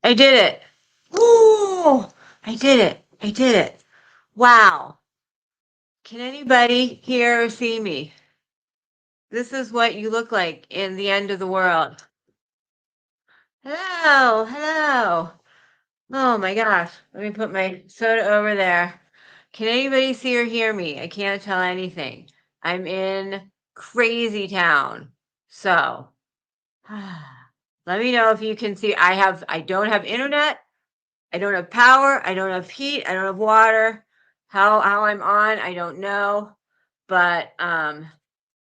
I did it. Ooh, I did it. I did it. Wow. Can anybody hear or see me? This is what you look like in the end of the world. Hello, hello. Oh my gosh. Let me put my soda over there. Can anybody see or hear me? I can't tell anything. I'm in crazy town. So, let me know if you can see. I don't have internet. I don't have power. I don't have heat. I don't have water. How I'm on, I don't know. But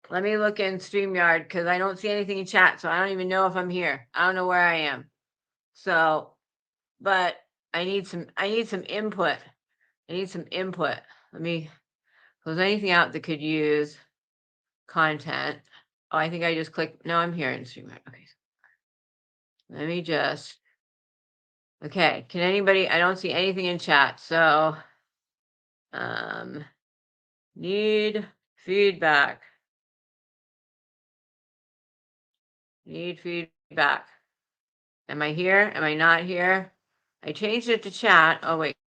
let me look in StreamYard because I don't see anything in chat, so I don't even know if I'm here. I don't know where I am. So, but I need some input. I need some input. Let me close anything out that could use content. Oh, I think I just clicked. No, I'm here in StreamYard. Okay. Let me just. Okay. Can anybody? I don't see anything in chat. So, need feedback. Need feedback. Am I here? Am I not here? I changed it to chat. Oh, wait.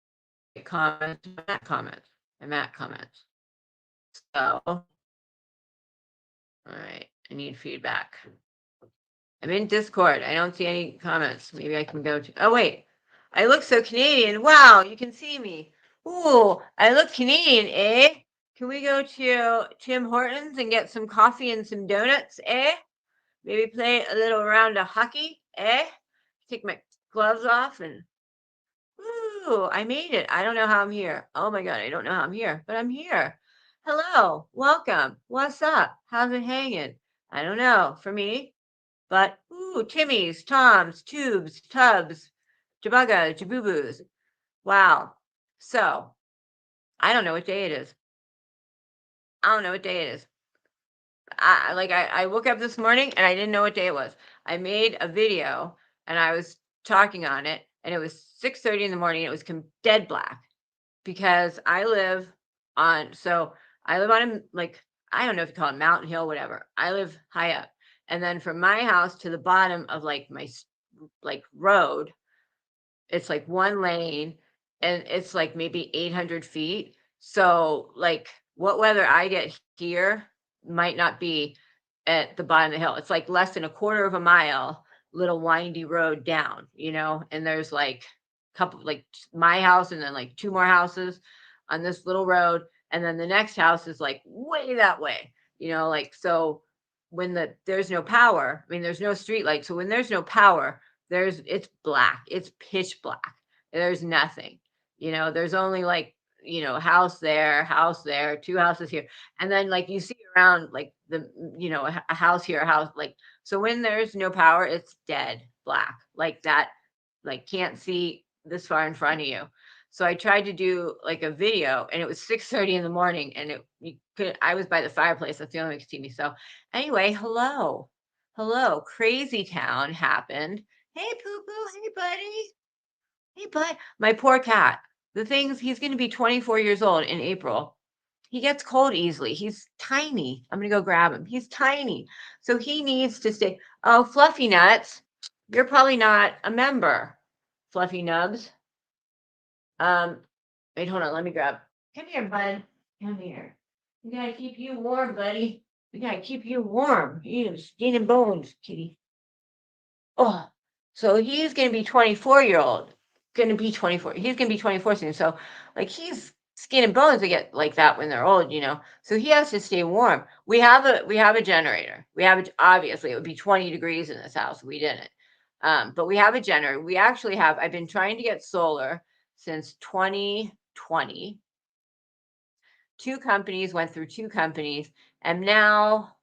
Comments. I'm at comments. I'm at comments. So, all right. I need feedback. I'm in Discord. I don't see any comments. Maybe I can go to. Oh, wait. I look so Canadian. Wow. You can see me. Ooh, I look Canadian, eh? Can we go to Tim Hortons and get some coffee and some donuts, eh? Maybe play a little round of hockey, eh? Take my gloves off and ooh, I made it. I don't know how I'm here. Oh my God, I don't know how I'm here, but I'm here. Hello, welcome. What's up? How's it hanging? I don't know for me, but ooh, Timmy's, Tom's, Tubes, Tubs, Jabugga, Jaboo-Boos. Wow. So I don't know what day it is. I don't know what day it is. I woke up this morning and I didn't know what day it was. I made a video and I was talking on it and it was 6:30 in the morning. It was dead black because I live on a, like, I don't know if you call it mountain hill, whatever. I live high up. And then from my house to the bottom of like my like road, it's like one lane and it's like maybe 800 feet. So like what weather I get here might not be at the bottom of the hill. It's like less than a quarter of a mile, little windy road down, and there's like a couple, like my house and then like two more houses on this little road. And then the next house is like way that way, like, so when there's no power, I mean, there's no street light. So when there's no power, it's black, it's pitch black. There's nothing, there's only like, house there, two houses here. And then like you see around like a house here, a house like, so when there's no power, it's dead black like that, like can't see this far in front of you. So I tried to do like a video and it was 6:30 in the morning and I was by the fireplace. That's the only way you could see me. So anyway, hello. Hello. Crazy town happened. Hey, Poo Poo. Hey, buddy. Hey, bud. My poor cat. He's going to be 24 years old in April. He gets cold easily. He's tiny. I'm going to go grab him. He's tiny. So he needs to stay. Oh, Fluffy Nuts. You're probably not a member, Fluffy Nubs. Wait, hold on. Let me grab. Come here, bud. Come here. We got to keep you warm, buddy. We got to keep you warm. You skin and bones, kitty. Oh, so he's going to be 24-year-old. Going to be 24. He's going to be 24 soon. So, like, he's skin and bones. They get like that when they're old, So he has to stay warm. We have a generator. Obviously it would be 20 degrees in this house. We didn't. But we have a generator. We actually have. I've been trying to get solar since 2020. Went through two companies, and now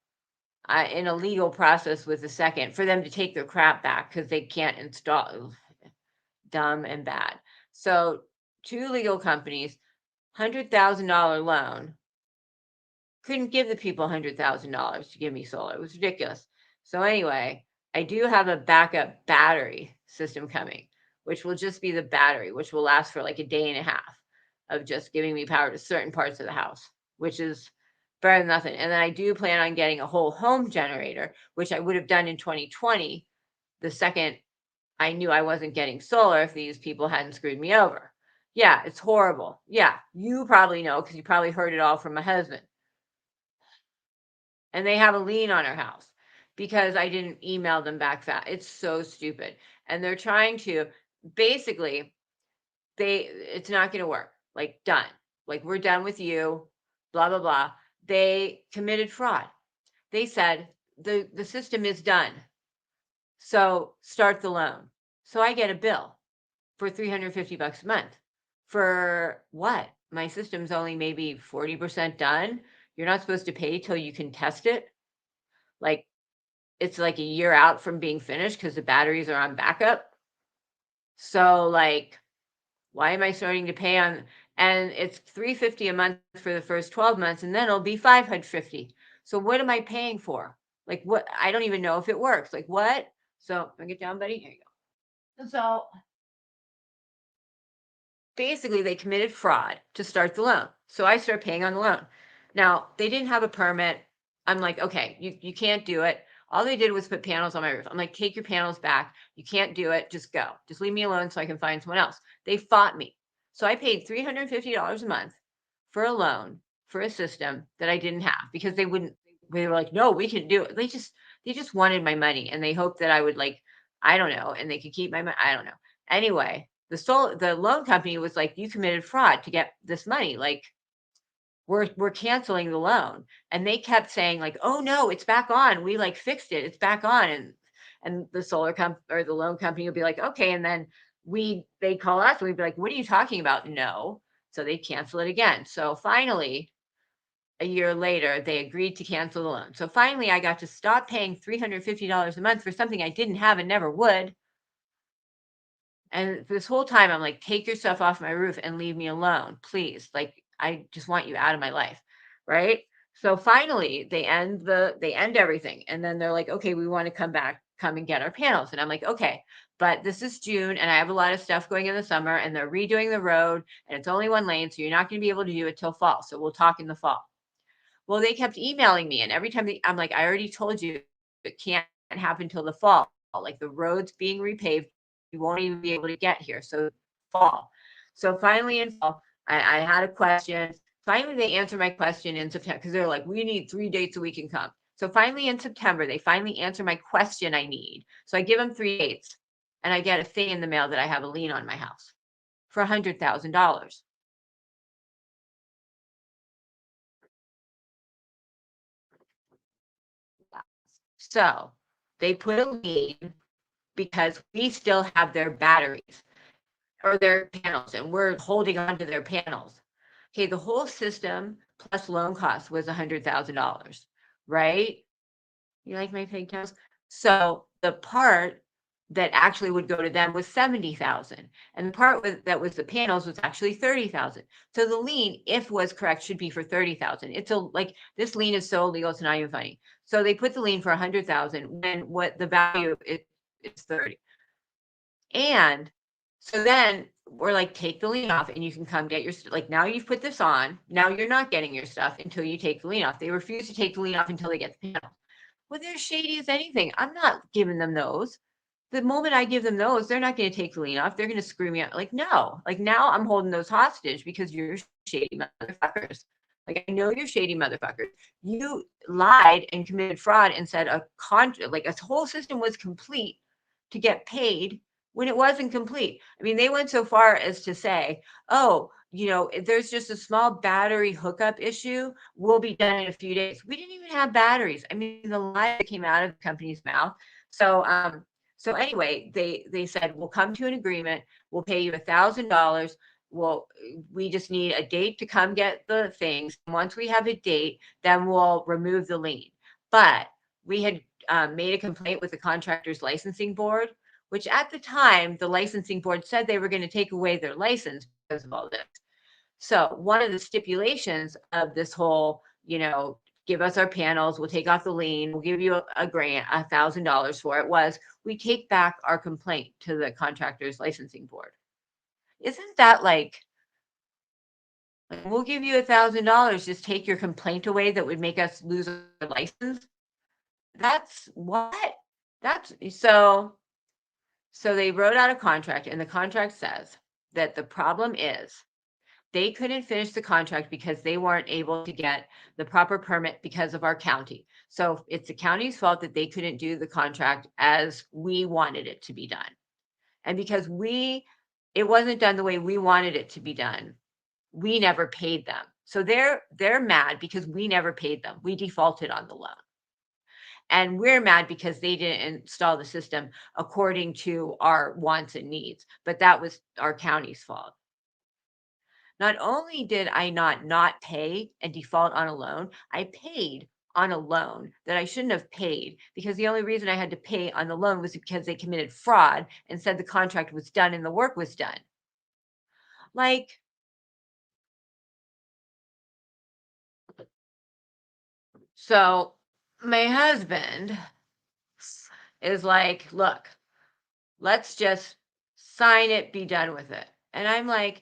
in a legal process with the second for them to take their crap back because they can't install. Dumb and bad. So two legal companies, $100,000 loan. Couldn't give the people $100,000 to give me solar. It was ridiculous. So anyway, I do have a backup battery system coming, which will just be the battery, which will last for like a day and a half of just giving me power to certain parts of the house, which is better than nothing. And then I do plan on getting a whole home generator, which I would have done in 2020 the second I knew I wasn't getting solar if these people hadn't screwed me over. Yeah, it's horrible. Yeah, you probably know because you probably heard it all from my husband. And they have a lien on our house because I didn't email them back fast. It's so stupid. And they're trying to basically it's not going to work. Like done. Like we're done with you, blah blah blah. They committed fraud. They said the system is done. So start the loan. So I get a bill for 350 bucks a month. For what? My system's only maybe 40% done. You're not supposed to pay till you can test it. Like it's like a year out from being finished because the batteries are on backup. So like, why am I starting to pay on? And it's 350 a month for the first 12 months, and then it'll be 550. So what am I paying for? Like what? I don't even know if it works. Like what? So bring it down, buddy. Here you go. So basically they committed fraud to start the loan. So I start paying on the loan. Now, they didn't have a permit. I'm like, okay, you can't do it. All they did was put panels on my roof. I'm like, take your panels back. You can't do it. Just go. Just leave me alone so I can find someone else. They fought me. So I paid $350 a month for a loan for a system that I didn't have because they were like, no, we can do it. They just wanted my money and they hoped that I would like, I don't know, and they could keep my money. I don't know. Anyway, the loan company was like, you committed fraud to get this money. Like we're canceling the loan. And they kept saying like, oh no, it's back on. We like fixed it. It's back on. And the or the loan company would be like, okay. And then they call us and we'd be like, what are you talking about? No. So they cancel it again. So finally, a year later, they agreed to cancel the loan. So finally, I got to stop paying $350 a month for something I didn't have and never would. And this whole time, I'm like, take your stuff off my roof and leave me alone, please. Like, I just want you out of my life. Right. So finally, they end everything. And then they're like, okay, we want to come and get our panels. And I'm like, okay, but this is June and I have a lot of stuff going in the summer and they're redoing the road and it's only one lane. So you're not going to be able to do it till fall. So we'll talk in the fall. Well, they kept emailing me. And every time I'm like, I already told you it can't happen till the fall. Like the road's being repaved you won't even be able to get here. So fall. So finally in fall, I had a question. Finally, they answered my question in September because they're like, we need 3 dates so we can come. So finally in September, they finally answer my question I need. So I give them 3 dates and I get a thing in the mail that I have a lien on my house for $100,000. So they put a lien because we still have their batteries or their panels and we're holding on to their panels. Okay, the whole system plus loan cost was $100,000, right? You like my pigtails? So the part that actually would go to them was 70,000 and the part that was the panels was actually 30,000. So the lien, if was correct, should be for 30,000. It's like this lien is so illegal, it's not even funny. So they put the lien for 100,000 when what the value is 30. And so then we're like, take the lien off and you can come get your like now you've put this on. Now you're not getting your stuff until you take the lien off. They refuse to take the lien off until they get the panel. Well, they're shady as anything. I'm not giving them those. The moment I give them those, they're not going to take the lien off. They're going to screw me out. Like, no. Like now I'm holding those hostage because you're shady motherfuckers. Like I know you're shady motherfuckers. You lied and committed fraud and said like a whole system was complete to get paid when it wasn't complete. I mean, they went so far as to say, oh, there's just a small battery hookup issue. We'll be done in a few days. We didn't even have batteries. I mean, the lie that came out of the company's mouth. So anyway, they said, we'll come to an agreement. We'll pay you $1,000. Well, we just need a date to come get the things. Once we have a date, then we'll remove the lien. But we had made a complaint with the contractor's licensing board, which at the time, the licensing board said they were going to take away their license because of all this. So one of the stipulations of this whole, give us our panels, we'll take off the lien, we'll give you a grant, $1,000 for it, was we take back our complaint to the contractor's licensing board. Isn't that like we'll give you $1,000, just take your complaint away that would make us lose our license? That's what? That's so So they wrote out a contract, and the contract says that the problem is they couldn't finish the contract because they weren't able to get the proper permit because of our county. So it's the county's fault that they couldn't do the contract as we wanted it to be done. And because it wasn't done the way we wanted it to be done, we never paid them. So they're mad because we never paid them. We defaulted on the loan. And we're mad because they didn't install the system according to our wants and needs, but that was our county's fault. Not only did I not pay and default on a loan, I paid on a loan that I shouldn't have paid because the only reason I had to pay on the loan was because they committed fraud and said the contract was done and the work was done. Like, so my husband is like, look, let's just sign it, be done with it. And I'm like,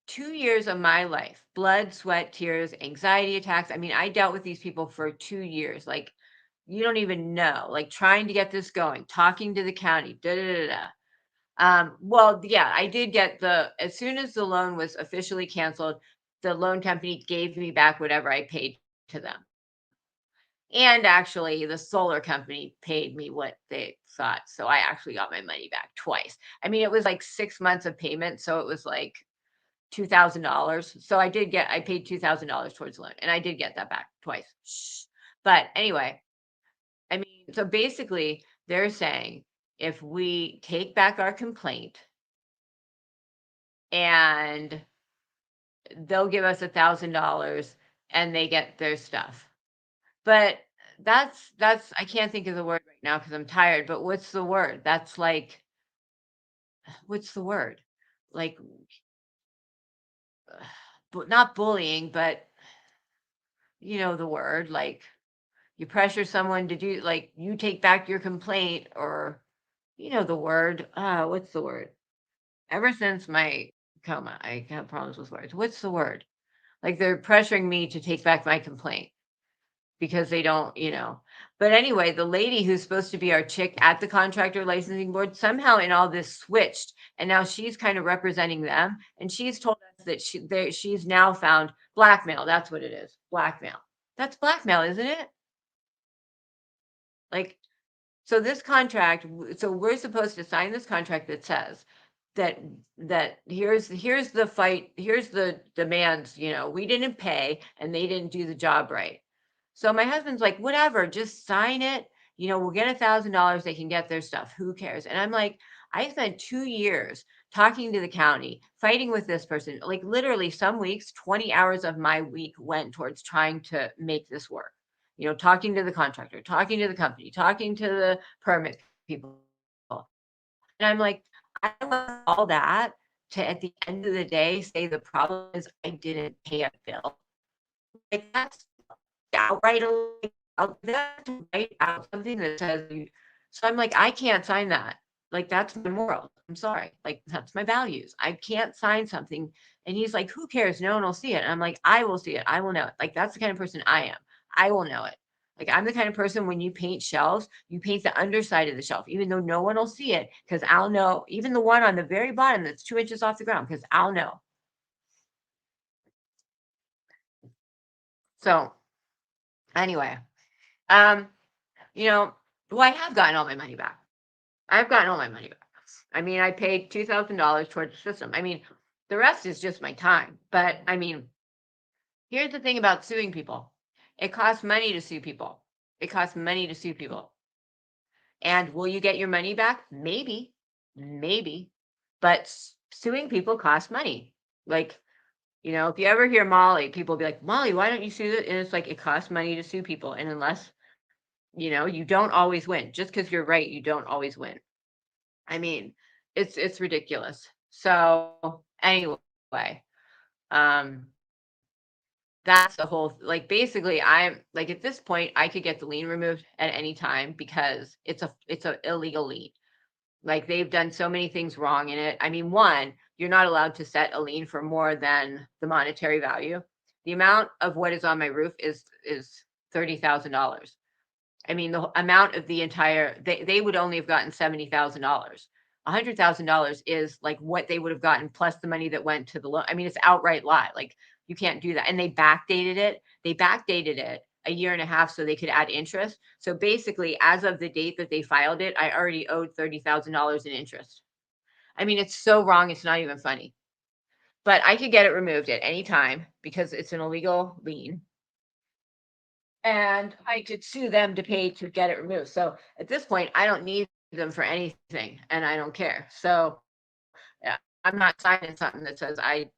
2 years of my life, blood, sweat, tears, anxiety attacks. I mean, I dealt with these people for 2 years. Like, you don't even know, like trying to get this going, talking to the county, da da da da. Well, yeah, I did get as soon as the loan was officially canceled, the loan company gave me back whatever I paid to them. And actually, the solar company paid me what they thought. So I actually got my money back twice. I mean, it was like 6 months of payment. So it was like $2,000. So I paid $2,000 towards the loan and I did get that back twice. Shh. But anyway, I mean, so basically, they're saying if we take back our complaint and they'll give us $1,000 and they get their stuff. But that's I can't think of the word right now because I'm tired, but what's the word? That's like what's the word? Like not bullying, but you know the word, like you pressure someone to do like you take back your complaint or you know the word. What's the word? Ever since my coma, I have problems with words. What's the word? Like they're pressuring me to take back my complaint. Because they don't, you know. But anyway, the lady who's supposed to be our chick at the contractor licensing board somehow in all this switched, and now she's kind of representing them, and she's told us that she's now found blackmail. That's what it is, blackmail. That's blackmail, isn't it? Like, so this contract, so we're supposed to sign this contract that says that here's the fight, here's the demands, you know, we didn't pay and they didn't do the job right. So my husband's like, whatever, just sign it. You know, we'll get $1,000. They can get their stuff. Who cares? And I'm like, I spent 2 years talking to the county, fighting with this person. Like literally some weeks, 20 hours of my week went towards trying to make this work. You know, talking to the contractor, talking to the company, talking to the permit people. And I'm like, I want all that to at the end of the day say the problem is I didn't pay a bill. Like that's outright that's write out something that says so I'm like, I can't sign that. Like that's my morals. I'm sorry. Like that's my values. I can't sign something. And he's like, who cares? No one will see it. And I'm like, I will see it. I will know it. Like that's the kind of person I am. I will know it. Like I'm the kind of person when you paint shelves, you paint the underside of the shelf, even though no one will see it, because I'll know, even the one on the very bottom that's 2 inches off the ground, because I'll know. So anyway, um, you know, well, I have gotten all my money back. I've gotten all my money back. I mean, I paid $2,000 towards the system. I mean, the rest is just my time. But I mean, here's the thing about suing people. It costs money to sue people. It costs money to sue people. And will you get your money back? Maybe, maybe. But suing people costs money. Like, you know, if you ever hear Molly, people will be like, Molly, why don't you sue it? And it's like, it costs money to sue people. And unless, you know, you don't always win. Just because you're right, you don't always win. I mean, it's ridiculous. So anyway, um, that's the whole like basically I'm like at this point I could get the lien removed at any time because it's a illegal lien. Like they've done so many things wrong in it. I mean, one, you're not allowed to set a lien for more than the monetary value. The amount of what is on my roof is $30,000. I mean, the amount of the entire they would only have gotten $70,000. $100,000 is like what they would have gotten plus the money that went to the loan. I mean, it's outright lie. Like you can't do that. And they backdated it. They backdated it a year and a half so they could add interest. So basically, as of the date that they filed it, I already owed $30,000 in interest. I mean, it's so wrong. It's not even funny. But I could get it removed at any time because it's an illegal lien. And I could sue them to pay to get it removed. So at this point, I don't need them for anything and I don't care. So yeah, I'm not signing something that says I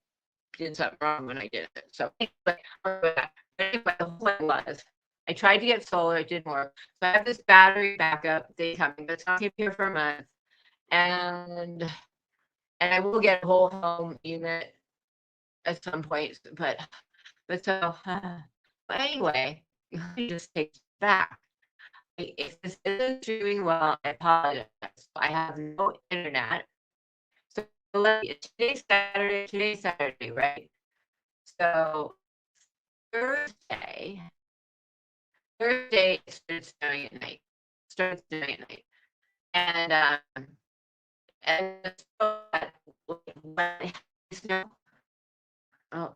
did something wrong when I did it. So anyway, the whole point was I tried to get solar, it didn't work. So I have this battery backup thing coming, but it's not gonna be here for a month. And I will get a whole home unit at some point, but so but anyway, it just takes back. If this isn't doing well, I apologize. I have no internet. So today's Saturday, right? So Thursday, Thursday it started snowing at night. Started snowing at night. And so when snow, oh,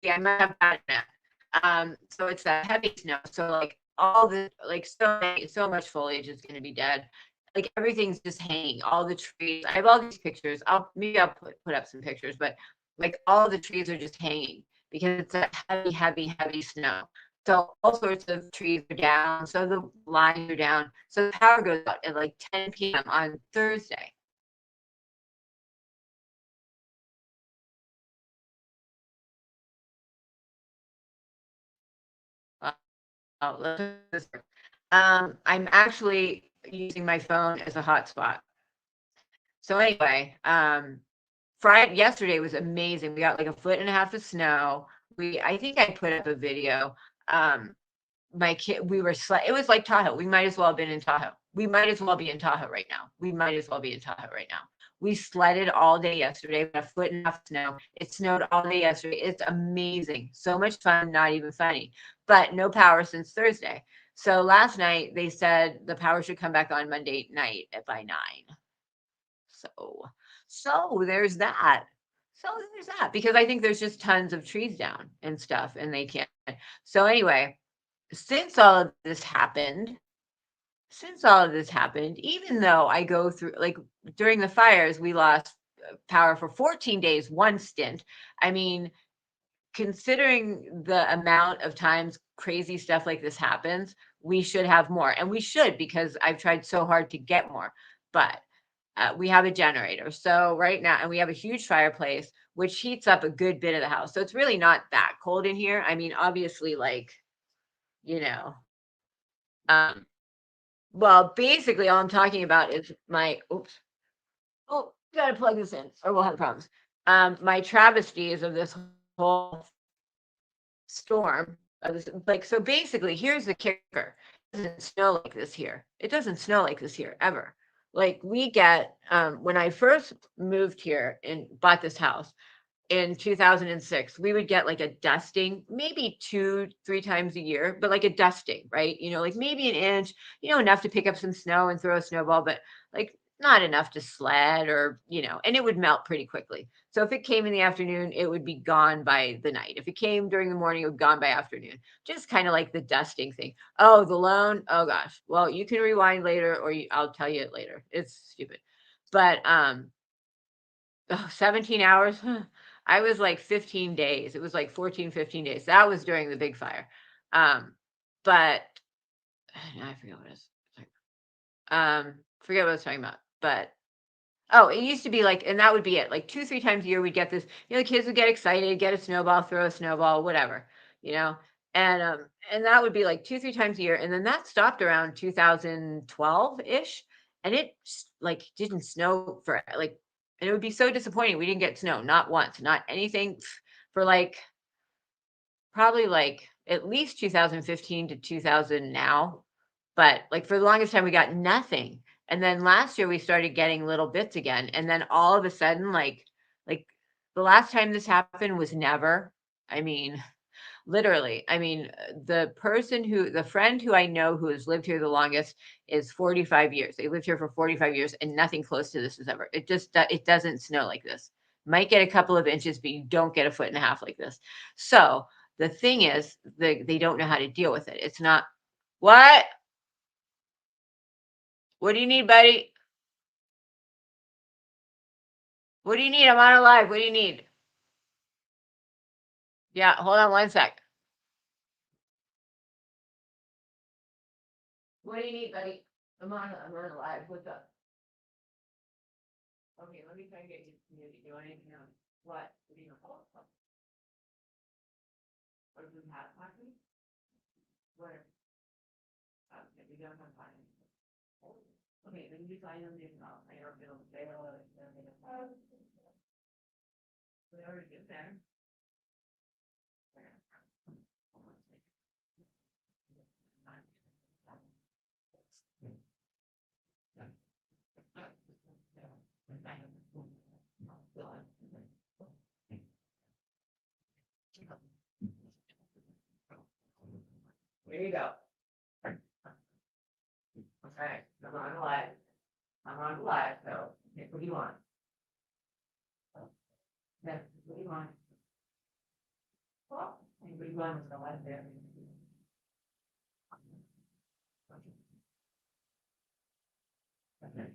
yeah, I might have bad internet. So it's a heavy snow. So like all the like so much foliage is gonna be dead. Like everything's just hanging, all the trees. I have all these pictures. I'll put up some pictures, but like all the trees are just hanging because it's a heavy, heavy, heavy snow. So all sorts of trees are down. So the lines are down. So the power goes out at like 10 p.m. on Thursday. Uh, I'm actually using my phone as a hotspot. So anyway, Friday yesterday was amazing. We got like a foot and a half of snow. I think I put up a video. My kid, it was like Tahoe. We might as well have been in Tahoe. We might as well be in Tahoe right now. We might as well be in Tahoe right now. We sledded all day yesterday, a foot and a half of snow. It snowed all day yesterday. It's amazing. So much fun, not even funny. But no power since Thursday. So last night they said the power should come back on Monday night by 9. So there's that. So there's that because I think there's just tons of trees down and stuff and they can't. So anyway, since all of this happened, even though I go through like during the fires, we lost power for 14 days, one stint. I mean, considering the amount of times crazy stuff like this happens, we should have more. And we should because I've tried so hard to get more. But we have a generator. So right now, and we have a huge fireplace, which heats up a good bit of the house. So it's really not that cold in here. I mean, obviously, like, you know, um, well, basically all I'm talking about is oops. Oh, gotta plug this in or we'll have problems. My travesties of this whole storm of this, like, so basically here's the kicker. It doesn't snow like this here. It doesn't snow like this here ever. Like we get, when I first moved here and bought this house, in 2006, we would get like a dusting, maybe 2, 3 times a year, but like a dusting, right? Like maybe an inch, enough to pick up some snow and throw a snowball, but like not enough to sled or, and it would melt pretty quickly. So if it came in the afternoon, it would be gone by the night. If it came during the morning, it would be gone by afternoon. Just kind of like the dusting thing. Oh, the loan. Oh gosh. Well, you can rewind later or I'll tell you it later. It's stupid. But 17 hours. I was like 15 days. It was like 14, 15 days. That was during the big fire. But I forget what I was forget what I was talking about. But oh, it used to be like, and that would be it. Like 2, 3 times a year, we'd get this. The kids would get excited, get a snowball, throw a snowball, whatever. You know, and that would be like 2, 3 times a year, and then that stopped around 2012 ish, and it like didn't snow for like, and it would be so disappointing. We didn't get snow, not once, not anything for like probably like at least 2015 to 2000 now, but like for the longest time we got nothing. And then last year we started getting little bits again, and then all of a sudden like the last time this happened was never. I mean, Literally. I mean, the friend who I know who has lived here the longest is 45 years. They lived here for 45 years and nothing close to this has ever. It doesn't snow like this. Might get a couple of inches, but you don't get a foot and a half like this. So the thing is, they don't know how to deal with it. It's not what? What do you need, buddy? What do you need? I'm on a live. What do you need? Yeah, hold on one sec. What do you need, buddy? I'm on a live. What's up? Okay, let me try and get you community. Do anything else? What? What do you know? What do you have? Coffee? Where? Okay, we don't have time. Okay, then you sign them in. I don't know. They already get there. There you go. Okay, I'm on live. I'm on live, so pick what you want. Yeah, what do you want? Well, what do you want is the live there. Okay.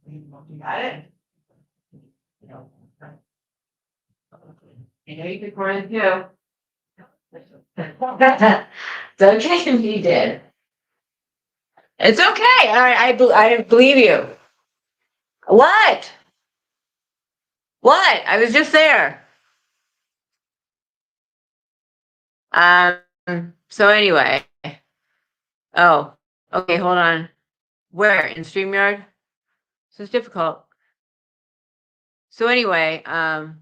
You got it? You know you could run too. It's okay if you did. It's okay. I believe you. What? What? I was just there. So anyway. Oh, okay, hold on. Where? In StreamYard? So it's difficult. So anyway, um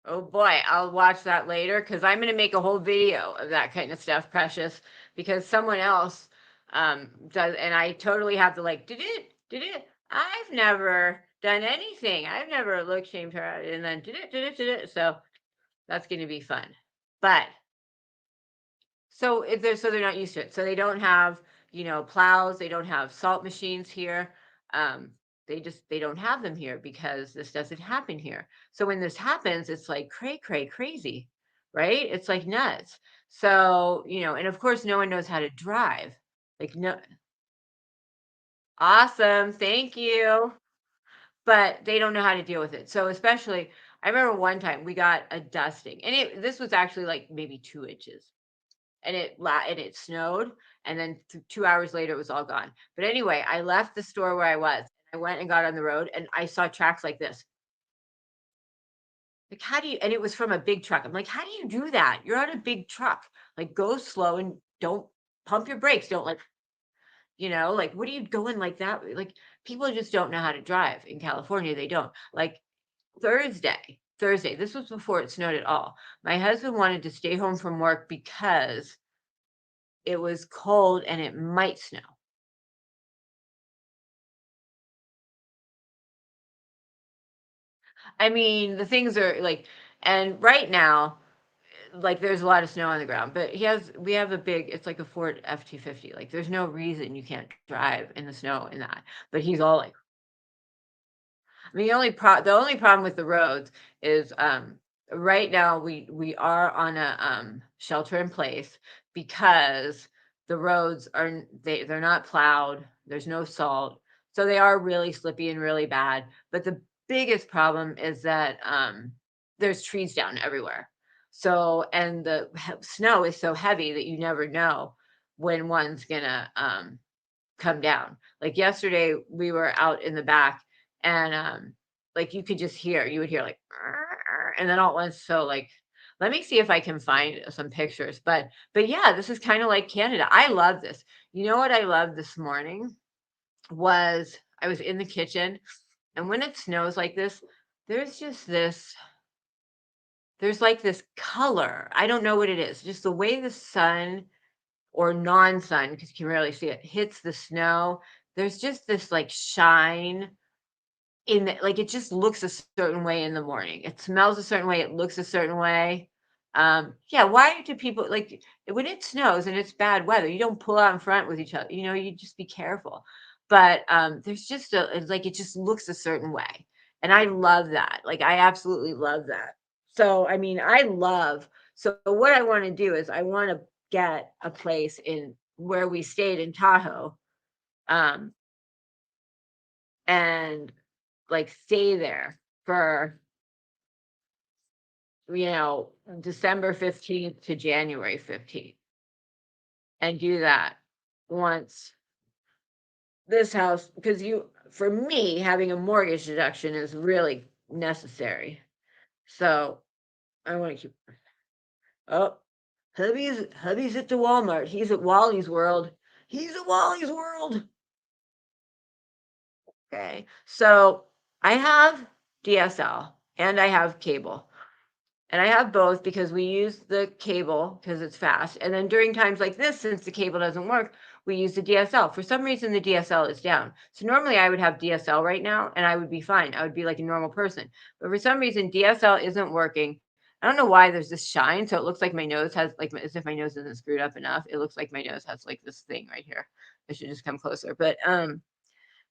oh boy, I'll watch that later because I'm gonna make a whole video of that kind of stuff, Precious, because someone else does, and I totally have to like, did it? I've never done anything. I've never looked shamed her, and then did it. So that's gonna be fun. But so they're not used to it. So they don't have, plows, they don't have salt machines here. Um, they don't have them here because this doesn't happen here. So when this happens, it's like crazy, right? It's like nuts. So, and of course no one knows how to drive. Like no Awesome, thank you. But they don't know how to deal with it. So especially I remember one time we got a dusting and this was actually like maybe 2 inches and it snowed, and then 2 hours later it was all gone. But anyway, I left the store where I was. I went and got on the road, and I saw tracks like this. Like, how do you? And it was from a big truck. I'm like, how do you do that? You're on a big truck. Like, go slow and don't pump your brakes. Don't like, like, what are you going like that? Like, people just don't know how to drive in California. They don't. Like Thursday. This was before it snowed at all. My husband wanted to stay home from work because it was cold and it might snow. I mean, the things are like, and right now, like there's a lot of snow on the ground, but we have a big, it's like a Ford F-250. Like there's no reason you can't drive in the snow in that. But he's all like, I mean, the only problem with the roads is, right now we are on a, shelter in place because the roads they're not plowed. There's no salt. So they are really slippy and really bad. But the biggest problem is that, there's trees down everywhere. So, and the snow is so heavy that you never know when one's gonna, come down. Like yesterday, we were out in the back and like you would hear like, "Arr, arr," and then all at once, so like Let me see if I can find some pictures, but yeah, this is kinda like Canada. I love this. You know what I loved this morning was I was in the kitchen, and when it snows like this, there's just this there's like this color. I don't know what it is, just the way the sun or non-sun, because you can rarely see it, hits the snow. There's just this like shine in the like it just looks a certain way in the morning. It smells a certain way, it looks a certain way. Yeah, why do people like when it snows and it's bad weather, you don't pull out in front with each other, you just be careful. But there's just it's like it just looks a certain way. And I love that. Like I absolutely love that. So I mean, so what I want to do is I want to get a place in where we stayed in Tahoe. Um, and like stay there for, December 15th to January 15th and do that once this house, because for me, having a mortgage deduction is really necessary. So I want to keep, oh, hubby's at the Walmart. He's at Wally's World. He's at Wally's World. Okay. So I have DSL and I have cable. And I have both because we use the cable because it's fast. And then during times like this, since the cable doesn't work, we use the DSL. For some reason, the DSL is down. So normally I would have DSL right now and I would be fine. I would be like a normal person. But for some reason, DSL isn't working. I don't know why there's this shine. So it looks like my nose has like as if my nose isn't screwed up enough. It looks like my nose has like this thing right here. I should just come closer. But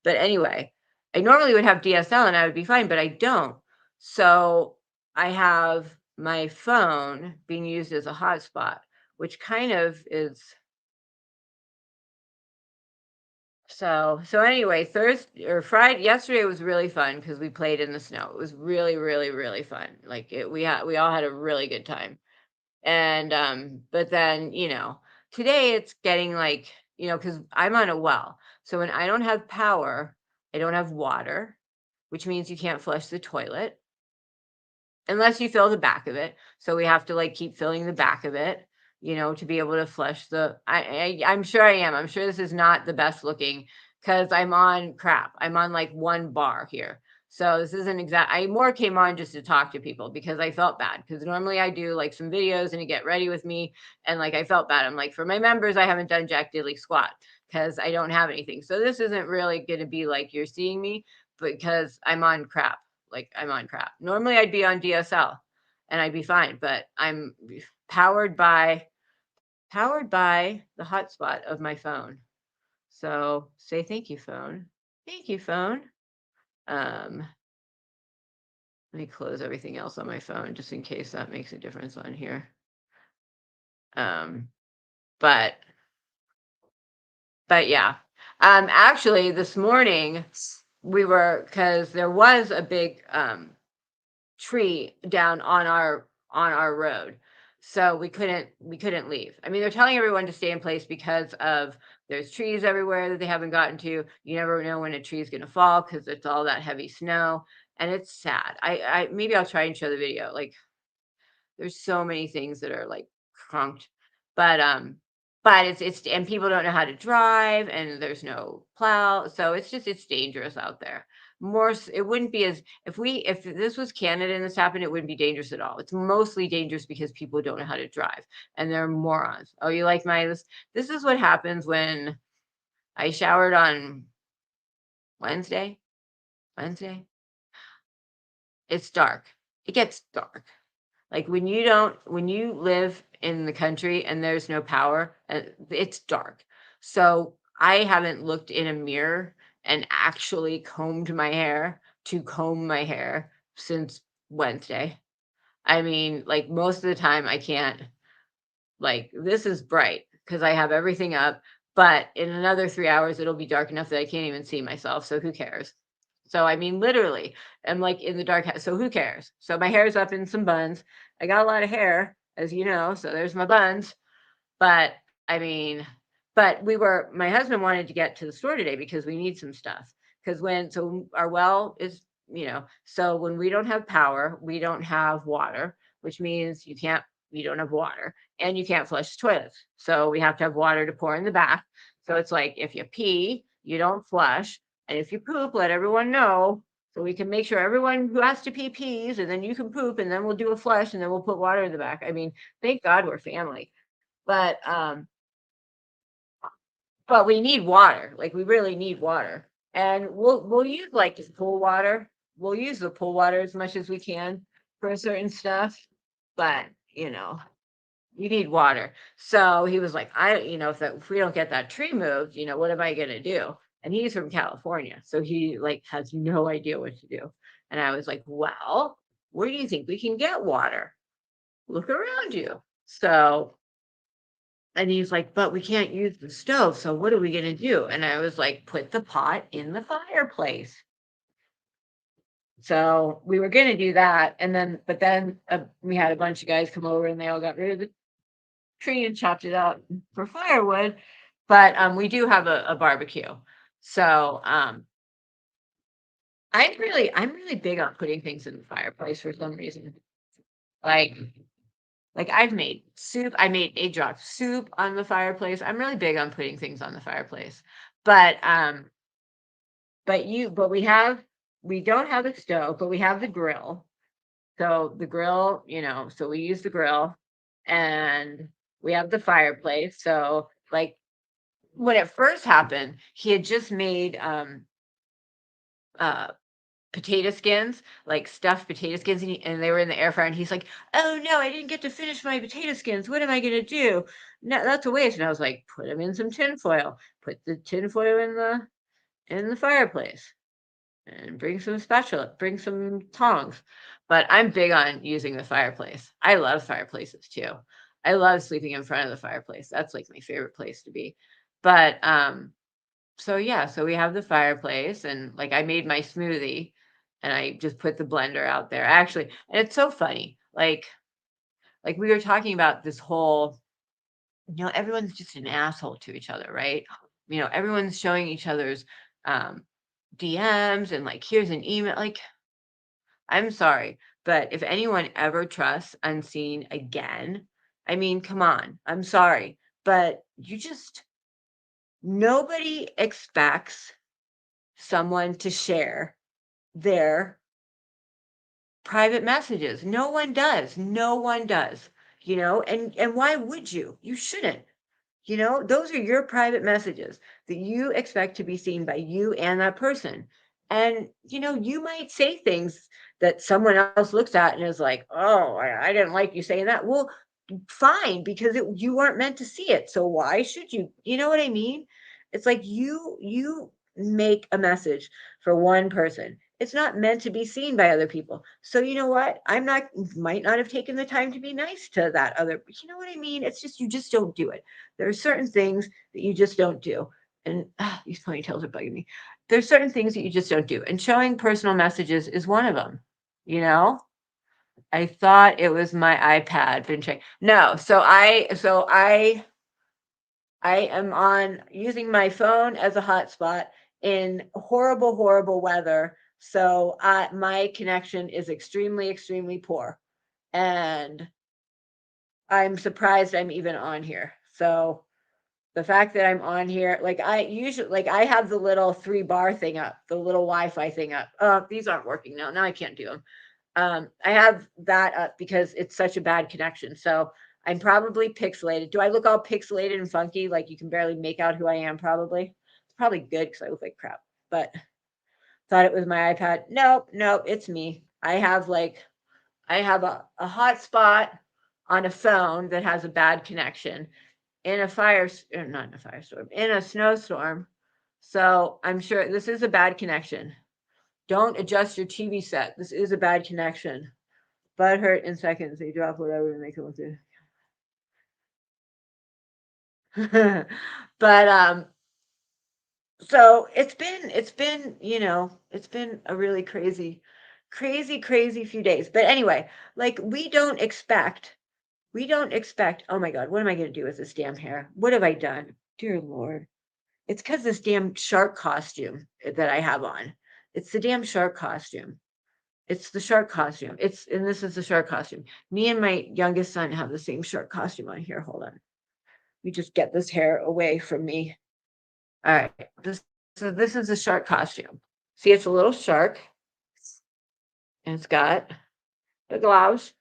anyway, I normally would have DSL and I would be fine, but I don't. So I have my phone being used as a hotspot, which kind of is so anyway, Thursday or Friday yesterday was really fun because we played in the snow. It was really, really, really fun. Like we all had a really good time. And but then, today it's getting like, because I'm on a well. So when I don't have power, I don't have water, which means you can't flush the toilet unless you fill the back of it. So we have to like keep filling the back of it, to be able to flush the I'm sure I am. I'm sure this is not the best looking because I'm on crap. I'm on like one bar here. So this isn't exact. I more came on just to talk to people because I felt bad because normally I do like some videos and you get ready with me and like I felt bad. I'm like for my members, I haven't done Jack Diddley squat because I don't have anything. So this isn't really going to be like you're seeing me because I'm on crap. Like I'm on crap. Normally I'd be on DSL and I'd be fine, but I'm powered by the hotspot of my phone. So say thank you, phone. Thank you, phone. Um, Let me close everything else on my phone just in case that makes a difference on here. Um, but yeah. Actually this morning we were because there was a big tree down on our road. So we couldn't leave. I mean, they're telling everyone to stay in place because of there's trees everywhere that they haven't gotten to. You never know when a tree is going to fall because it's all that heavy snow and it's sad. I maybe I'll try and show the video. Like there's so many things that are like crunked, but it's and people don't know how to drive and there's no plow, so it's dangerous out there. It wouldn't be as if this was Canada and this happened, it wouldn't be dangerous at all. It's mostly dangerous because people don't know how to drive and they're morons. Oh, you like this is what happens when I showered on Wednesday. Wednesday. It's dark. It gets dark. Like when you live in the country and there's no power, it's dark. So I haven't looked in a mirror and actually combed my hair to comb my hair since Wednesday. I mean, like most of the time I can't like this is bright because I have everything up, but in another 3 hours it'll be dark enough that I can't even see myself. So who cares? So I mean, literally, I'm like in the dark. So who cares? So my hair's up in some buns. I got a lot of hair, as you know. So there's my buns. But I mean, my husband wanted to get to the store today because we need some stuff. Because so our well is, so when we don't have power, we don't have water. which means you don't have water and you can't flush the toilets. So we have to have water to pour in the bath. So it's like if you pee, you don't flush. And if you poop, let everyone know so we can make sure everyone who has to pee pees, and then you can poop, and then we'll do a flush, and then we'll put water in the back. I mean, thank God we're family. But but we need water. Like we really need water. And we'll use like the pool water. We'll use the pool water as much as we can for certain stuff. But you need water. So he was like, if we don't get that tree moved, what am I gonna do? And he's from California, so he like has no idea what to do. And I was like, well, where do you think we can get water? Look around you. So, and he's like, but we can't use the stove. So what are we gonna do? And I was like, put the pot in the fireplace. So we were gonna do that, but then we had a bunch of guys come over, and they all got rid of the tree and chopped it up for firewood. But we do have a barbecue. So I'm really big on putting things in the fireplace for some reason. Like I've made soup. I made a drop soup on the fireplace. I'm really big on putting things on the fireplace. But we don't have a stove, but we have the grill. So the grill, so we use the grill, and we have the fireplace. So like when it first happened, he had just made uh potato skins, like stuffed potato skins, and they were in the air fryer. And he's like, "Oh no, I didn't get to finish my potato skins. What am I gonna do? No, that's a waste." And I was like, "Put them in some tin foil. Put the tin foil in the fireplace, and bring some spatula, bring some tongs." But I'm big on using the fireplace. I love fireplaces too. I love sleeping in front of the fireplace. That's like my favorite place to be. But so yeah, so we have the fireplace, and like I made my smoothie, and I just put the blender out there. Actually, and it's so funny. Like we were talking about this whole, everyone's just an asshole to each other, right? Everyone's showing each other's um DMs, and like here's an email. Like, I'm sorry, but if anyone ever trusts Unseen again, I mean, come on. I'm sorry, but nobody expects someone to share their private messages. No one does. No one does. And why would you? You shouldn't. Those are your private messages that you expect to be seen by you and that person. And you might say things that someone else looks at and is like, "Oh, I didn't like you saying that." Well, fine, because you weren't meant to see it. So why should you? You know what I mean? It's like you make a message for one person. It's not meant to be seen by other people. So you know what? Might not have taken the time to be nice to that other. You know what I mean? It's just you just don't do it. There are certain things that you just don't do. And these ponytails are bugging me. There's certain things that you just don't do. And showing personal messages is one of them. You know? I thought it was my iPad. Been check. No, so I am on using my phone as a hotspot in horrible, horrible weather. So my connection is extremely, extremely poor. And I'm surprised I'm even on here. So the fact that I'm on here, like I have the little 3-bar thing up, the little Wi-Fi thing up. These aren't working now. Now I can't do them. I have that up because it's such a bad connection. So I'm probably pixelated. Do I look all pixelated and funky? Like you can barely make out who I am, probably. It's probably good because I look like crap. But thought it was my iPad. Nope, it's me. I have a hotspot on a phone that has a bad connection in a not in a firestorm, in a snowstorm. So I'm sure this is a bad connection. Don't adjust your TV set. This is a bad connection. Butthurt in seconds. They drop whatever and they come through. But so it's been a really crazy, crazy, crazy few days. But anyway, like we don't expect, oh my God, what am I going to do with this damn hair? What have I done? Dear Lord. It's because this damn shark costume that I have on. It's the damn shark costume. It's the shark costume. And this is the shark costume. Me and my youngest son have the same shark costume on here. Hold on. You just get this hair away from me. All right. This is a shark costume. See, it's a little shark, and it's got the gloves,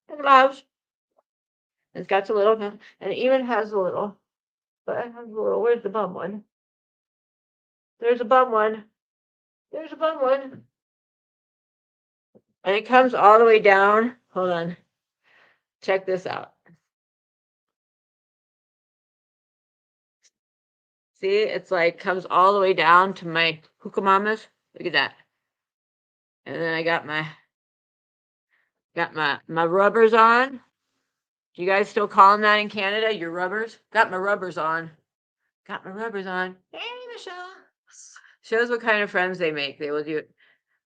the gloves. It's got the little, and it even has a little, but it has a little, where's the bum one? There's a bum one. There's a bum one. And it comes all the way down. Hold on. Check this out. See, it's like comes all the way down to my hookamamas. Look at that. And then I got my rubbers on. Do you guys still call them that in Canada? Your rubbers? Got my rubbers on. Got my rubbers on. Hey, Michelle. Shows what kind of friends they make. They will do it.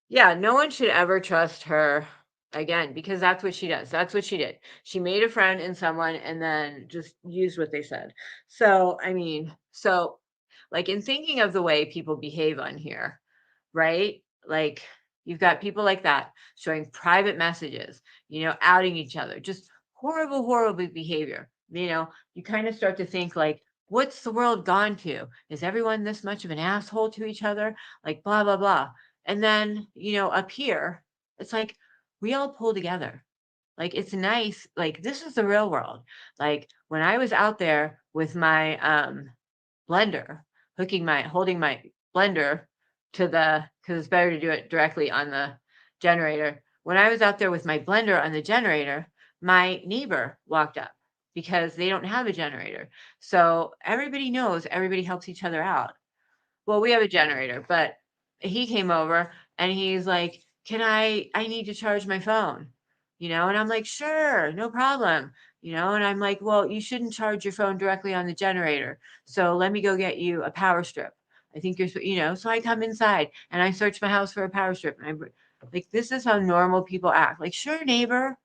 Yeah, no one should ever trust her again because that's what she does. That's what she did. She made a friend in someone and then just used what they said. So, I mean, like in thinking of the way people behave on here, right? Like you've got people like that showing private messages, outing each other, just horrible, horrible behavior. You kind of start to think like, what's the world gone to? Is everyone this much of an asshole to each other? Like blah, blah, blah. And then, up here, it's like we all pull together. Like it's nice. Like this is the real world. Like when I was out there with my blender, holding my blender to because it's better to do it directly on the generator. When I was out there with my blender on the generator, my neighbor walked up because they don't have a generator. So everybody knows everybody helps each other out. Well, we have a generator, but he came over and he's like, I need to charge my phone, and I'm like, sure, no problem, and I'm like, well, you shouldn't charge your phone directly on the generator. So let me go get you a power strip. I think so I come inside and I search my house for a power strip. And I'm like, this is how normal people act. Like, sure, neighbor.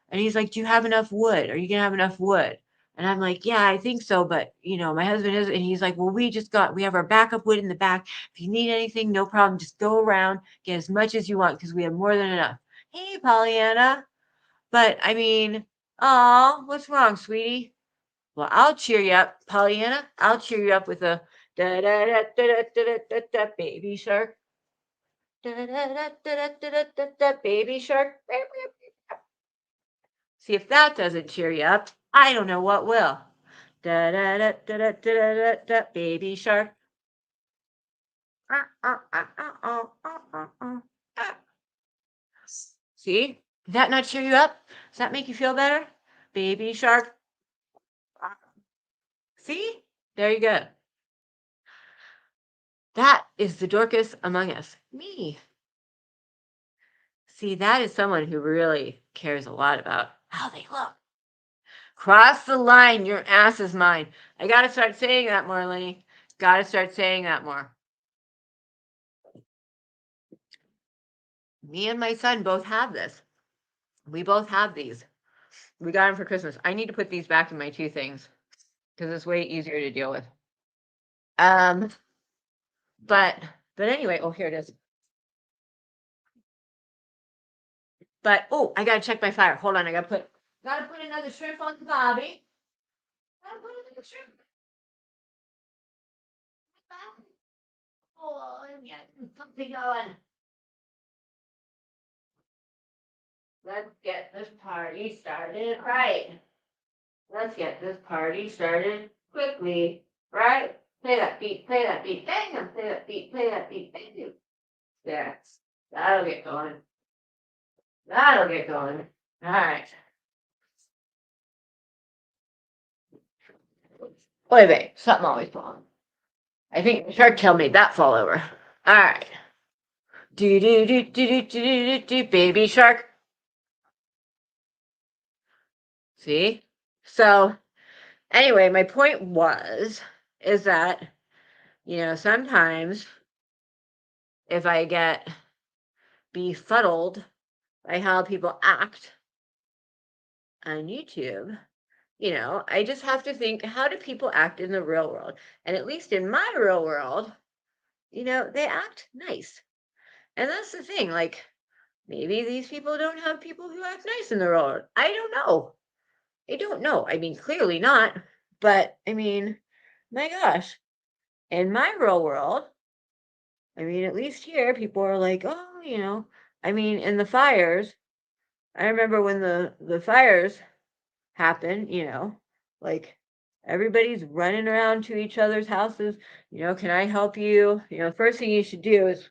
And he's like, do you have enough wood? Are you going to have enough wood? And I'm like, yeah, I think so. But, my husband is, and he's like, well, we have our backup wood in the back. If you need anything, no problem. Just go around, get as much as you want because we have more than enough. Hey, Pollyanna. But I mean, oh, what's wrong, sweetie? Well, I'll cheer you up, Pollyanna. I'll cheer you up with a da da da da da da da da baby shark. Da da da da da da da da baby shark. See if that doesn't cheer you up. I don't know what will. Da da da da da da da da baby shark. See? Did that not cheer you up? Does that make you feel better? Baby shark. See? There you go. That is the Dorcas among us. Me. See, that is someone who really cares a lot about how they look. Cross the line. Your ass is mine. I got to start saying that more, Lenny. Got to start saying that more. Me and my son both have this. We both have these. We got them for Christmas. I need to put these back in my two things because it's way easier to deal with. Um, but anyway, oh, here it is. But oh, I gotta check my fire. Hold on, I gotta put another shrimp on the bobby. Gotta put another shrimp. Oh, let me get something going. Let's get this party started right. Let's get this party started quickly, right? Play that beat, bang them, play that beat, bang them. There. That'll get going. That'll get going. All right. Wait, wait, something always wrong. I think the shark tail made that fall over. All right. Do do do do do do do do baby shark. See? So anyway, my point is that, sometimes if I get befuddled by how people act on YouTube, I just have to think, how do people act in the real world? And at least in my real world, they act nice. And that's the thing, like, Maybe these people don't have people who act nice in the world. I don't know. I don't know. I mean, clearly not. But I mean, my gosh, in my real world, I mean, at least here, people are like, oh, I mean, in the fires, I remember when the fires happened, like everybody's running around to each other's houses, can I help you? First thing you should do is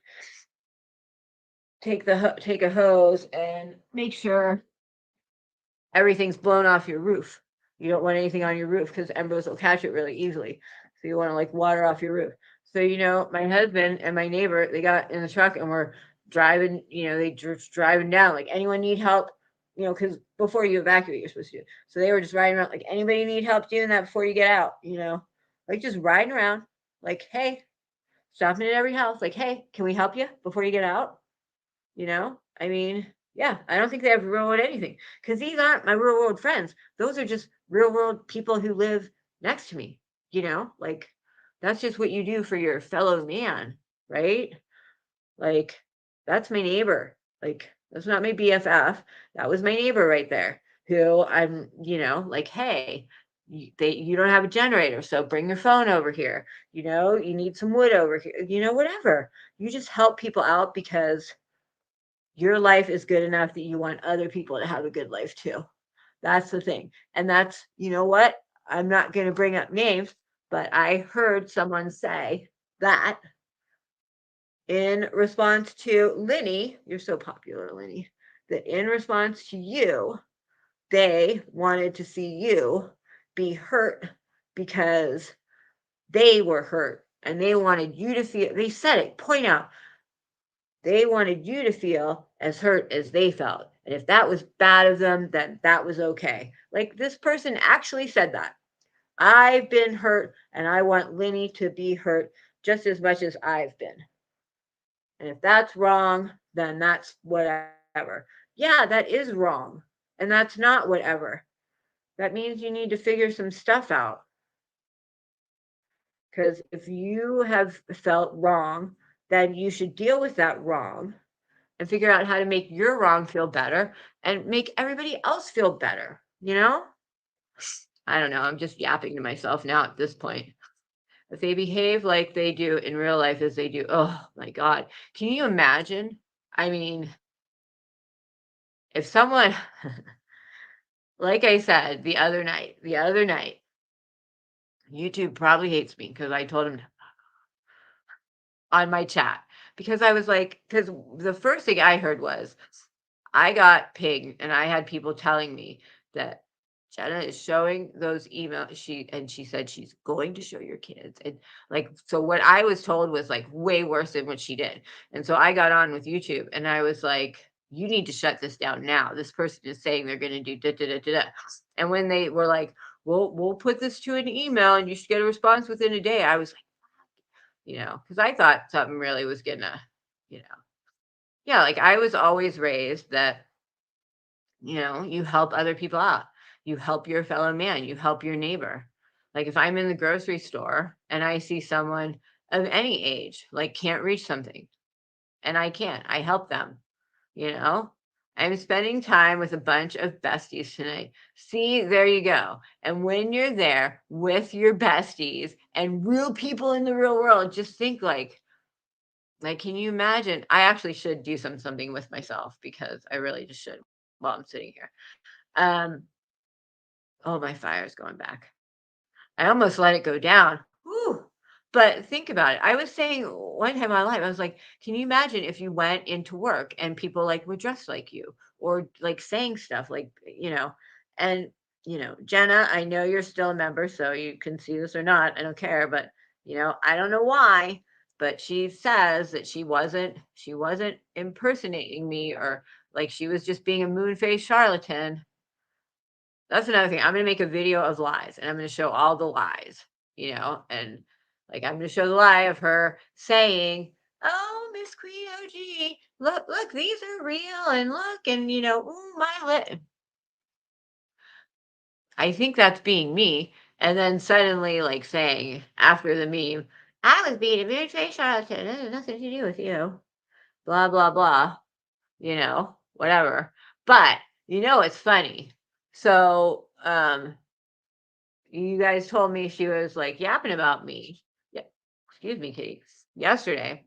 take a hose and make sure everything's blown off your roof. You don't want anything on your roof because embers will catch it really easily. So you want to like water off your roof. So my husband and my neighbor, they got in the truck and were driving. They just driving down. Like, anyone need help? Because before you evacuate, you're supposed to do. So they were just riding around. Like, anybody need help doing that before you get out? Like just riding around. Like, hey, stopping at every house. Like, hey, can we help you before you get out? I mean, yeah, I don't think they have real world anything because these aren't my real world friends. Those are just real world people who live next to me, like that's just what you do for your fellow man, right? Like, that's my neighbor. Like, that's not my BFF. That was my neighbor right there who I'm, like, hey, you don't have a generator, so bring your phone over here. You need some wood over here, whatever. You just help people out because your life is good enough that you want other people to have a good life too. That's the thing. And that's, what? I'm not going to bring up names, but I heard someone say that in response to Lenny, you're so popular, Lenny, that in response to you, they wanted to see you be hurt because they were hurt and they wanted you to feel, they said it, point out, they wanted you to feel as hurt as they felt. And if that was bad of them, then that was okay. Like, this person actually said that. I've been hurt and I want Lenny to be hurt just as much as I've been. And if that's wrong, then that's whatever. Yeah, that is wrong. And that's not whatever. That means you need to figure some stuff out. Because if you have felt wrong, then you should deal with that wrong and figure out how to make your wrong feel better and make everybody else feel better, I don't know. I'm just yapping to myself now at this point. If they behave like they do in real life as they do, oh my God. Can you imagine? I mean, if someone, like I said the other night, YouTube probably hates me because I told him on my chat because I was like, because the first thing I heard was I got pinged and I had people telling me that Jenna is showing those emails. She said she's going to show your kids. And like, so what I was told was like way worse than what she did. And so I got on with YouTube and I was like, you need to shut this down now. This person is saying they're going to do da da da da da. And when they were like, we'll put this to an email and you should get a response within a day, I was like, because I thought something really was gonna, you know, yeah, like I was always raised that, you help other people out. You help your fellow man, you help your neighbor. Like if I'm in the grocery store and I see someone of any age, like can't reach something and I can't, I help them, you know? I'm spending time with a bunch of besties tonight. See, there you go. And when you're there with your besties and real people in the real world, just think like, can you imagine? I actually should do something with myself because I really just should while I'm sitting here. Um, oh, my fire's going back. I almost let it go down. Whew. But think about it. I was saying one time in my life, I was like, can you imagine if you went into work and people like were dressed like you or like saying stuff like, and Jenna, I know you're still a member, so you can see this or not. I don't care, but I don't know why, but she says that she wasn't impersonating me or like she was just being a moon-faced charlatan. That's another thing. I'm gonna make a video of lies, and I'm gonna show all the lies, and like I'm gonna show the lie of her saying, "Oh, Miss Queen OG, look, these are real, and look, and ooh, my lip." I think that's being me, and then suddenly like saying after the meme, "I was being a moon face charlatan. It has nothing to do with you." Blah blah blah. you know, whatever. But you know it's funny. So you guys told me she was like yapping about me. Yeah, excuse me, Kate, yesterday.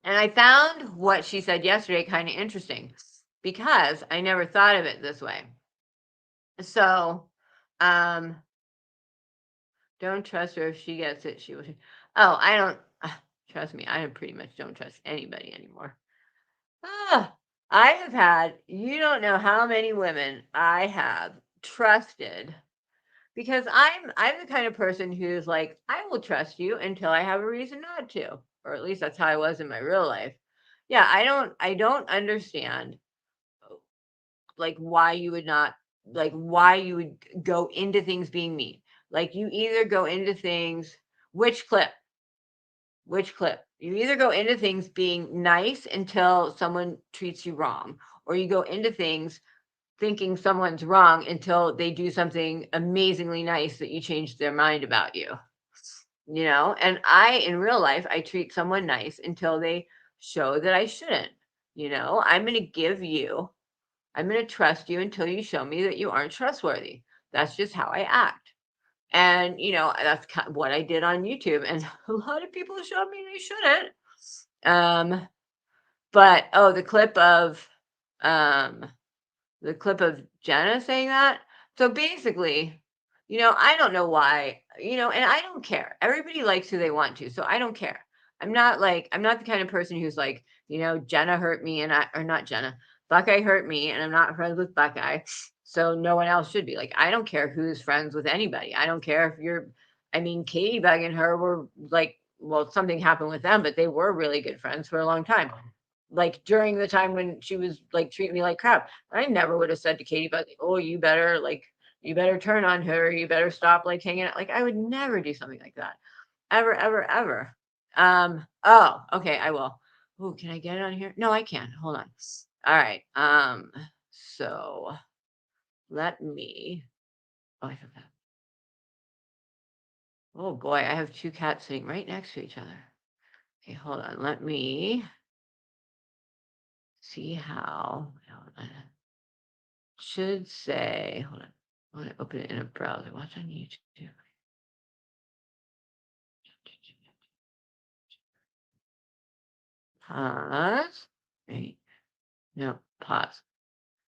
And I found what she said yesterday kind of interesting because I never thought of it this way. So, don't trust her. If she gets it, she will. Oh, I don't trust me. I pretty much don't trust anybody anymore. I have had, you don't know how many women I have trusted because I'm the kind of person who's like, I will trust you until I have a reason not to, or at least that's how I was in my real life. Yeah, I don't understand like why you would not like why you would go into things being mean. Like you either go into things which clip? Which clip? You either go into things being nice until someone treats you wrong, or you go into things thinking someone's wrong until they do something amazingly nice that you change their mind about you. You know, and in real life, I treat someone nice until they show that I shouldn't. You know, I'm going to trust you until you show me that you aren't trustworthy. That's just how I act. And, you know, that's kind of what I did on YouTube. And a lot of people showed me they shouldn't. But the clip of Jenna saying that. So basically, you know, I don't know why, you know, and I don't care. Everybody likes who they want to. So I don't care. I'm not the kind of person who's like, you know, Jenna hurt me or not Jenna, Buckeye hurt me and I'm not friends with Buckeye. So no one else should be. Like, I don't care who's friends with anybody. I don't care if Katie Bug and her were like, well, something happened with them, but they were really good friends for a long time. Like during the time when she was like treating me like crap, I never would have said to Katie Bug, oh, you better turn on her. You better stop like hanging out. Like I would never do something like that. Ever, ever, ever. Oh, okay, I will. Oh, can I get it on here? No, I can. Hold on. All right. So let me. Oh, I forgot. Oh boy, I have two cats sitting right next to each other. Okay, hold on. Let me see how. Should say. Hold on. I want to open it in a browser. Watch on YouTube. Pause. Right. No, pause.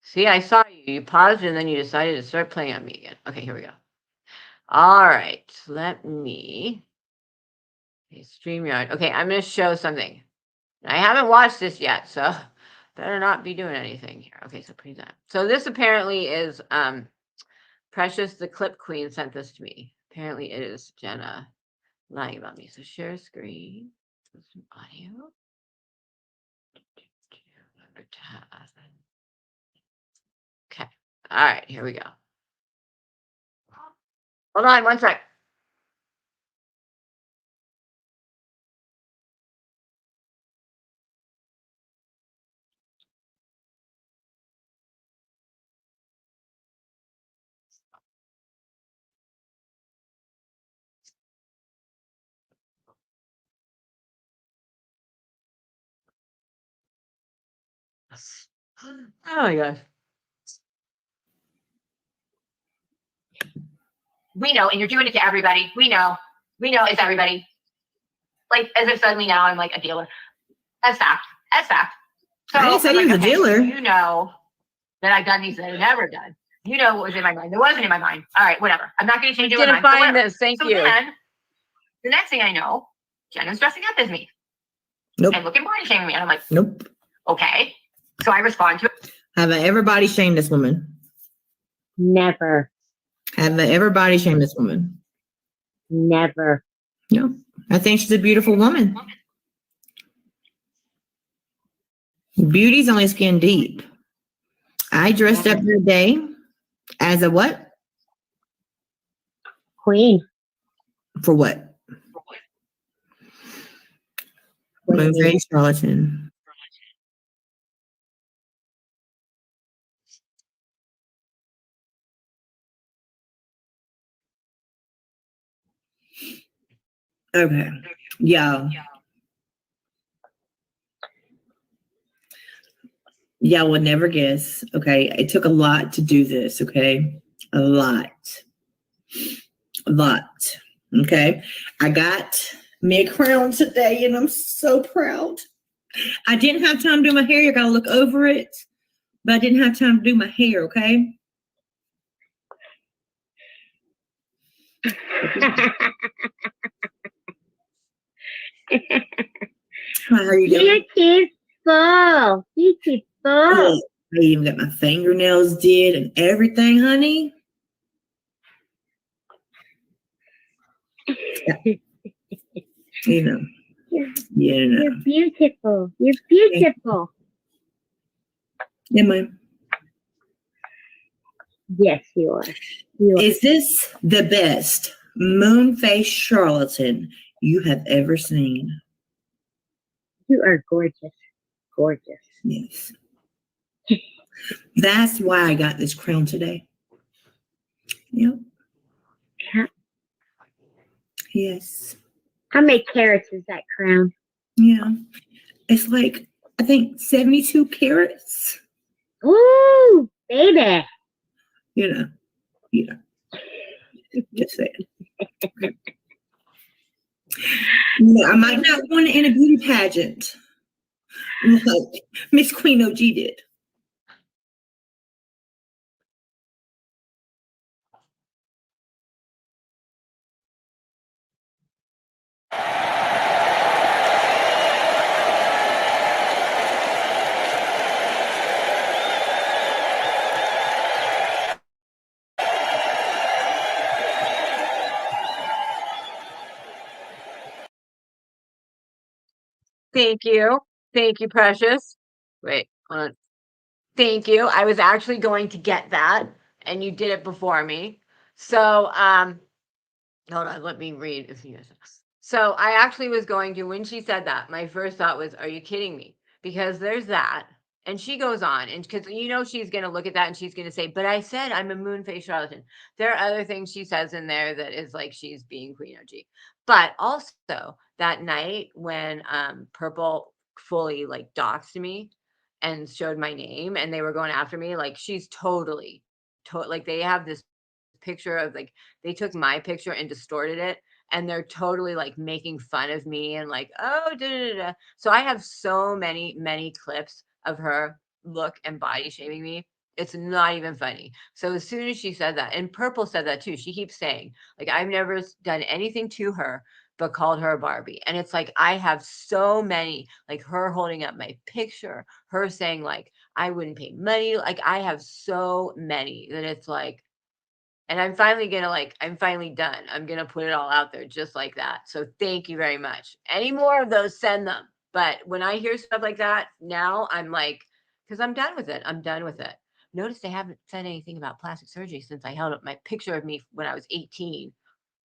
See, I saw you. You paused and then you decided to start playing on me again. Okay, here we go. All right. Let me. Okay, StreamYard. Okay, I'm going to show something. I haven't watched this yet, so better not be doing anything here. Okay, so present. So this apparently is Precious the Clip Queen sent this to me. Apparently it is Jenna lying about me. So share screen. Some audio. Okay. All right, here we go. Hold on one sec. Oh my gosh. We know, and you're doing it to everybody. We know it's everybody. Like as if suddenly now I'm like a dealer. That's fact. That's fact. So I didn't say you was a dealer. You know that I've done these that I've never done. You know what was in my mind. That wasn't in my mind. All right, whatever. I'm not going to change it. Didn't find this. Thank you. Then the next thing I know, Jenna's dressing up as me. Nope. And looking body shaming me. And I'm like, nope. Okay. So I respond to it. Haven't ever body shamed this woman. Never. Haven't ever body shamed this woman. Never. No. I think she's a beautiful woman. Beauty's only skin deep. I dressed up today as a what? Queen. For what? Rosé charlatan. Okay. Yeah. Y'all would never guess. Okay. It took a lot to do this. Okay. A lot. A lot. Okay. I got me a crown today and I'm so proud. I didn't have time to do my hair. You got to look over it. But I didn't have time to do my hair. Okay. How are you doing? Beautiful. Beautiful. I even got my fingernails did and everything, honey. You know. You're beautiful. You're beautiful. Am I? Yes, you are. You are. Is this the best moon face charlatan you have ever seen? You are gorgeous. Gorgeous. Yes. That's why I got this crown today. Yep. Yeah. Yes. How many carats is that crown? Yeah. It's like, I think 72 carats. Ooh, baby. You know. Just saying. Yeah, I might not want it in a beauty pageant like Miss Queen OG did. Thank you. Thank you, precious. Wait, hold on. Thank you. I was actually going to get that, and you did it before me. So, hold on, let me read if you So I actually was going to, when she said that, my first thought was, are you kidding me? Because there's that. And she goes on, and because she's going to look at that and she's going to say, but I said I'm a moon face charlatan. There are other things she says in there that is like she's being Queen OG. But also that night when Purple fully like doxed me and showed my name and they were going after me, like she's totally, like they have this picture of like they took my picture and distorted it and they're totally like making fun of me and like, oh, da, da, da. So I have so many clips of her look and body shaming me. It's not even funny. So as soon as she said that, and Purple said that too, she keeps saying, like, I've never done anything to her but called her a Barbie. And it's like, I have so many, like her holding up my picture, her saying, like, I wouldn't pay money. Like, I have so many that it's like, and I'm finally I'm finally done. I'm gonna put it all out there just like that. So thank you very much. Any more of those, send them. But when I hear stuff like that, now I'm like, because I'm done with it. I'm done with it. Notice they haven't said anything about plastic surgery since I held up my picture of me when I was 18.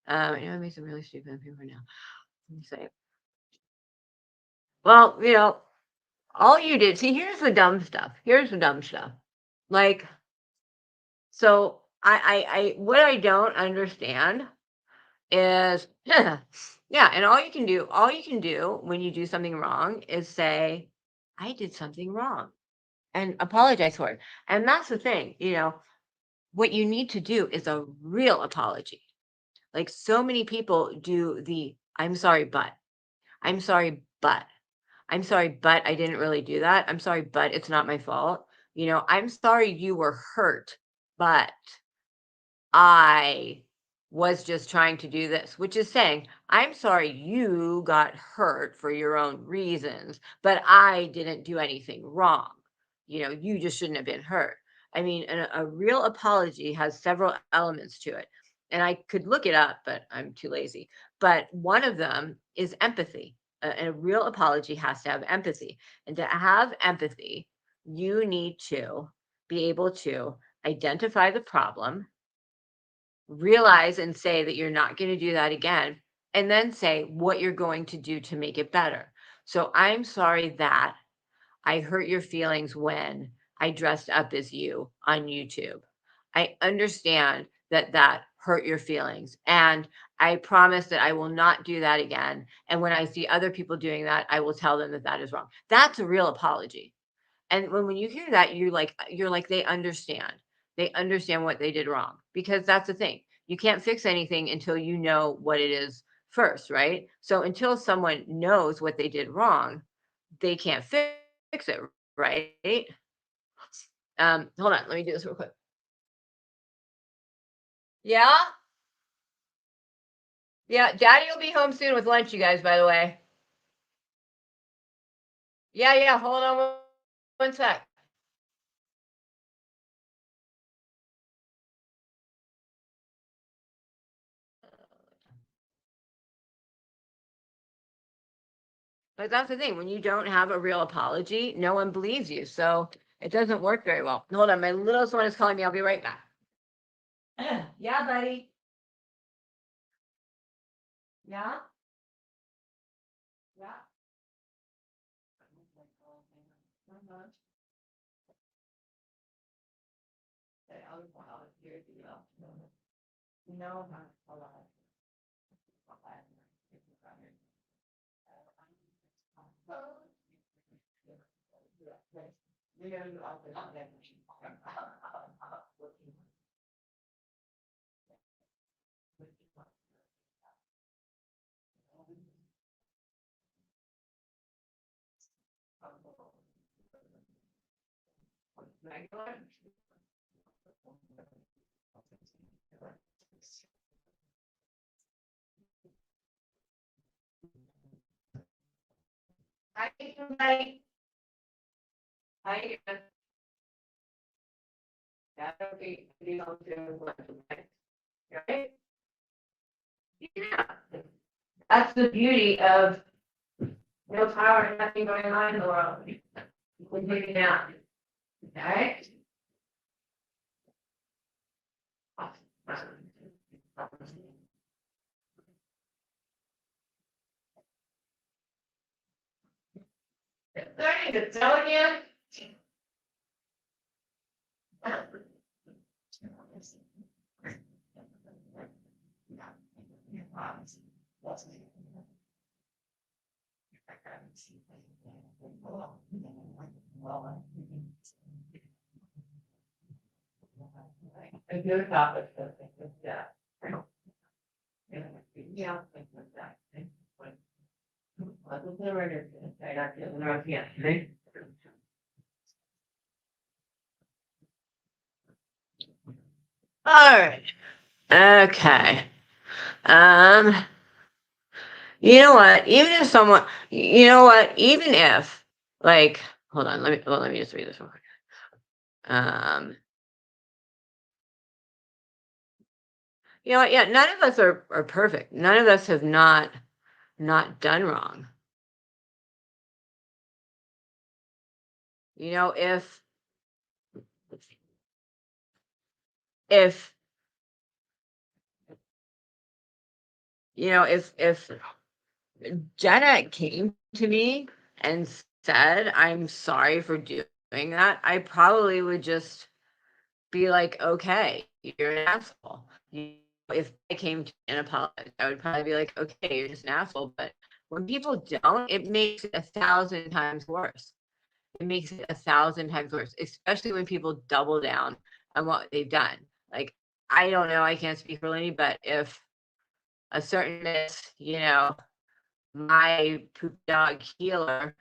It makes it really stupid people now. Let me say, well, all you did. See, here's the dumb stuff. Here's the dumb stuff. Like, so what I don't understand is yeah, and all you can do when you do something wrong is say, I did something wrong and apologize for it. And that's the thing, what you need to do is a real apology. Like so many people do the I'm sorry, but I'm sorry, but I'm sorry, but I didn't really do that. I'm sorry, but it's not my fault. I'm sorry you were hurt, but I was just trying to do this, which is saying, I'm sorry you got hurt for your own reasons, but I didn't do anything wrong. You just shouldn't have been hurt. I mean, a real apology has several elements to it. And I could look it up, but I'm too lazy. But one of them is empathy. A real apology has to have empathy. And to have empathy, you need to be able to identify the problem, realize and say that you're not going to do that again, and then say what you're going to do to make it better. So I'm sorry that I hurt your feelings when I dressed up as you on YouTube. I understand that that hurt your feelings, and I promise that I will not do that again. And when I see other people doing that, I will tell them that that is wrong. That's a real apology. And when you hear that, you're like, they understand. They understand what they did wrong, because that's the thing. You can't fix anything until you know what it is first, right? So until someone knows what they did wrong, they can't fix it, right? Hold on, let me do this real quick. Yeah? Yeah, Daddy will be home soon with lunch, you guys, by the way. Yeah, yeah, hold on one sec. But that's the thing. When you don't have a real apology, no one believes you. So it doesn't work very well. Hold on, my littlest one is calling me. I'll be right back. Yeah, buddy. Yeah? Yeah. Uh-huh. Okay, here's the email. No, hold on. Hi, everybody. Hi. That'll be on to right? Yeah. That's the beauty of no power, nothing going on in the world. We're taking out. Okay? Starting to tell again. A good topic. Yeah. Yeah. All right. Okay. You know what? Even if someone, you know what? Even if, like, hold on, let me just read this real quick. You know what? Yeah, none of us are perfect. None of us have not done wrong. You know, if you know, if Jenna came to me and said, "I'm sorry for doing that," I probably would just be like, "Okay, you're an asshole." If I came to and apologized, I would probably be like, "Okay, you're just an asshole." But when people don't, it makes it 1,000 times worse. It makes it 1,000 times worse, especially when people double down on what they've done. Like, I don't know, I can't speak for Lenny, but if a certain miss, my poop dog healer,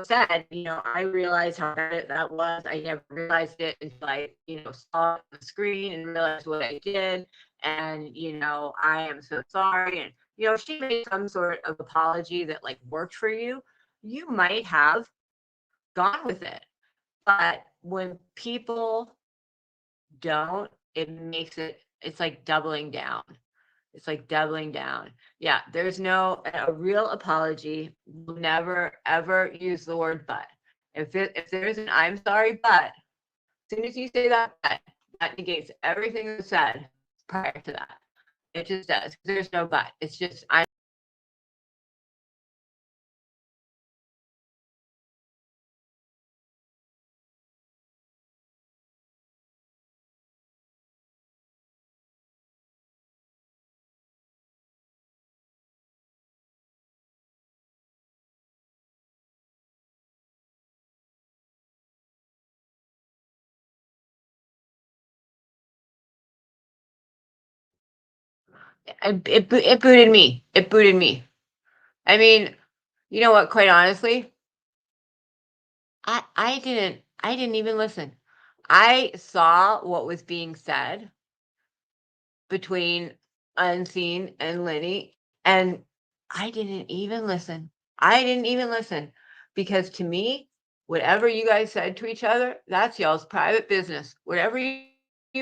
said, I realized how bad that was. I never realized it until I, saw it on the screen and realized what I did. And, I am so sorry. And, if she made some sort of apology that like worked for you, you might have gone with it. But when people don't, it's like doubling down. It's like doubling down. Yeah, there's a real apology will never ever use the word but. If there's an I'm sorry but, as soon as you say that negates everything that's said prior to that. It just does. There's no but. It's just I'm it booted me. It booted me. I mean, you know what? Quite honestly, I didn't even listen. I saw what was being said between Unseen and Lenny, and I didn't even listen. I didn't even listen because to me, whatever you guys said to each other, that's y'all's private business. Whatever you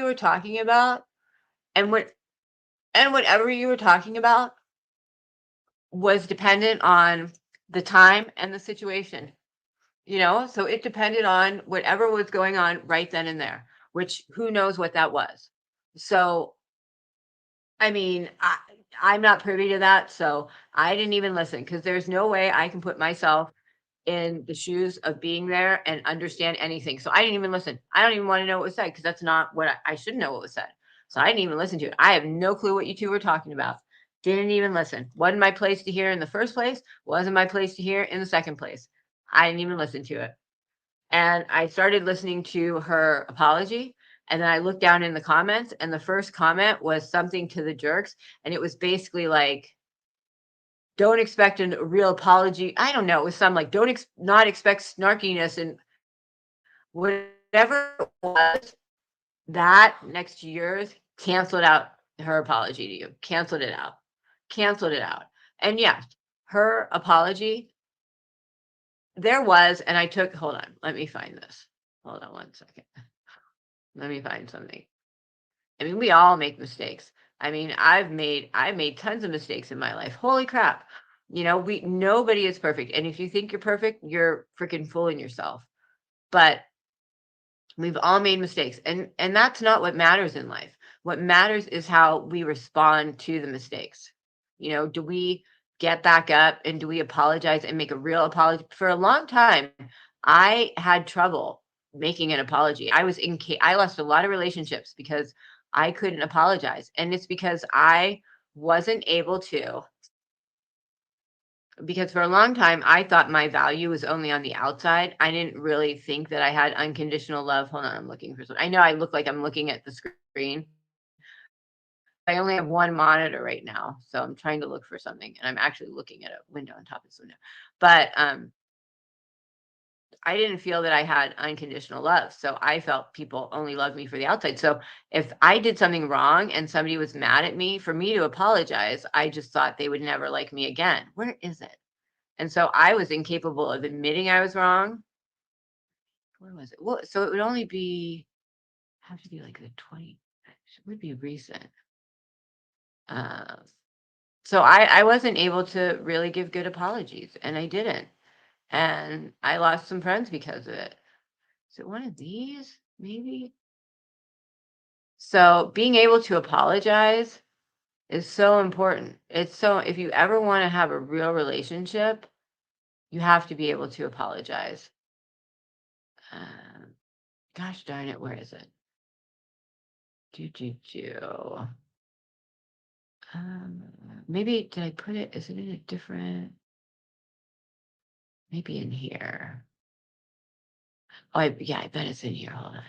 were talking about, and whatever you were talking about was dependent on the time and the situation. So it depended on whatever was going on right then and there, which who knows what that was. So I mean, I'm not privy to that, so I didn't even listen because there's no way I can put myself in the shoes of being there and understand anything. So I didn't even listen. I don't even want to know what was said because that's not what I should know what was said. So I didn't even listen to it. I have no clue what you two were talking about. Didn't even listen. Wasn't my place to hear in the first place. Wasn't my place to hear in the second place. I didn't even listen to it. And I started listening to her apology. And then I looked down in the comments, and the first comment was something to the jerks. And it was basically like, don't expect a real apology. I don't know. It was some like, don't not expect snarkiness and whatever it was. That next to yours, canceled out her apology to you. Canceled it out. Canceled it out. And yes, her apology, there was, and I took, hold on, let me find this. Hold on one second. Let me find something. I mean, we all make mistakes. I mean, I've made tons of mistakes in my life. Holy crap. Nobody is perfect. And if you think you're perfect, you're freaking fooling yourself. But we've all made mistakes. And that's not what matters in life. What matters is how we respond to the mistakes. Do we get back up and do we apologize and make a real apology? For a long time, I had trouble making an apology. I lost a lot of relationships because I couldn't apologize. And it's because I wasn't able to, because for a long time, I thought my value was only on the outside. I didn't really think that I had unconditional love. Hold on, I'm looking for something. I know I look like I'm looking at the screen. I only have one monitor right now, so I'm trying to look for something, and I'm actually looking at a window on top of this window. But I didn't feel that I had unconditional love. So I felt people only loved me for the outside. So if I did something wrong and somebody was mad at me, for me to apologize, I just thought they would never like me again. Where is it? And so I was incapable of admitting I was wrong. Where was it? Well, so it would only have to be like the 20, it would be recent. So I wasn't able to really give good apologies, and I didn't. And I lost some friends because of it. Is it one of these? Maybe. So being able to apologize is so important. If you ever want to have a real relationship, you have to be able to apologize. Gosh darn it, where is it? Maybe did I put it? Is it in a different? Maybe in here. Oh, I bet it's in here. Hold on.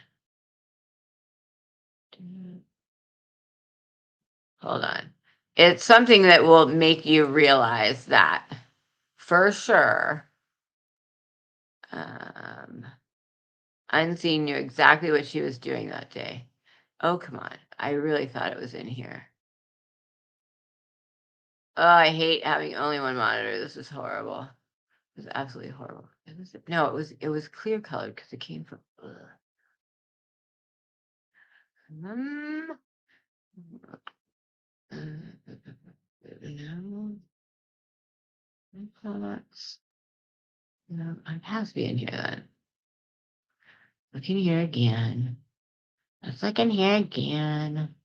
Hold on. It's something that will make you realize that for sure. Unseen knew exactly what she was doing that day. Oh, come on. I really thought it was in here. Oh, I hate having only one monitor. This is horrible. It was absolutely horrible. No, it was clear colored because it came from. No. No, it has to be in here then. Look in here again. Let's look in here again.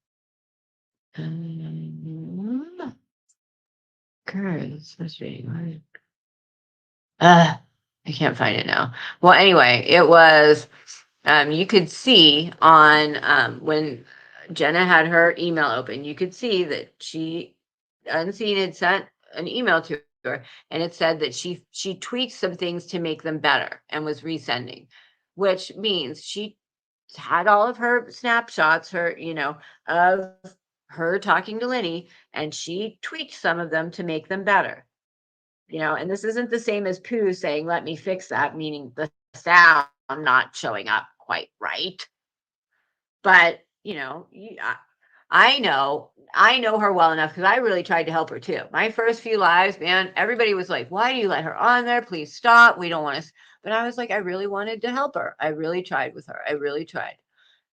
God, it's frustrating. I can't find it now. Well, anyway, it was, you could see on, when Jenna had her email open, you could see that Unseen had sent an email to her, and it said that she tweaked some things to make them better and was resending, which means she had all of her snapshots, of her talking to Lenny, and she tweaked some of them to make them better. And this isn't the same as Pooh saying, let me fix that, meaning the sound not showing up quite right. But, I know her well enough because I really tried to help her too. My first few lives, man, everybody was like, why do you let her on there? Please stop. We don't want to. But I was like, I really wanted to help her. I really tried with her. I really tried.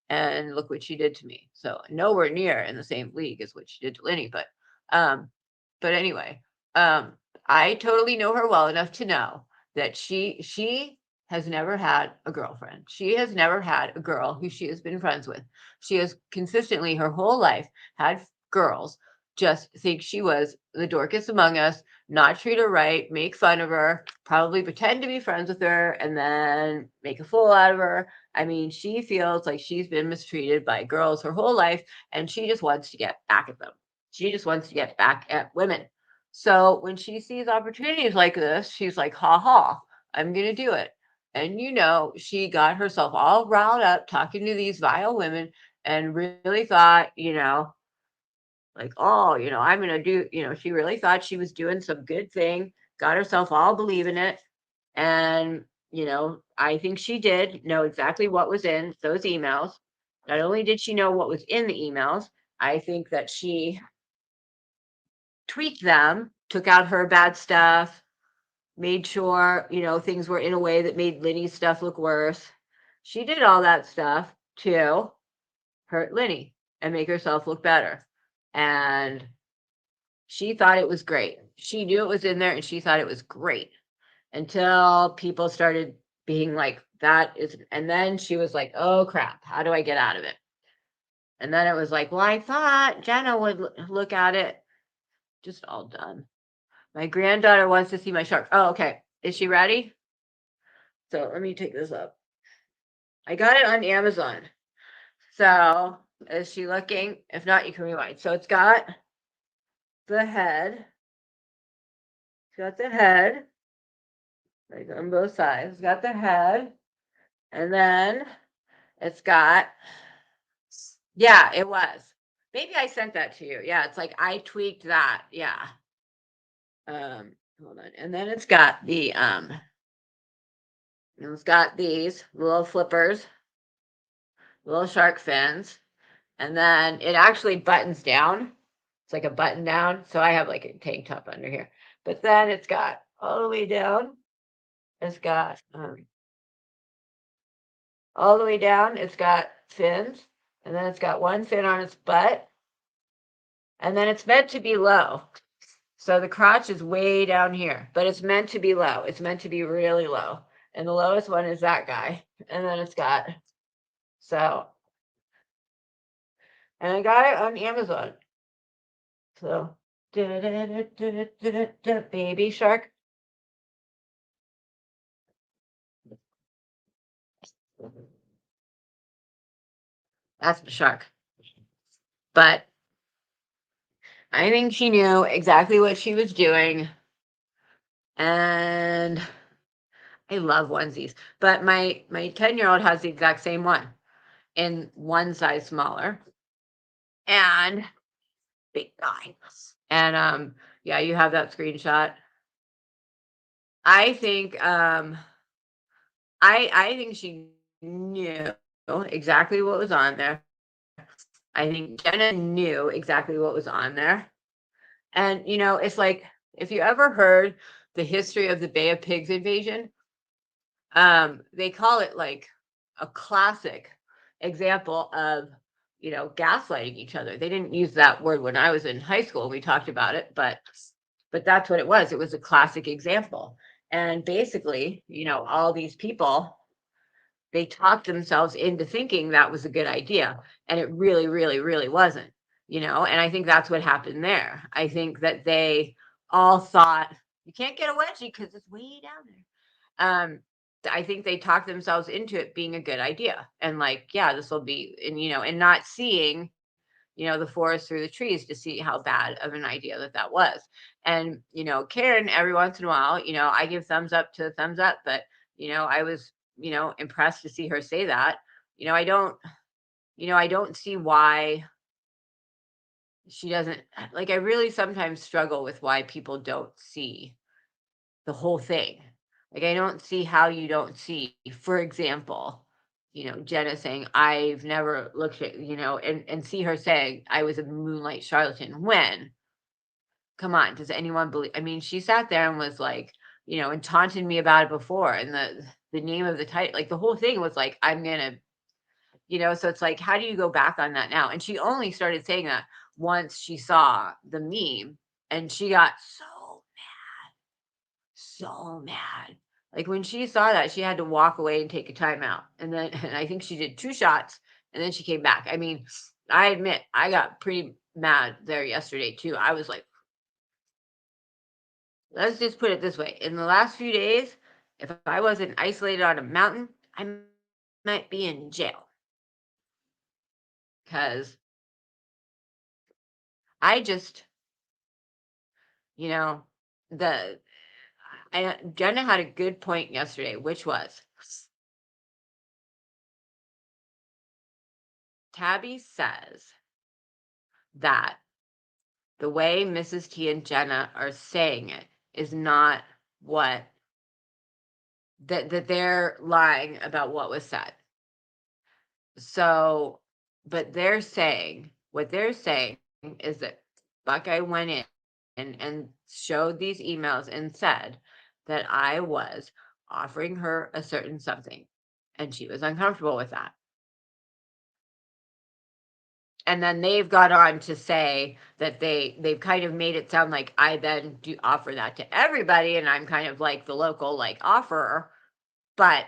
And look what she did to me. So nowhere near in the same league as what she did to Lenny. But anyway, I totally know her well enough to know that she has never had a girlfriend. She has never had a girl who she has been friends with. She has consistently her whole life had girls just think she was the dorkest among us, not treat her right, make fun of her, probably pretend to be friends with her, and then make a fool out of her. I mean, she feels like she's been mistreated by girls her whole life, and she just wants to get back at them. She just wants to get back at women. So when she sees opportunities like this, she's like, ha ha, I'm going to do it. And she got herself all riled up talking to these vile women and really thought, like, oh, I'm going to do, she really thought she was doing some good thing, got herself all believing it. And, I think she did know exactly what was in those emails. Not only did she know what was in the emails, I think that she tweaked them, took out her bad stuff, made sure, things were in a way that made Lenny's stuff look worse. She did all that stuff to hurt Lenny and make herself look better. And she thought it was great. She knew it was in there and she thought it was great until people started being like, and then she was like, oh crap, how do I get out of it? And then it was like, well, I thought Jenna would look at it. Just all done. My granddaughter wants to see my shark. Oh, okay. Is she ready? So let me take this up. I got it on Amazon. So is she looking? If not, you can rewind. So it's got the head. It's got the head. Like on both sides. It's got the head. And then it's got, yeah, it was. Maybe I sent that to you. Yeah, it's like I tweaked that. Yeah. Hold on. And then it's got these little flippers, little shark fins, and then it actually buttons down. It's like a button down. So I have like a tank top under here. But then it's got all the way down. It's got all the way down. It's got fins. And then it's got one fin on its butt. And then it's meant to be low. So the crotch is way down here, but it's meant to be low. It's meant to be really low. And the lowest one is that guy. And then it's got, and I got it on Amazon. So, baby shark. That's the shark. But I think she knew exactly what she was doing. And I love onesies. But my 10-year-old has the exact same one in one size smaller. And big guy. And yeah, you have that screenshot. I think I think she knew exactly what was on there. I think Jenna knew exactly what was on there. And it's like if you ever heard the history of the Bay of Pigs invasion, they call it like a classic example of gaslighting each other. They didn't use that word when I was in high school. We talked about it, but that's what it was. It was a classic example. And basically, all these people, they talked themselves into thinking that was a good idea. And it really, really, really wasn't, and I think that's what happened there. I think that they all thought, you can't get a wedgie because it's way down there. I think they talked themselves into it being a good idea. And like, yeah, this will be, and not seeing, the forest through the trees to see how bad of an idea that was. And, Karen, every once in a while, I give thumbs up to thumbs up, but, I was, impressed to see her say that. I don't see why she doesn't like, I really sometimes struggle with why people don't see the whole thing. Like, I don't see how you don't see, for example, Jenna saying, "I've never looked at," and see her saying, "I was a Moonlight charlatan." When? Come on, does anyone believe? I mean, she sat there and was like, and taunted me about it before, and the name of the title, like, the whole thing was like, "I'm gonna," so it's like, how do you go back on that now? And she only started saying that once she saw the meme, and she got so mad. Like, when she saw that, she had to walk away and take a timeout. And then and I think she did 2 shots, and then she came back. I mean, I admit I got pretty mad there yesterday too. I was like, let's just put it this way. In the last few days, if I wasn't isolated on a mountain, I might be in jail. Because I just, you know, the Jenna had a good point yesterday, which was Tabby says that the way Mrs. T and Jenna are saying it is not what that they're lying about what was said. So, but what they're saying is that Buckeye went in and showed these emails and said that I was offering her a certain something, and she was uncomfortable with that. And then they've got on to say that they've kind of made it sound like I then do offer that to everybody, and I'm kind of like the local like offerer, but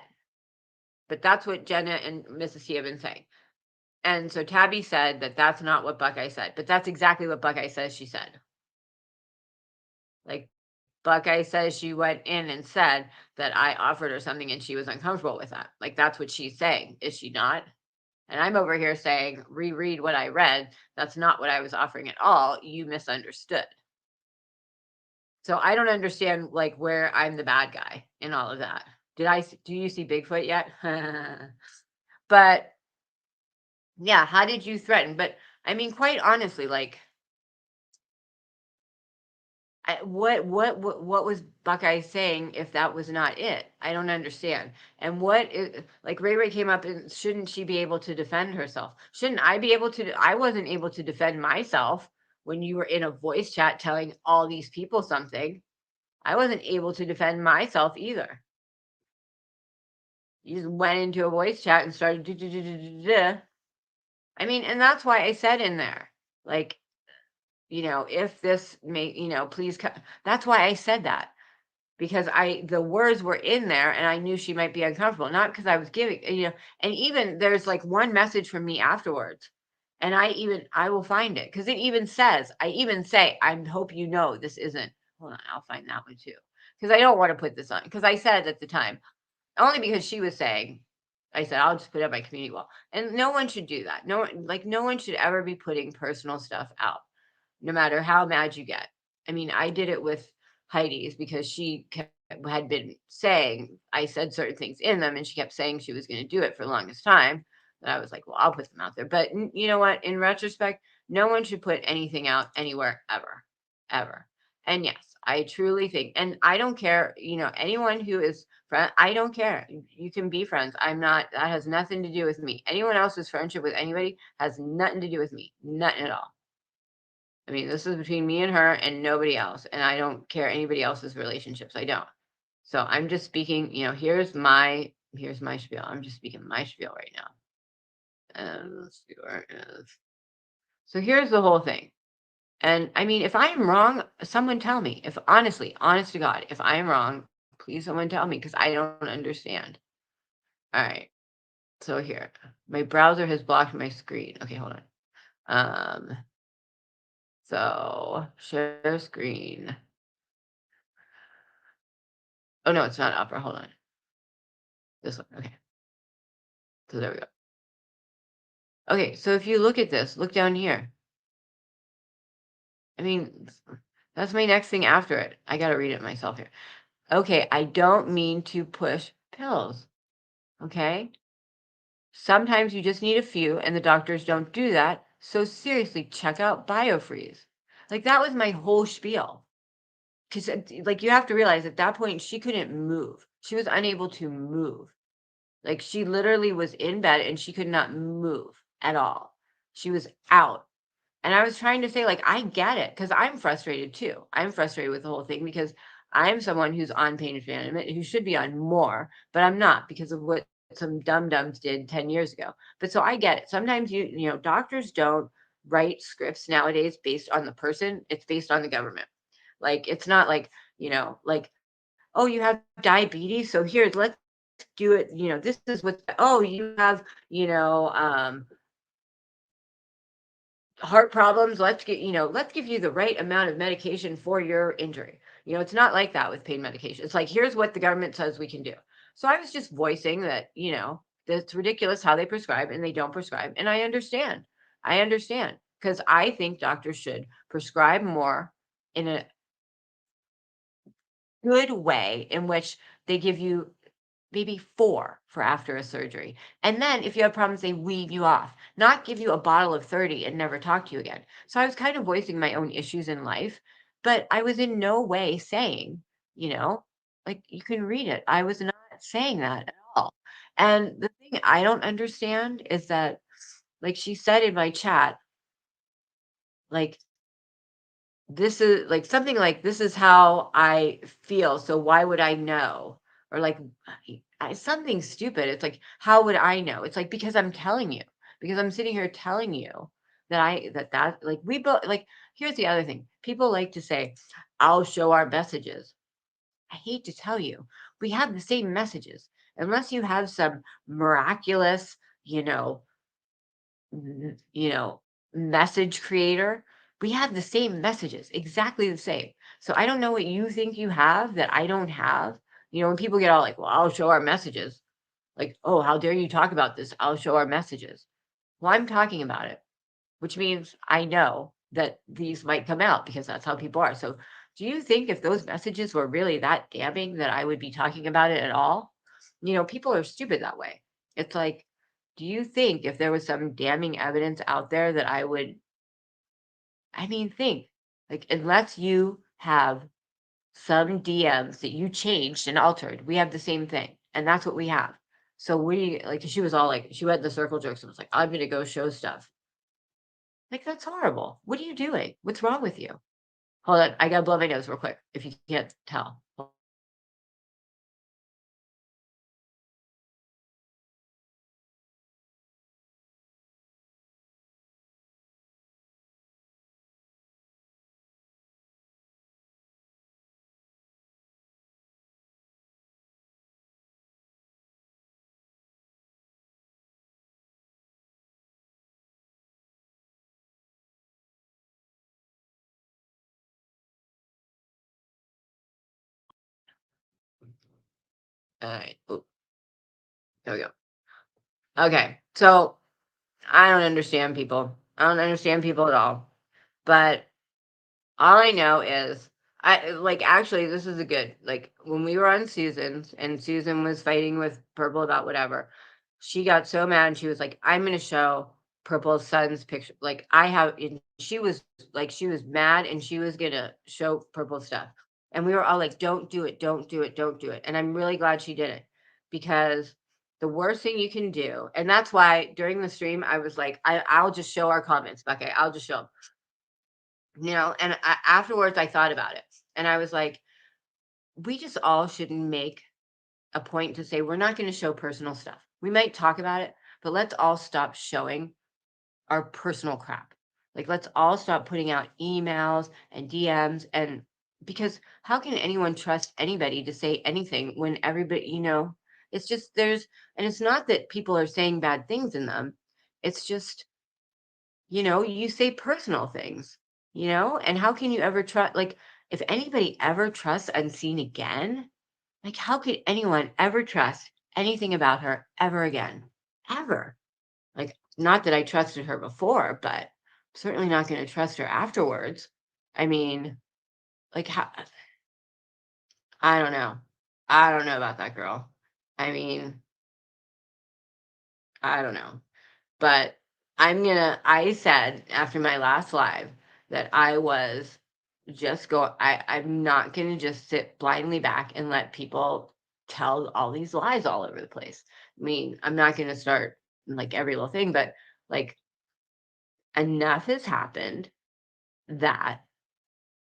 that's what Jenna and Mrs. T have been saying. And so Tabby said that that's not what Buckeye said, but that's exactly what Buckeye says she said. Like, Buckeye says she went in and said that I offered her something and she was uncomfortable with that. Like, that's what she's saying, is she not? And I'm over here saying, reread what I read. That's not what I was offering at all. You misunderstood. So I don't understand like where I'm the bad guy in all of that. Do you see Bigfoot yet? But yeah, how did you threaten? But I mean, quite honestly, like, what was Buckeye saying if that was not it? I don't understand. And what is, like, Ray Ray came up and shouldn't she be able to defend herself? Shouldn't I be able to? I wasn't able to defend myself when you were in a voice chat telling all these people something. I wasn't able to defend myself either. You just went into a voice chat and started. I mean, and that's why I said in there, like, if this may, please, that's why I said that, because the words were in there and I knew she might be uncomfortable, not because I was giving, and even there's like one message from me afterwards, and I will find it, because it even says, I even say, I hope this isn't, hold on, I'll find that one too, because I don't want to put this on, because I said at the time, only because she was saying, I said, I'll just put it on my community wall, and no one should do that. No one should ever be putting personal stuff out, no matter how mad you get. I mean, I did it with Heidi's because she had been saying, I said certain things in them, and she kept saying she was going to do it for the longest time. And I was like, well, I'll put them out there. But you know what? In retrospect, no one should put anything out anywhere ever, ever. And yes, I truly think, and I don't care, anyone who is friend, I don't care. You can be friends. That has nothing to do with me. Anyone else's friendship with anybody has nothing to do with me. Nothing at all. I mean, this is between me and her and nobody else, and I don't care anybody else's relationships. I don't. So I'm just speaking, here's my spiel. I'm just speaking my spiel right now. And let's see where it is. So here's the whole thing. And I mean, if I am wrong, someone tell me. If honestly, honest to God, if I am wrong, please someone tell me, because I don't understand. All right. So here, my browser has blocked my screen. Okay, hold on. So share screen. Oh no, it's not opera. Hold on. This one. Okay. So there we go. Okay, so if you look at this, look down here. I mean, that's my next thing after it. I gotta read it myself here. Okay, I don't mean to push pills. Okay? Sometimes you just need a few, and the doctors don't do that. So seriously, check out BioFreeze. Like, that was my whole spiel. Because, like, you have to realize at that point, she couldn't move. She was unable to move. Like, she literally was in bed and she could not move at all. She was out. And I was trying to say, like, I get it, because I'm frustrated too. I'm frustrated with the whole thing because I'm someone who's on pain management, who should be on more, but I'm not because of what some dum-dums did 10 years ago. But so I get it. Sometimes doctors don't write scripts nowadays based on the person. It's based on the government. Like, it's not like, like, oh, you have diabetes, so here's, let's do it. This is what, oh, you have, heart problems, let's give you the right amount of medication for your injury. It's not like that with pain medication. It's like, here's what the government says we can do. So I was just voicing that, that's ridiculous how they prescribe and they don't prescribe. And I understand because I think doctors should prescribe more in a good way in which they give you maybe 4 for after a surgery. And then if you have problems, they weed you off, not give you a bottle of 30 and never talk to you again. So I was kind of voicing my own issues in life, but I was in no way saying, like, you can read it. I was not saying that at all. And the thing I don't understand is that, like she said in my chat, like, this is like something like, this is how I feel. So why would I know? Or like, something stupid. It's like, how would I know? It's like, because I'm telling you, because I'm sitting here telling you that like, we both, like, here's the other thing. People like to say, I'll show our messages. I hate to tell you, we have the same messages. Unless you have some miraculous, you know, n message creator, we have the same messages, exactly the same. So I don't know what you think you have that I don't have. When people get all like, "Well, I'll show our messages." Like, "Oh, how dare you talk about this? I'll show our messages." Well, I'm talking about it, which means I know that these might come out because that's how people are. So, do you think if those messages were really that damning that I would be talking about it at all? People are stupid that way. It's like, do you think if there was some damning evidence out there that I would, I mean, think, like, unless you have some DMs that you changed and altered, we have the same thing. And that's what we have. So we like, she was all like, she went in the circle jerks and was like, I'm going to go show stuff. Like, that's horrible. What are you doing? What's wrong with you? Hold on. I got to blow my nose real quick if you can't tell. All right. Ooh, there we go. Okay. So I don't understand people. I don't understand people at all. But all I know is I like, actually, this is a good, like, when we were on Susan's and Susan was fighting with Purple about whatever, she got so mad and she was like, I'm gonna show Purple's son's picture. Like, I have, and she was like, she was mad and she was gonna show Purple stuff. And we were all like, don't do it, don't do it, don't do it. And I'm really glad she did it, because the worst thing you can do, and that's why during the stream I was like, I'll just show our comments. Okay, I'll just show them. And afterwards I thought about it and I was like, we just all shouldn't make a point to say we're not going to show personal stuff. We might talk about it, but let's all stop showing our personal crap. Like, let's all stop putting out emails and DMs, and because how can anyone trust anybody to say anything when everybody, it's just, and it's not that people are saying bad things in them. It's just, you say personal things, and how can you ever trust, like, if anybody ever trusts Unseen again, like, how could anyone ever trust anything about her ever again? Ever. Like, not that I trusted her before, but certainly not going to trust her afterwards. I mean, like, how, I don't know. I don't know about that girl. I mean, I don't know. But I said after my last live that I was I'm not gonna just sit blindly back and let people tell all these lies all over the place. I mean, I'm not gonna start like every little thing, but like enough has happened that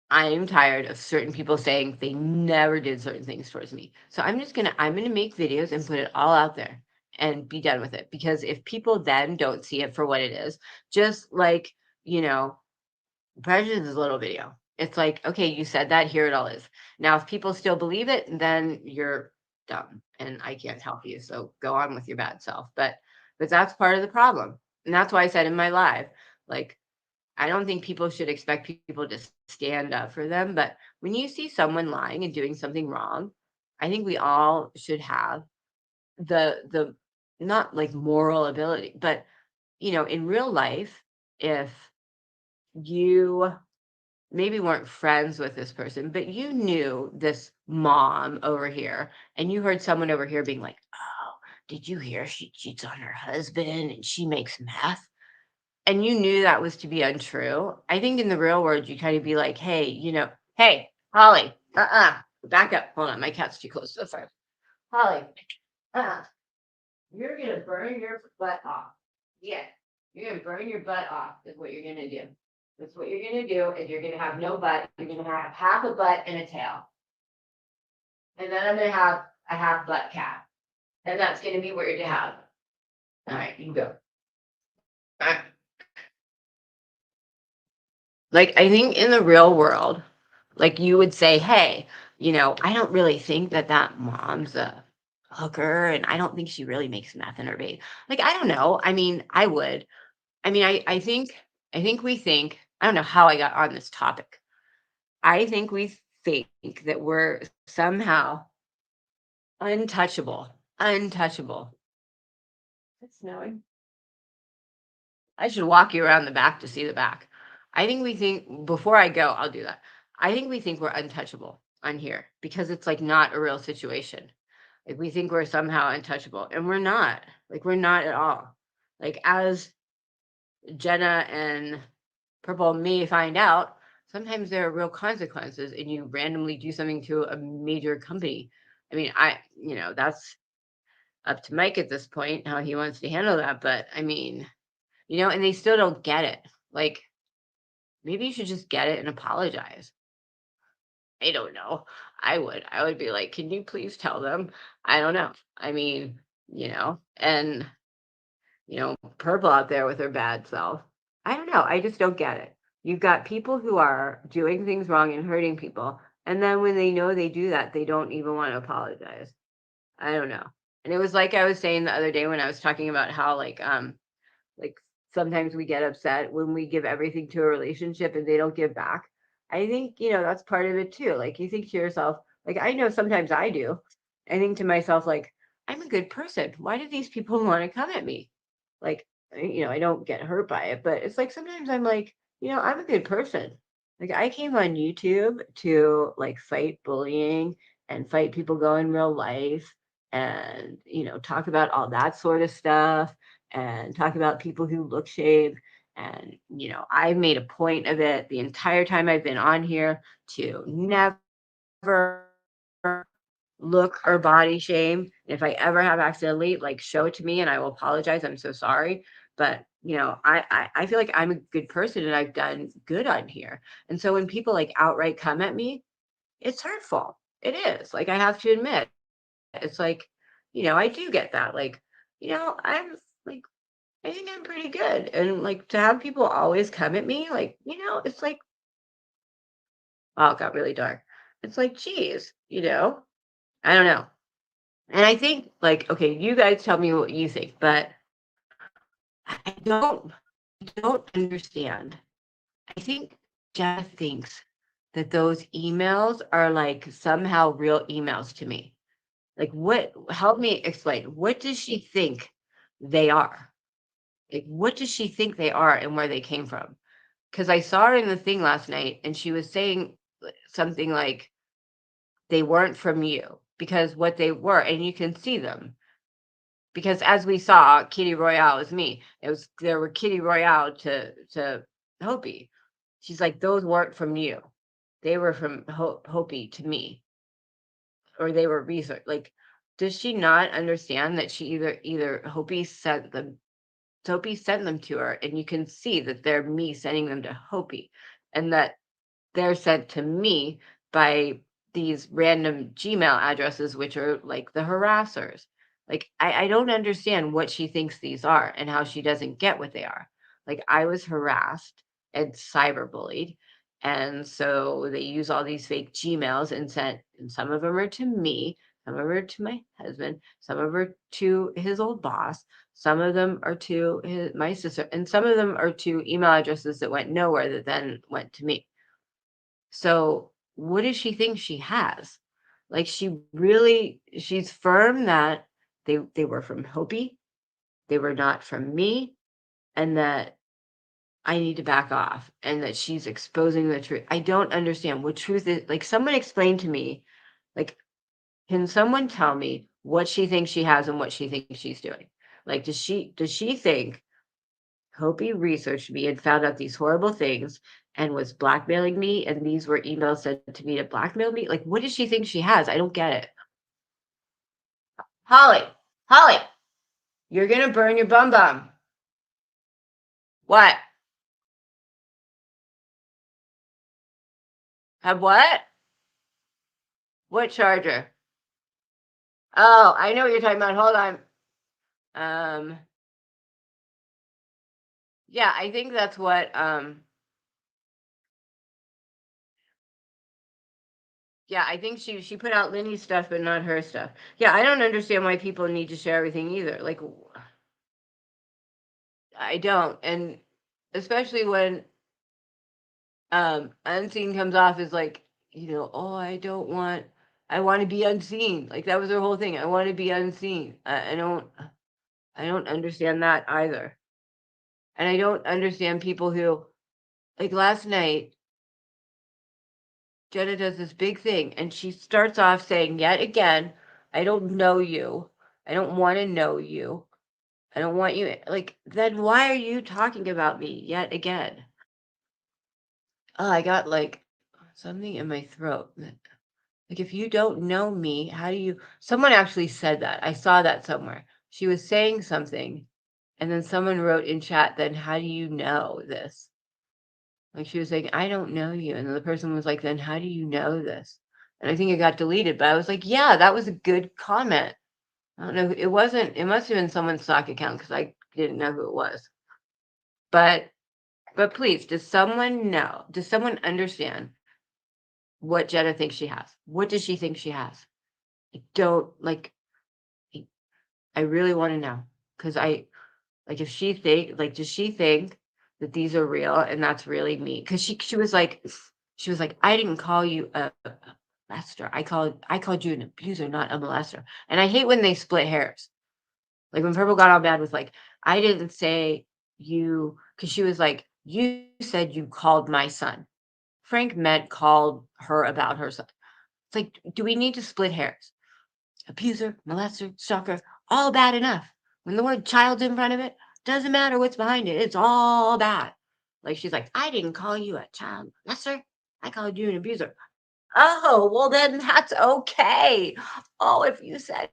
I'm tired of certain people saying they never did certain things towards me. So I'm gonna make videos and put it all out there and be done with it. Because if people then don't see it for what it is, just like, you know, prejudice is a little video. It's like, okay, you said that, here it all is. Now, if people still believe it, then you're dumb and I can't help you. So go on with your bad self. But that's part of the problem. And that's why I said in my live, like, I don't think people should expect people to stand up for them. But when you see someone lying and doing something wrong, I think we all should have the not like moral ability, but in real life, if you maybe weren't friends with this person, but you knew this mom over here, and you heard someone over here being like, "Oh, did you hear she cheats on her husband and she makes meth?" And you knew that was to be untrue. I think in the real world, you kind of be like, "Hey, hey, Holly, back up. Hold on, my cat's too close to the fire. Holly, uh, you're gonna burn your butt off. Yeah, you're gonna burn your butt off. Is what you're gonna do. That's what you're gonna do. Is you're gonna have no butt. You're gonna have half a butt and a tail, and then I'm gonna have a half butt cat, and that's gonna be weird to have. All right, you can go. All right. Like, I think in the real world, like you would say, hey, I don't really think that mom's a hooker, and I don't think she really makes meth in her baby. Like, I don't know. I mean, I would. I mean, I think we think, I don't know how I got on this topic. I think we think that we're somehow untouchable. Untouchable. It's snowing. I should walk you around the back to see the back. I think we think, before I go, I'll do that. I think we think we're untouchable on here because it's like not a real situation. Like we think we're somehow untouchable, and we're not. Like we're not at all. Like as Jenna and Purple may find out, sometimes there are real consequences, and you randomly do something to a major company. I mean, that's up to Mike at this point, how he wants to handle that. But I mean, and they still don't get it. Like, maybe you should just get it and apologize. I don't know. I would be like, can you please tell them? I don't know. I mean, and Purple out there with her bad self. I don't know. I just don't get it. You've got people who are doing things wrong and hurting people. And then when they know they do that, they don't even want to apologize. I don't know. And it was like I was saying the other day when I was talking about how like sometimes we get upset when we give everything to a relationship and they don't give back. I think, that's part of it too. Like you think to yourself, like I know sometimes I do. I think to myself, like, I'm a good person. Why do these people want to come at me? Like, I don't get hurt by it, but it's like sometimes I'm like, I'm a good person. Like I came on YouTube to like fight bullying and fight people go in real life and, talk about all that sort of stuff and talk about people who look shaved. And, I made a point of it the entire time I've been on here to never look or body shame. If I ever have accidentally, like show it to me and I will apologize. I'm so sorry. But I feel like I'm a good person and I've done good on here. And so when people like outright come at me, it's hurtful. It is. Like I have to admit, it's like, I do get that. Like, I'm like, I think I'm pretty good. And like to have people always come at me, like, it's like, wow, it got really dark. It's like, geez, I don't know. And I think like, okay, you guys tell me what you think, but I don't understand. I think Jeff thinks that those emails are like somehow real emails to me. Like what help me explain. What does she think they are? Like what does she think they are and where they came from? Because I saw her in the thing last night and she was saying something like they weren't from you because what they were, and you can see them. because as we saw, Kitty Royale is me. There were Kitty Royale to Hopi. She's like, those weren't from you. They were from Hopi to me, or they were research. Like, does she not understand that she either Hopi sent them to her, and you can see that they're me sending them to Hopi, and that they're sent to me by these random Gmail addresses, which are like the harassers. Like, I don't understand what she thinks these are and how she doesn't get what they are. Like, I was harassed and cyberbullied. And so they use all these fake Gmails and some of them are to me, some of them are to my husband, some of them are to his old boss, some of them are to my sister, and some of them are to email addresses that went nowhere that then went to me. So what does she think she has? Like, she's firm that they were from Hopi, they were not from me, and that I need to back off, and that she's exposing the truth. I don't understand what truth is. Like, someone explain to me, like, can someone tell me what she thinks she has and what she thinks she's doing? Like, does she think Hopi researched me and found out these horrible things and was blackmailing me, and these were emails sent to me to blackmail me? Like, what does she think she has? I don't get it. Holly, Holly, you're gonna burn your bum bum. What? Have what? What charger? Oh, I know what you're talking about. Hold on. Yeah, I think that's what yeah, I think she put out Lenny's stuff but not her stuff. Yeah, I don't understand why people need to share everything either. Like, I don't. And especially when unseen comes off as like, oh, I want to be unseen. Like, that was her whole thing. I want to be unseen. I don't understand that either. And I don't understand people who, like, last night Jenna does this big thing and she starts off saying yet again, I don't know you. I don't want to know you. I don't want you. Like, then why are you talking about me yet again? Oh, I got like something in my throat. Like, if you don't know me, how do you? Someone actually said that. I saw that somewhere. She was saying something, and then someone wrote in chat, then how do you know this? Like, she was saying, I don't know you. And then the person was like, then how do you know this? And I think it got deleted, but I was like, yeah, that was a good comment. I don't know. It wasn't, it must have been someone's stock account because I didn't know who it was. But please, does someone know? Does someone understand what Jenna thinks she has? What does she think she has? I don't like, I really want to know because if does she think that these are real and that's really me? Because she was like, I didn't call you a molester. I called you an abuser, not a molester. And I hate when they split hairs. Like when Purple got all bad with like, I didn't say you, because she was like, you said you called my son. Frank meant called her about her son. It's like, do we need to split hairs? Abuser, molester, stalker, all bad enough. When the word child's in front of it, doesn't matter what's behind it. It's all bad. Like, she's like, I didn't call you a child molester. I called you an abuser. Oh, well, then that's okay. Oh, if you said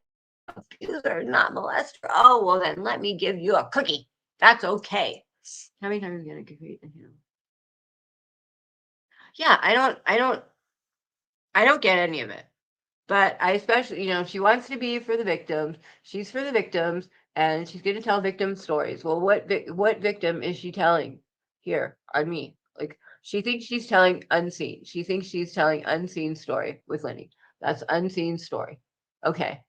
abuser, not molester. Oh, well, then let me give you a cookie. That's okay. How many times are you going to create in here? Yeah, I don't get any of it. But I especially, she wants to be for the victims. She's for the victims, and she's going to tell victim stories. Well, what victim is she telling here on me? Like, she thinks she's telling unseen. She thinks she's telling unseen story with Lenny. That's unseen story. Okay,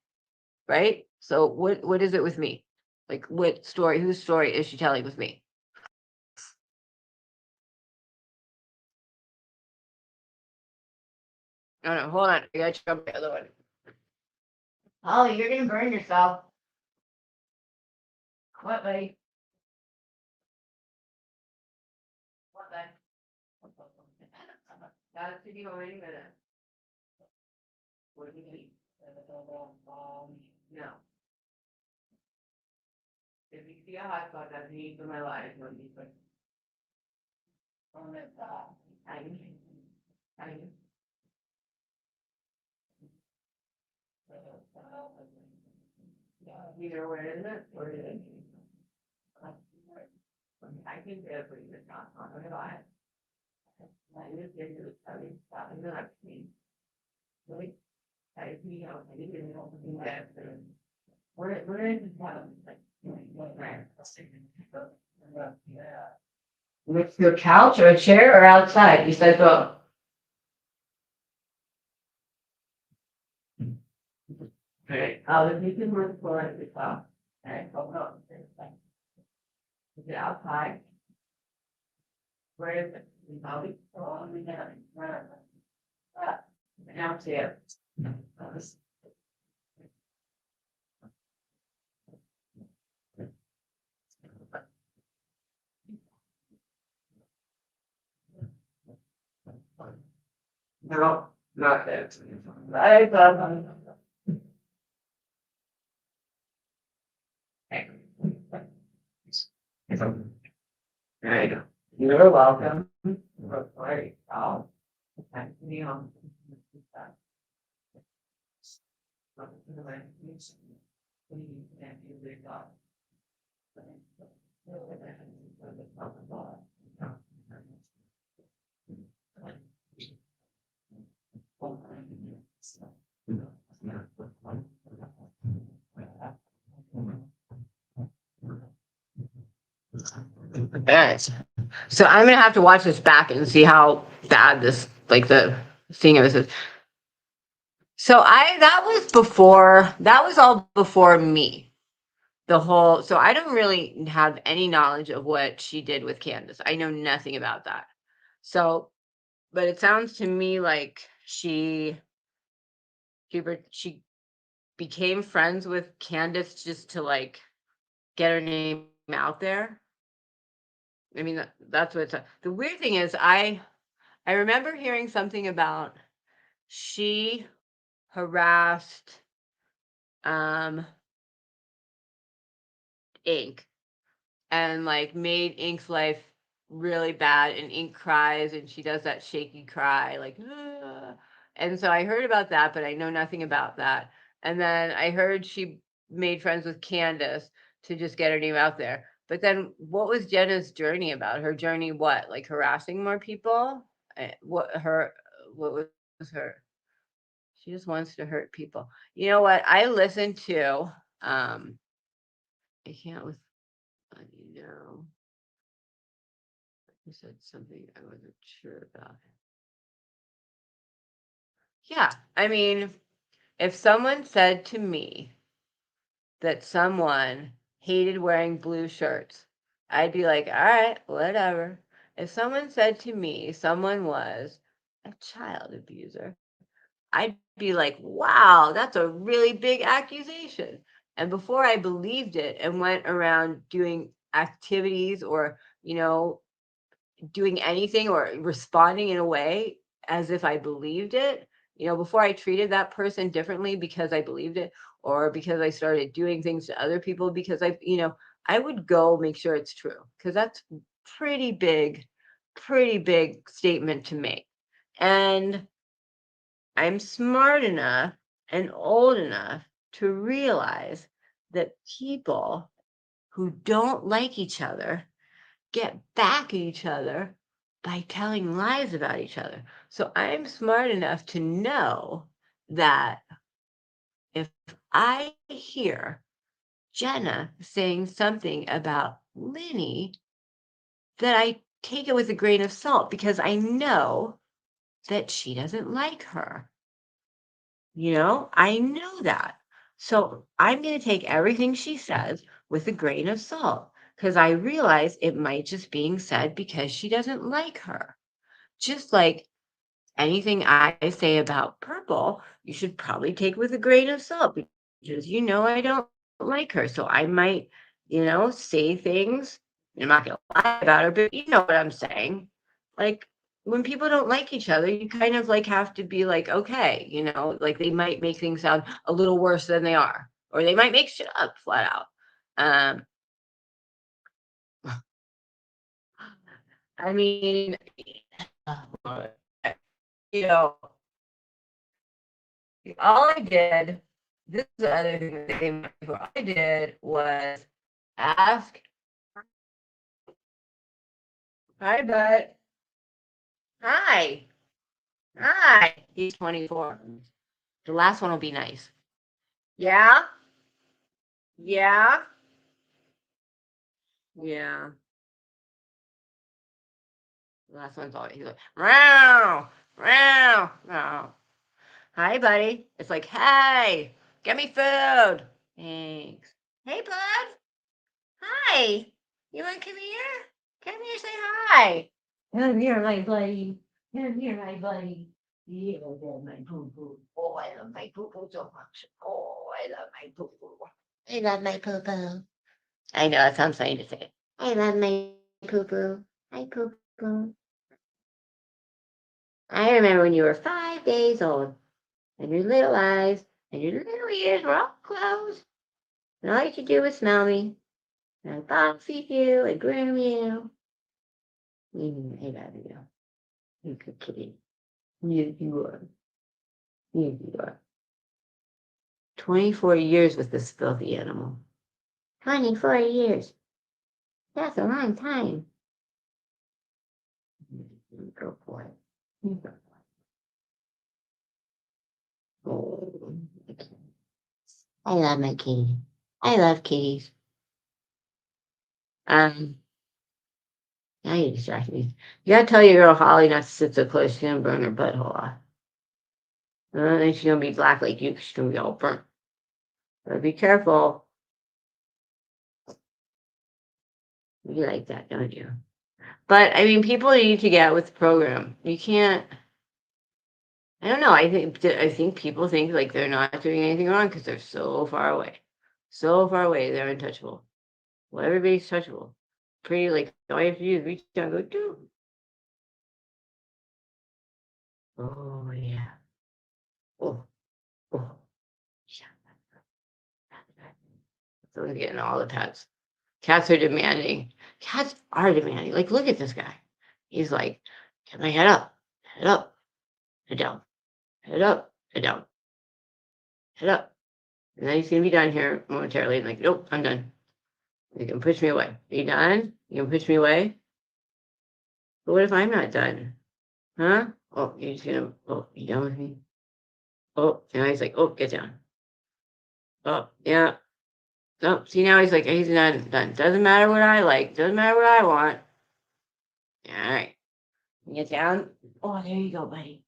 right? So what is it with me? Like, what story? Whose story is she telling with me? Oh no, hold on. I gotta check out the other one. Holly, you're gonna burn yourself. What, buddy? What, buddy? That's to be already minute. What do you need? No. If you see a hot spot, that's me for my life. When you put on it, tiny. Either where is it? Where is it? I can definitely not on it. I just get to the study stuff and then I've seen. Really? I didn't know that. Where is the bottom? With your couch or a chair or outside? You said both. Alright, if you can work for it, it's off. Alright, hold on. Is it outside? Where is it? Probably. Downstairs. No, not that. There you go. You're welcome. Right. Thank you. Alright. So I'm gonna have to watch this back and see how bad this, like the seeing of this is. So that was all before me. So I don't really have any knowledge of what she did with Candace. I know nothing about that. So, but it sounds to me like she became friends with Candace just to like get her name out there. I mean, that's what the weird thing is. I remember hearing something about she harassed Ink and like made Ink's life really bad, and Ink cries and she does that shaky cry like "Ugh." And so I heard about that, but I know nothing about that. And then I heard she made friends with Candace to just get her name out there. But then what was Jenna's journey about? Her journey, what? Like harassing more people? What was her? She just wants to hurt people. You know what? I listened to I can't with you know. You said something I wasn't sure about. Yeah, I mean, if someone said to me that someone hated wearing blue shirts, I'd be like, all right, whatever. If someone said to me someone was a child abuser, I'd be like, wow, that's a really big accusation. And before I believed it and went around doing activities or, doing anything or responding in a way as if I believed it, before I treated that person differently because I believed it or because I started doing things to other people because I would go make sure it's true because that's pretty big statement to make. And I'm smart enough and old enough to realize that people who don't like each other get back at each other by telling lies about each other. So I'm smart enough to know that if I hear Jenna saying something about Linny, that I take it with a grain of salt because I know that she doesn't like her. I know that. So I'm going to take everything she says with a grain of salt because I realize it might just being said because she doesn't like her. Just like anything I say about Purple, you should probably take with a grain of salt because I don't like her. So I might, say things. I'm not going to lie about her, but you know what I'm saying. Like when people don't like each other, you kind of like have to be like, okay, like they might make things sound a little worse than they are, or they might make shit up flat out. I mean, you know, all I did, this is the other thing that they might do, all I did was ask, hi, bud. Hi. Hi. He's 24. The last one will be nice. Yeah? Yeah? Yeah. The last one's always, he's like, meow, meow, meow. Hi, buddy. It's like, hey, get me food. Thanks. Hey, bud. Hi. You want to come here? Come here, say hi. Come here, my buddy. Come here, my buddy. Yeah, I love my poo poo. Oh, I love my poo poo so much. Oh, I love my poo poo. I love my poo poo. I know that sounds funny to say. I love my poo poo. Hi, poo poo. I remember when you were 5 days old, and your little eyes and your little ears were all closed, and all you could do was smell me. And I bottle feed you and groom you. I love you. You good kitty. You are. You are. 24 years with this filthy animal. 24 years. That's a long time. Go for it. You go for it. Oh, I love my kitty. I love kitties. Now you distract me. You gotta tell your girl Holly not to sit so close. She's gonna burn her butthole off. Then she's gonna be black like you. 'Cause she's gonna be all burnt. But be careful. You like that, don't you? But I mean, people need to get with the program. You can't. I don't know. I think people think like they're not doing anything wrong because they're so far away. So far away, they're untouchable. Well, everybody's touchable. Pretty like all you have to do is reach down and go, do. Oh yeah. Oh, oh. Someone's getting all the pets. Cats are demanding. Cats are demanding. Like, look at this guy. He's like, get my head up, head down, head up, head down, head up. And then he's gonna be done here momentarily. And like, nope, I'm done. You can push me away. Are you done? You can push me away? But what if I'm not done? Huh? Oh, you're just gonna, oh, you done with me? Oh, now he's like, oh, get down. Oh, yeah. No, see now he's like, he's not done. Doesn't matter what I like. Doesn't matter what I want. All right. Get down. Oh, there you go, buddy.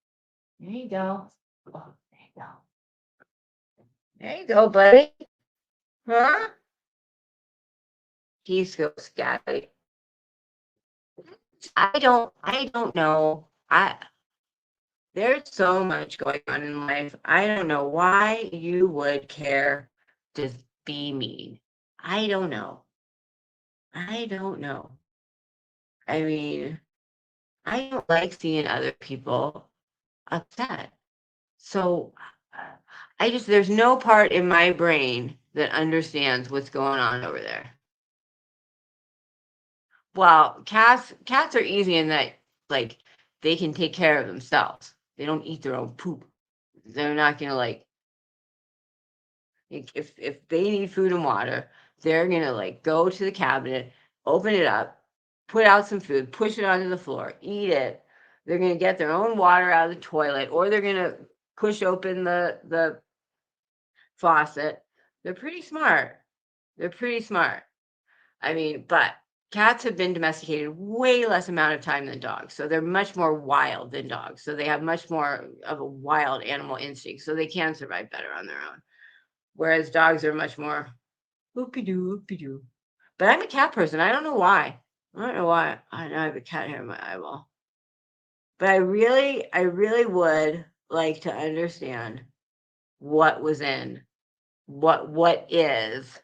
There you go. Oh, there you go. There you go, buddy. Huh? He's so scatty. I don't know. There's so much going on in life. I don't know why you would care to be mean. I don't know. I don't know. I mean, I don't like seeing other people upset. So there's no part in my brain that understands what's going on over there. Well, cats are easy in that like they can take care of themselves. They don't eat their own poop. They're not gonna like if they need food and water, they're gonna like go to the cabinet, open it up, put out some food, push it onto the floor, eat it. They're gonna get their own water out of the toilet, or they're gonna push open the faucet. They're pretty smart. They're pretty smart. I mean, but cats have been domesticated way less amount of time than dogs. So they're much more wild than dogs. So they have much more of a wild animal instinct. So they can survive better on their own. Whereas dogs are much more whoopie doo, whoopie doo. But I'm a cat person. I don't know why. I don't know why. I know I have a cat hair in my eyeball. But I really would like to understand what was in what is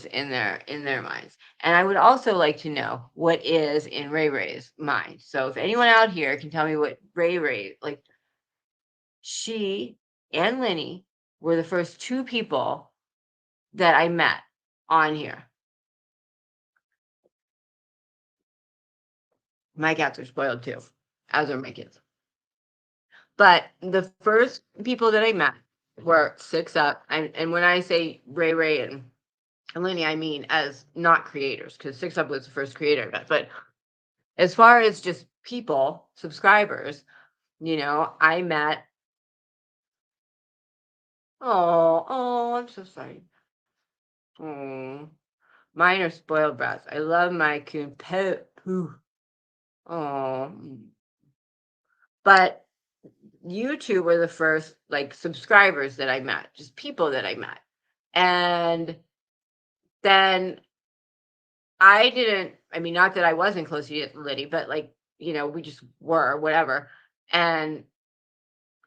in their minds. And I would also like to know what is in Ray Ray's mind. So if anyone out here can tell me what Ray like, she and Lenny were the first two people that I met on here. My cats are spoiled too, as are my kids. But the first people that I met were Six Up, and when I say Ray Ray and Lenny, I mean as not creators, because Six Up was the first creator I met. But as far as just people, subscribers, I met. Oh, I'm so sorry. Oh, mine are spoiled brats. I love my coon. Oh, but you two were the first like subscribers that I met, just people that I met. And then I mean, not that I wasn't close to Liddy, but like, we just were, whatever. And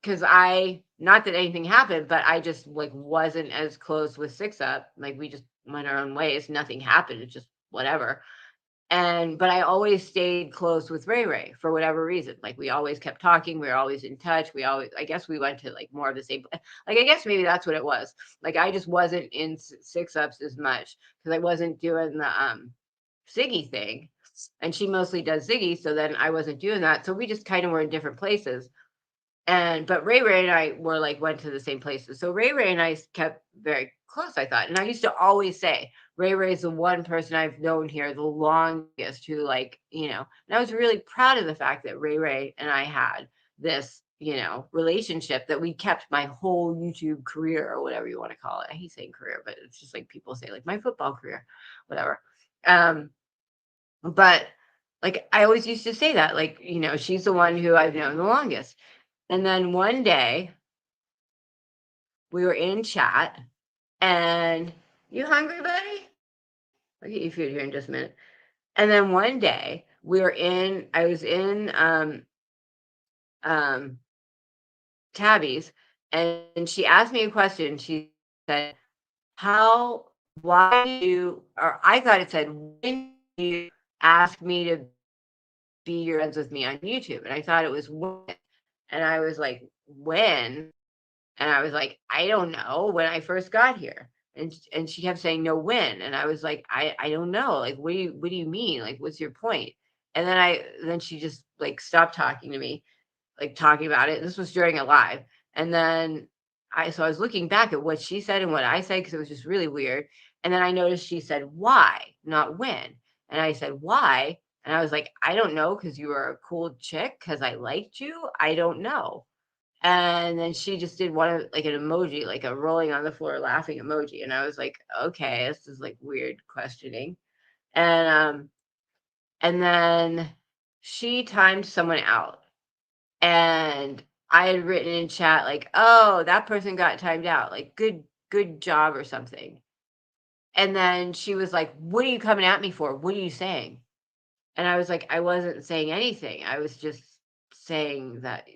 because not that anything happened, but I just like wasn't as close with Six Up. Like we just went our own ways. Nothing happened. It's just whatever. But I always stayed close with Ray Ray for whatever reason. Like we always kept talking. We were always in touch. I guess we went to like more of the same, like, I guess maybe that's what it was. Like I just wasn't in Six Ups as much because I wasn't doing the Ziggy thing. And she mostly does Ziggy. So then I wasn't doing that. So we just kind of were in different places. But Ray Ray and I went to the same places. So Ray Ray and I kept very close, I thought. And I used to always say, Ray Ray's the one person I've known here the longest who and I was really proud of the fact that Ray Ray and I had this, relationship that we kept my whole YouTube career or whatever you want to call it. I hate saying career, but it's just like people say like my football career, whatever. But like I always used to say that, like, she's the one who I've known the longest. And then one day we were in chat and you hungry, buddy? I'll get you food here in just a minute. And then one day I was in Tabby's and she asked me a question. She said, or I thought it said, when you ask me to be your friends with me on YouTube? And I thought it was when. And I was like, when? And I was like, I don't know, when I first got here. And she kept saying, no, when? And I was like, I don't know. Like, what do you mean? Like, what's your point? And then she just like stopped talking to me, like talking about it. This was during a live. And then I was looking back at what she said and what I said because it was just really weird. And then I noticed she said why, not when. And I said why. And I was like, I don't know, because you were a cool chick, because I liked you. I don't know. And then she just did like an emoji, like a rolling on the floor laughing emoji. And I was like, okay, this is like weird questioning. And then she timed someone out. And I had written in chat like, oh, that person got timed out. Like, good job or something. And then she was like, what are you coming at me for? What are you saying? And I was like, I wasn't saying anything. I was just saying that,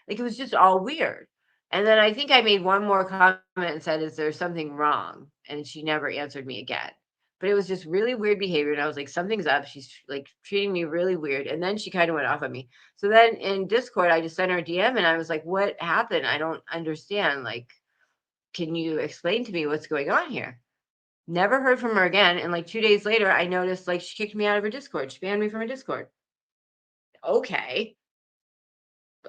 like, it was just all weird. And then I think I made one more comment and said, is there something wrong? And she never answered me again. But it was just really weird behavior. And I was like, something's up. She's like treating me really weird. And then she kind of went off on me. So then in Discord, I just sent her a DM and I was like, what happened? I don't understand. Like, can you explain to me what's going on here? Never heard from her again. And like 2 days later, I noticed like she kicked me out of her Discord. She banned me from her Discord. Okay.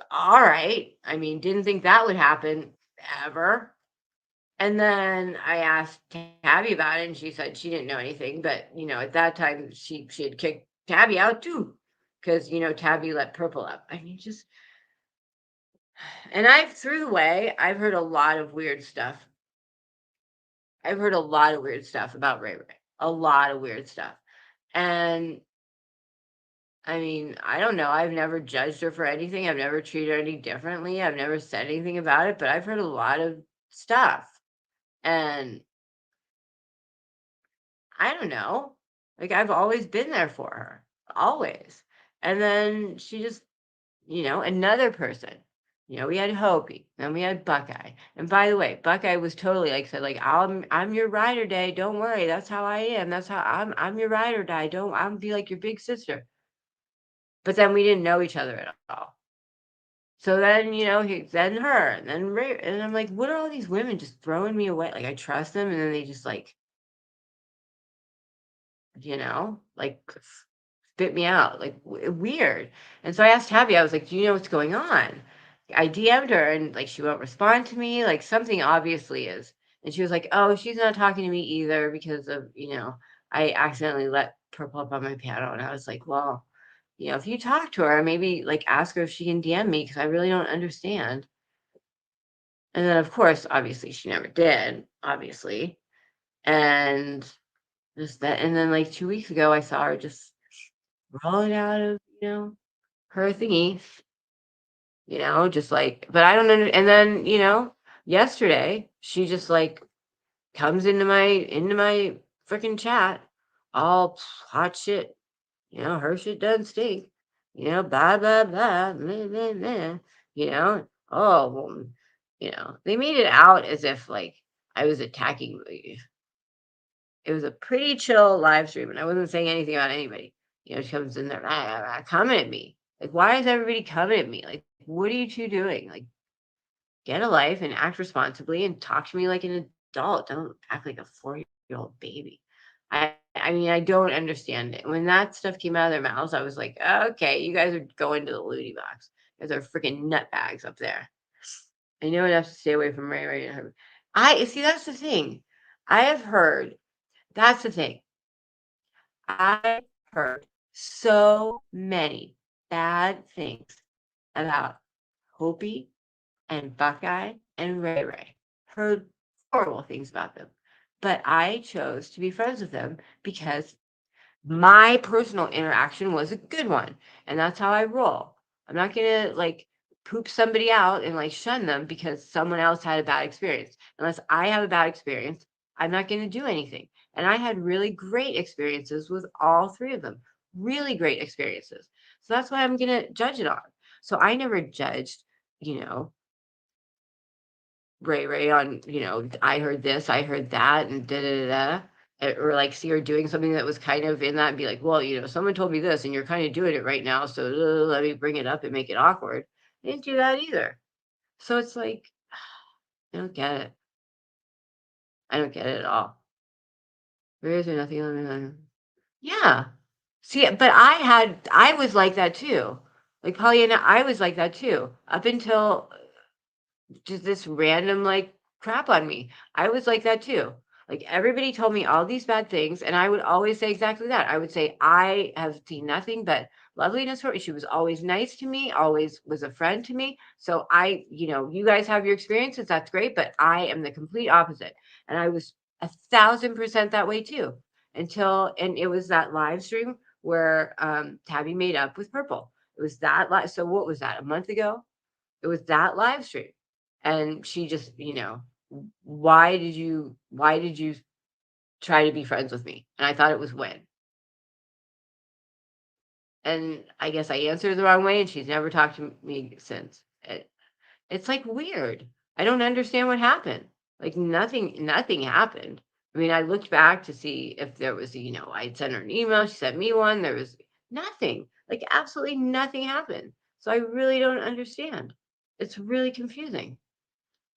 All right. I mean, didn't think that would happen ever. And then I asked Tabby about it and she said she didn't know anything. But, at that time she had kicked Tabby out too. Because, Tabby let Purple up. I mean, and through the way, I've heard a lot of weird stuff. I've heard a lot of weird stuff about Ray Ray. A lot of weird stuff. And I mean, I don't know. I've never judged her for anything. I've never treated her any differently. I've never said anything about it, but I've heard a lot of stuff. And I don't know. Like, I've always been there for her. Always. And then she just, another person. We had Hopi, then we had Buckeye. And by the way, Buckeye was totally like said, like, I'm your ride or die. Don't worry. That's how I am. That's how I'm your ride or die. I'm be like your big sister. But then we didn't know each other at all. So then, then her, and then Ray, and I'm like, what are all these women just throwing me away? Like, I trust them, and then they just like, like spit me out, like weird. And so I asked Tabby, I was like, do you know what's going on? I DM'd her and like she won't respond to me, like something obviously is. And she was like, oh, she's not talking to me either because of, I accidentally let purple up on my piano. And I was like, well, if you talk to her, maybe like ask her if she can DM me because I really don't understand. And then, of course, obviously, she never did, obviously. And just that, and then like 2 weeks ago, I saw her just rolling out of, her thingy, just like, but I don't know. And then, yesterday, she just like comes into my freaking chat, all hot shit. Her shit doesn't stink. Blah, blah, blah, meh, meh, meh. Oh, well, they made it out as if like I was attacking. It was a pretty chill live stream, and I wasn't saying anything about anybody. She comes in there, coming at me. Like, why is everybody coming at me? Like, what are you two doing? Like, get a life and act responsibly and talk to me like an adult. Don't act like a 4-year-old baby. I mean, I don't understand it. When that stuff came out of their mouths, I was like, okay, you guys are going to the loony box. You guys are freaking nutbags up there. I know enough to stay away from Ray Ray and her. I see, that's the thing. I have heard, that's the thing. I've heard so many bad things about Hopi and Buckeye and Ray Ray. Heard horrible things about them. But I chose to be friends with them because my personal interaction was a good one. And that's how I roll. I'm not going to like poop somebody out and like shun them because someone else had a bad experience. Unless I have a bad experience, I'm not going to do anything. And I had really great experiences with all three of them. Really great experiences. So that's why I'm going to judge it on. So I never judged, Ray Ray on, I heard this, I heard that, and da da da. Or like see her doing something that was kind of in that and be like, well, someone told me this and you're kind of doing it right now. So let me bring it up and make it awkward. I didn't do that either. So it's like, I don't get it. I don't get it at all. Where is there nothing? Yeah. See, but I was like that too. Like Pollyanna, I was like that too. Up until just this random like crap on me. I was like that too. Like everybody told me all these bad things, and I would always say exactly that. I would say, I have seen nothing but loveliness for her. She was always nice to me, always was a friend to me. So you guys have your experiences, that's great, but I am the complete opposite. And I was 1,000% that way too. And it was that live stream where Tabby made up with Purple. It was that live. So what was that? A month ago? It was that live stream. And she just, why did you try to be friends with me? And I thought it was when. And I guess I answered the wrong way and she's never talked to me since. It's like weird. I don't understand what happened. Like nothing happened. I mean, I looked back to see if there was, I'd sent her an email, she sent me one, there was nothing. Like absolutely nothing happened. So I really don't understand. It's really confusing.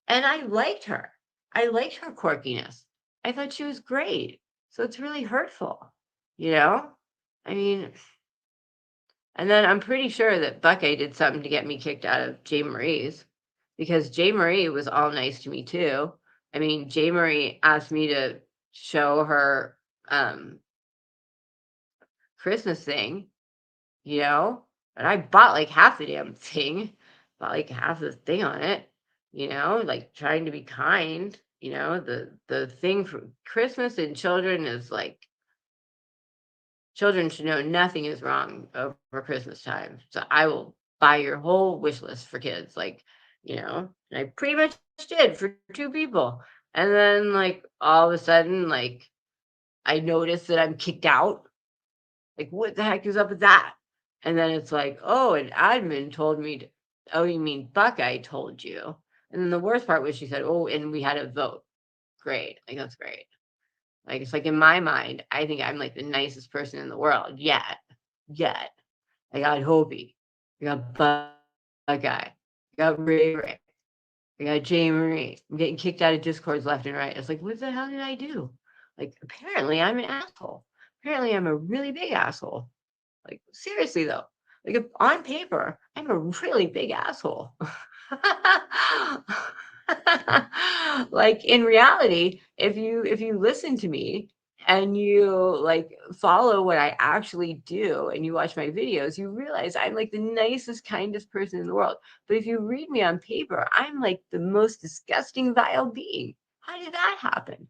And I liked her. I liked her quirkiness. I thought she was great. So it's really hurtful, I mean, and then I'm pretty sure that Buckeye did something to get me kicked out of J. Marie's because J. Marie was all nice to me too. I mean, J. Marie asked me to show her Christmas thing, and I bought like half the damn thing, bought like half the thing on it, like trying to be kind, the thing for Christmas and children is like children should know nothing is wrong over Christmas time. So I will buy your whole wish list for kids, like, and I pretty much did for 2 people. And then like all of a sudden, like I noticed that I'm kicked out. Like, what the heck is up with that? And then it's like, oh, an admin told me to, oh, you mean Buckeye told you? And then the worst part was she said, oh, and we had a vote. Great. Like, that's great. Like, it's like in my mind, I think I'm like the nicest person in the world yet. I got Hopi. I got Buckeye. I got Ray Ray. I got J. Marie. I'm getting kicked out of Discords left and right. It's like, what the hell did I do? Like, apparently I'm an asshole. Apparently I'm a really big asshole. Like, seriously though, like if on paper, I'm a really big asshole. Like in reality, if you listen to me and you like follow what I actually do and you watch my videos, you realize I'm like the nicest, kindest person in the world. But if you read me on paper, I'm like the most disgusting, vile being. How did that happen?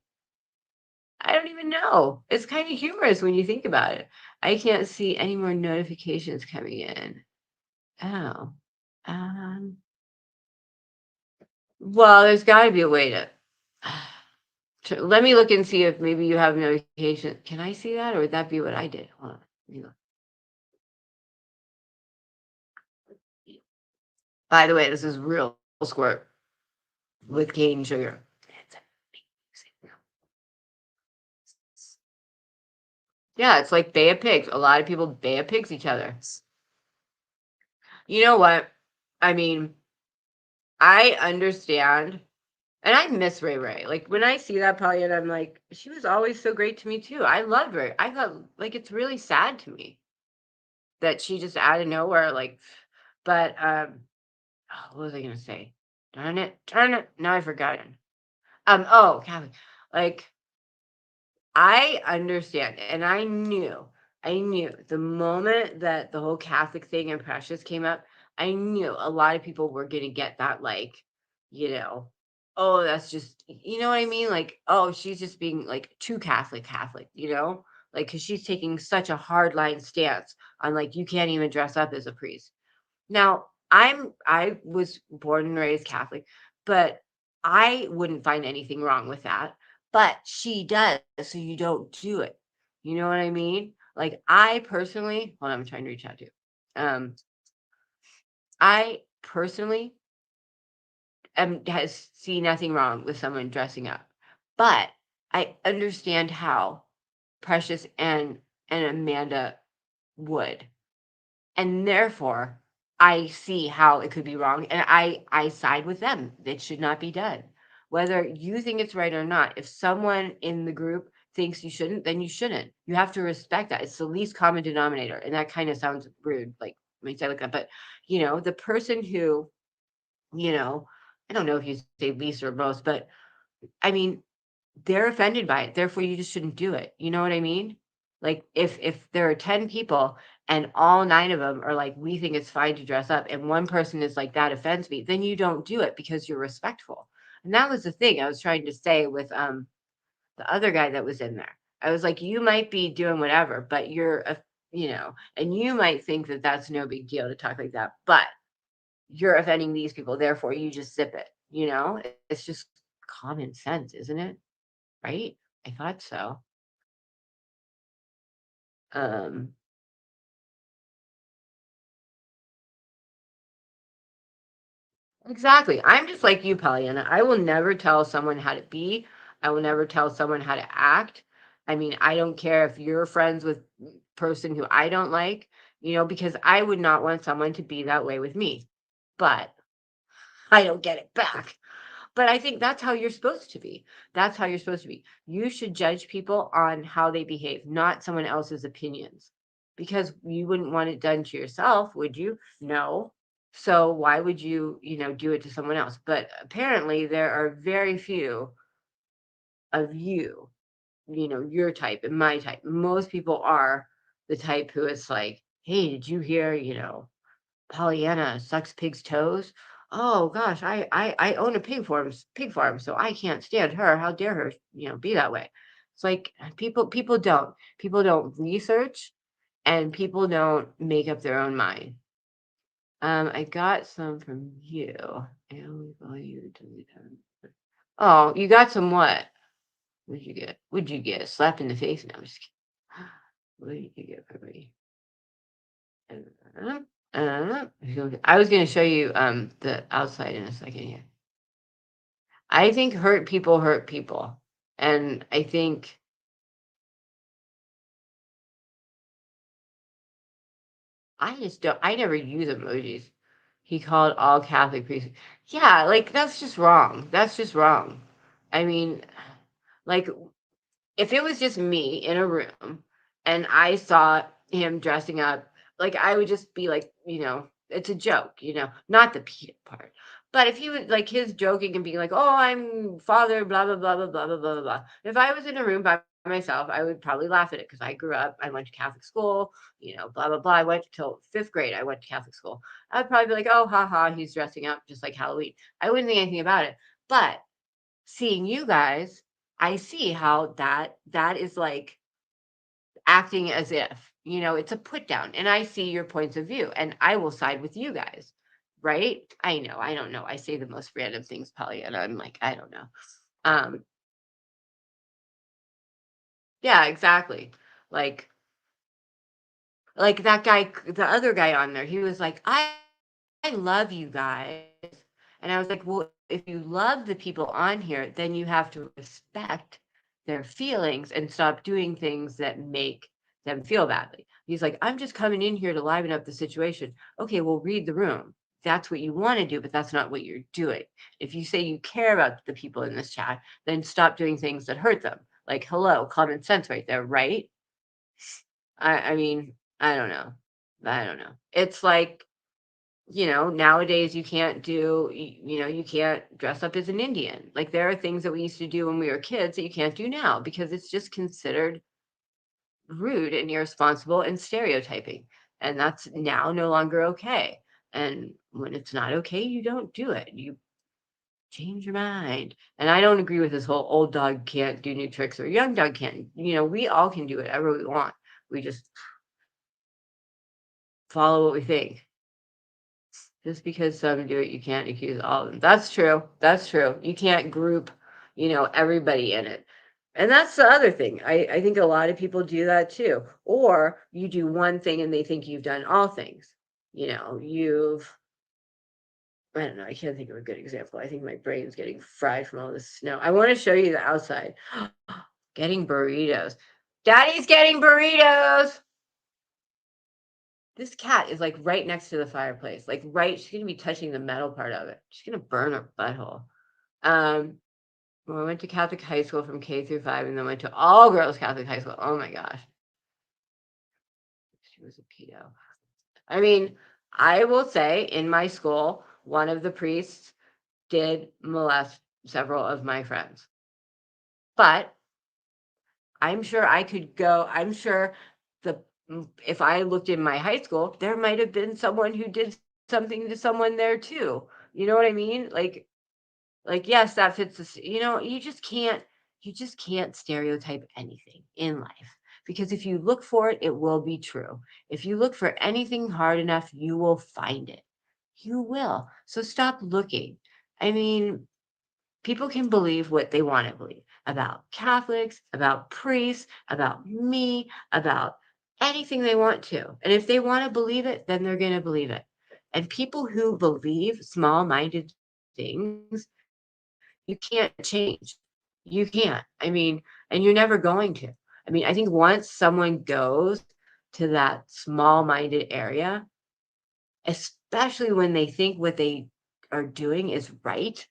I don't even know. It's kind of humorous when you think about it. I can't see any more notifications coming in. Oh. Um, well, there's got to be a way to. Let me look and see if maybe you have notification. Can I see that, or would that be what I did? Hold on. Let me look. By the way, this is real squirt with cane sugar. It's amazing. Yeah, it's like Bay of Pigs. A lot of people Bay of Pigs each other. You know what? I mean, I understand. And I miss Ray Ray. Like when I see that Pollyanna, I'm like, she was always so great to me too. I loved her. I thought like it's really sad to me that she just out of nowhere, like, but what was I gonna say? Darn it, darn it. Now I forgot it. Oh, Catholic. Like I understand, and I knew the moment that the whole Catholic thing and Precious came up, I knew a lot of people were gonna get that, like, you know, oh, that's just, you know what I mean? Like, oh, she's just being like too Catholic, you know, like because she's taking such a hard line stance on like you can't even dress up as a priest. Now, I was born and raised Catholic, but I wouldn't find anything wrong with that. But she does, so you don't do it. You know what I mean? Like I personally, hold on, I'm trying to reach out to you. I personally has see nothing wrong with someone dressing up, but I understand how Precious and Amanda would. And therefore, I see how it could be wrong, and I side with them. It should not be done. Whether you think it's right or not, if someone in the group thinks you shouldn't, then you shouldn't. You have to respect that. It's the least common denominator, and that kind of sounds rude, like when you say like that. But the person who, you know, I don't know if you say least or most, but I mean, they're offended by it. Therefore, you just shouldn't do it. You know what I mean? Like if there are 10 people and all 9 of them are like, we think it's fine to dress up, and one person is like, that offends me, then you don't do it because you're respectful. And that was the thing I was trying to say with the other guy that was in there. I was like, you might be doing whatever, but you're a and you might think that that's no big deal to talk like that, but you're offending these people, therefore you just zip it. It's just common sense, isn't it? Right? I thought so. Um, exactly. I'm just like you, Pollyanna. I will never tell someone how to be. I will never tell someone how to act. I mean, I don't care if you're friends with person who I don't like, because I would not want someone to be that way with me. But I don't get it back. But I think that's how you're supposed to be. That's how you're supposed to be. You should judge people on how they behave, not someone else's opinions. Because you wouldn't want it done to yourself, would you? No. So why would you, do it to someone else? But apparently there are very few of you, your type and my type. Most people are the type who is like, hey, did you hear, Pollyanna sucks pig's toes? Oh gosh, I own a pig farm, so I can't stand her. How dare her, be that way? It's like people don't research, and people don't make up their own mind. I got some from you. I only follow you to the time. Oh, you got some what? What'd you get? What'd you get? Slapped in the face? No, I'm just kidding. What did you get for me? I was gonna show you the outside in a second here. I think hurt people. And I think I never use emojis. He called all Catholic priests. Yeah, like that's just wrong. That's just wrong. I mean, like if it was just me in a room and I saw him dressing up. Like, I would just be like, it's a joke, not the PETA part. But if he was like his joking and being like, "Oh, I'm father, blah blah blah blah blah blah blah blah." If I was in a room by myself, I would probably laugh at it because I grew up. I went to Catholic school, blah blah blah. I went till 5th grade. I went to Catholic school. I'd probably be like, "Oh, ha ha, he's dressing up just like Halloween." I wouldn't think anything about it. But seeing you guys, I see how that is like acting as if, it's a put down, and I see your points of view and I will side with you guys. Right? I know. I don't know. I say the most random things, probably, and I'm like, I don't know. Um, yeah, exactly. Like that guy, the other guy on there, he was like, I love you guys. And I was like, well, if you love the people on here, then you have to respect their feelings and stop doing things that make them feel badly. He's like, I'm just coming in here to liven up the situation. Okay, well, read the room. That's what you want to do, but that's not what you're doing. If you say you care about the people in this chat, then stop doing things that hurt them. Like, hello, common sense right there, right? I mean, I don't know. I don't know. It's like, nowadays you can't you can't dress up as an Indian. Like, there are things that we used to do when we were kids that you can't do now because it's just considered rude and irresponsible and stereotyping. And that's now no longer okay. And when it's not okay, you don't do it. You change your mind. And I don't agree with this whole old dog can't do new tricks or young dog can't. We all can do whatever we want. We just follow what we think. Just because some do it, you can't accuse all of them. That's true. That's true. You can't group, everybody in it. And that's the other thing. I think a lot of people do that too. Or you do one thing and they think you've done all things. I don't know. I can't think of a good example. I think my brain's getting fried from all this snow. I want to show you the outside. Getting burritos. Daddy's getting burritos. This cat is like right next to the fireplace, like right. She's gonna be touching the metal part of it. She's gonna burn her butthole. Well, I went to Catholic high school from K through 5, and then went to all girls Catholic high school. Oh my gosh, she was a pedo. I mean, I will say in my school, one of the priests did molest several of my friends, but I'm sure I could go. I'm sure the if I looked in my high school, there might have been someone who did something to someone there too. You know what I mean? Like yes, that fits this, you just can't stereotype anything in life because if you look for it, it will be true. If you look for anything hard enough, you will find it. You will. So stop looking. I mean, people can believe what they want to believe about Catholics, about priests, about me, about anything they want to. And if they want to believe it, then they're going to believe it. And people who believe small minded things, you can't change. You can't. I mean, and you're never going to. I mean, I think once someone goes to that small minded area, especially when they think what they are doing is right,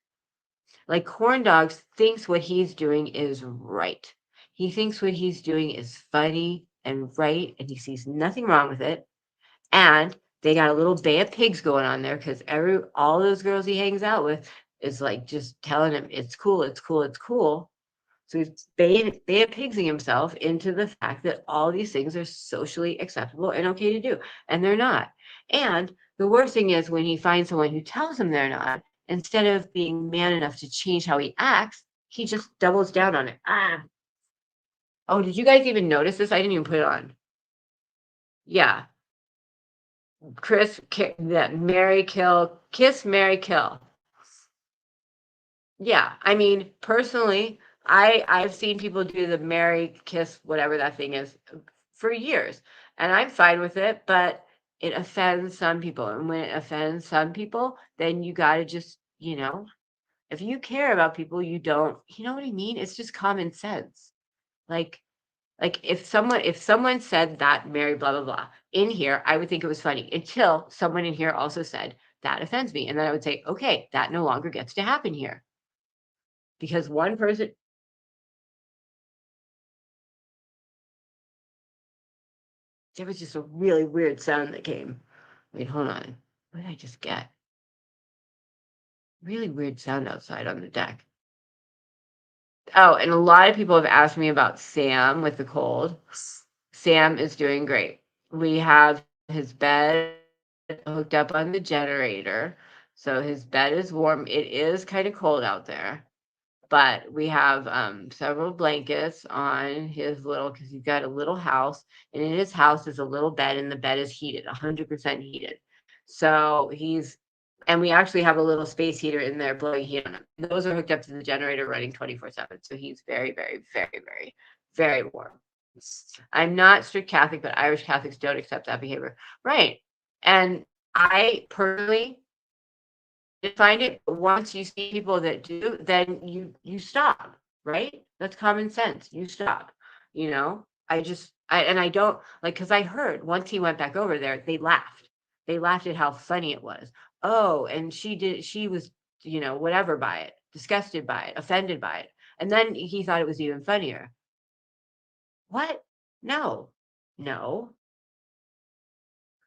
like Corn Dogs thinks what he's doing is right. He thinks what he's doing is funny and right, and he sees nothing wrong with it. And they got a little bay of pigs going on there because all those girls he hangs out with is like just telling him it's cool, it's cool, it's cool. So he's bay of pigsing himself into the fact that all these things are socially acceptable and okay to do, and they're not. And the worst thing is when he finds someone who tells him they're not, instead of being man enough to change how he acts, he just doubles down on it. Ah. Oh, did you guys even notice this? I didn't even put it on. Yeah. That Mary kill, kiss, Mary kill. Yeah, I mean, personally, I've seen people do the marry, kiss, whatever that thing is for years, and I'm fine with it, but it offends some people. And when it offends some people, then you got to just, if you care about people, you don't, you know what I mean? It's just common sense. Like like if someone said that Mary blah blah blah in here, I would think it was funny until someone in here also said that offends me, and then I would say, okay, that no longer gets to happen here because one person. There was just a really weird sound that came. Wait, hold on. What did I just get? Really weird sound outside on the deck. Oh, and a lot of people have asked me about Sam with the cold. Sam is doing great. We have his bed hooked up on the generator. So his bed is warm. It is kind of cold out there. But we have several blankets on his little, because he's got a little house, and in his house is a little bed, and the bed is heated, 100% heated. So and we actually have a little space heater in there blowing heat on him. Those are hooked up to the generator running 24/7. So he's very, very, very, very, very warm. I'm not strict Catholic, but Irish Catholics don't accept that behavior. Right. And I personally find it, once you see people that do, then you stop, right? That's common sense. You stop. I don't like, because I heard once he went back over there, they laughed. They laughed at how funny it was. Oh, and she was, whatever by it, disgusted by it, offended by it. And then he thought it was even funnier. What? No.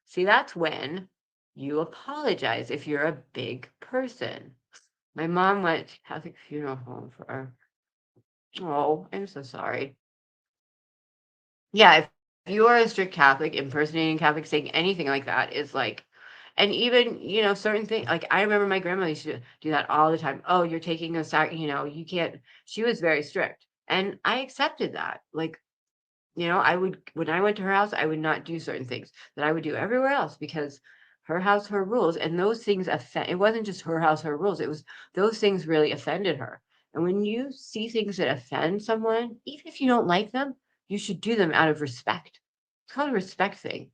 See, that's when you apologize if you're a big person. My mom went to Catholic funeral home for her. Oh, I'm so sorry. Yeah, if you are a strict Catholic, impersonating Catholic, saying anything like that is like, and even, certain things, like I remember my grandmother used to do that all the time. Oh, you're taking a sac, you can't, she was very strict. And I accepted that. Like, when I went to her house, I would not do certain things that I would do everywhere else, because her house, her rules, and those things it wasn't just her house, her rules. It was, those things really offended her. And when you see things that offend someone, even if you don't like them, you should do them out of respect. It's called a respect thing.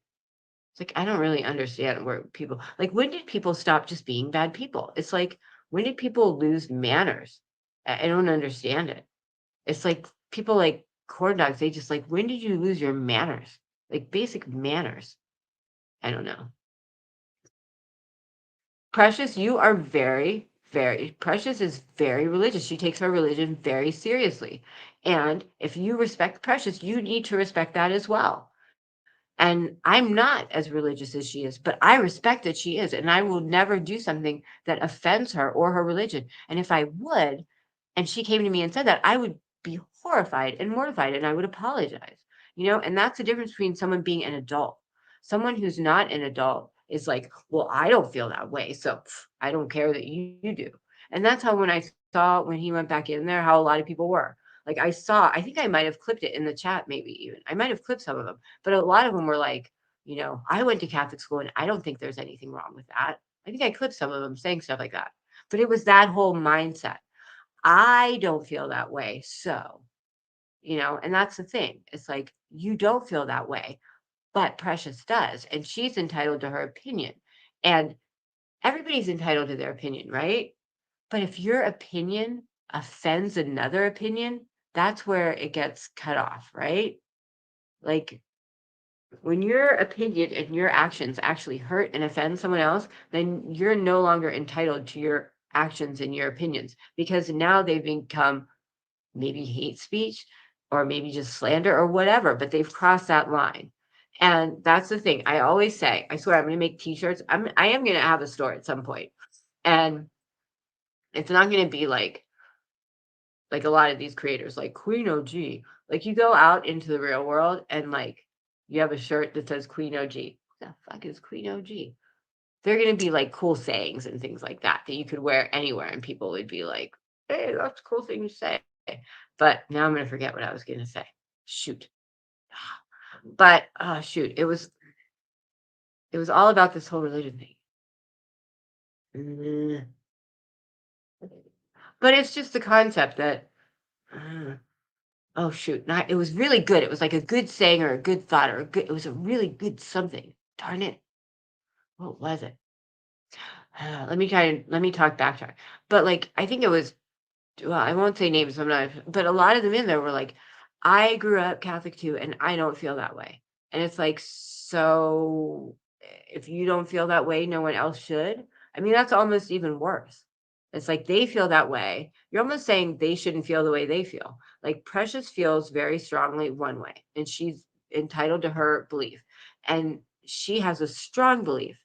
It's like, I don't really understand where people, like, when did people stop just being bad people? It's like, when did people lose manners? I don't understand it. It's like people like corn dogs, they just like, when did you lose your manners? Like basic manners. I don't know. Precious, you are very, very, Precious is very religious. She takes her religion very seriously. And if you respect Precious, you need to respect that as well. And I'm not as religious as she is, but I respect that she is. And I will never do something that offends her or her religion. And if I would, and she came to me and said that, I would be horrified and mortified, and I would apologize. And that's the difference between someone being an adult. Someone who's not an adult is like, well, I don't feel that way, so I don't care that you do. And that's how, when I saw when he went back in there, how a lot of people were. Like, I think I might have clipped it in the chat, maybe even. I might have clipped some of them, but a lot of them were like, I went to Catholic school and I don't think there's anything wrong with that. I think I clipped some of them saying stuff like that. But it was that whole mindset. I don't feel that way. So, and that's the thing. It's like, you don't feel that way, but Precious does. And she's entitled to her opinion. And everybody's entitled to their opinion, right? But if your opinion offends another opinion, that's where it gets cut off, right? Like, when your opinion and your actions actually hurt and offend someone else, then you're no longer entitled to your actions and your opinions, because now they've become maybe hate speech or maybe just slander or whatever, but they've crossed that line. And that's the thing. I always say, I swear, I'm going to make t-shirts. I am going to have a store at some point. And it's not going to be like a lot of these creators, like Queen OG. Like, you go out into the real world and like you have a shirt that says Queen OG. What the fuck is Queen OG? They're going to be like cool sayings and things like that you could wear anywhere, and people would be like, hey, that's a cool thing to say. But now I'm going to forget what I was going to say. Shoot. But shoot, it was all about this whole religion thing. But it's just the concept that oh shoot, it was really good. It was like a good saying or a good thought or it was a really good something. Darn it. What was it? Let me backtrack. But like, I think it was, well, I won't say names, but a lot of them in there were like, I grew up Catholic too, and I don't feel that way. And it's like, so if you don't feel that way, no one else should. I mean, that's almost even worse. It's like, they feel that way. You're almost saying they shouldn't feel the way they feel. Like, Precious feels very strongly one way, and she's entitled to her belief. And she has a strong belief.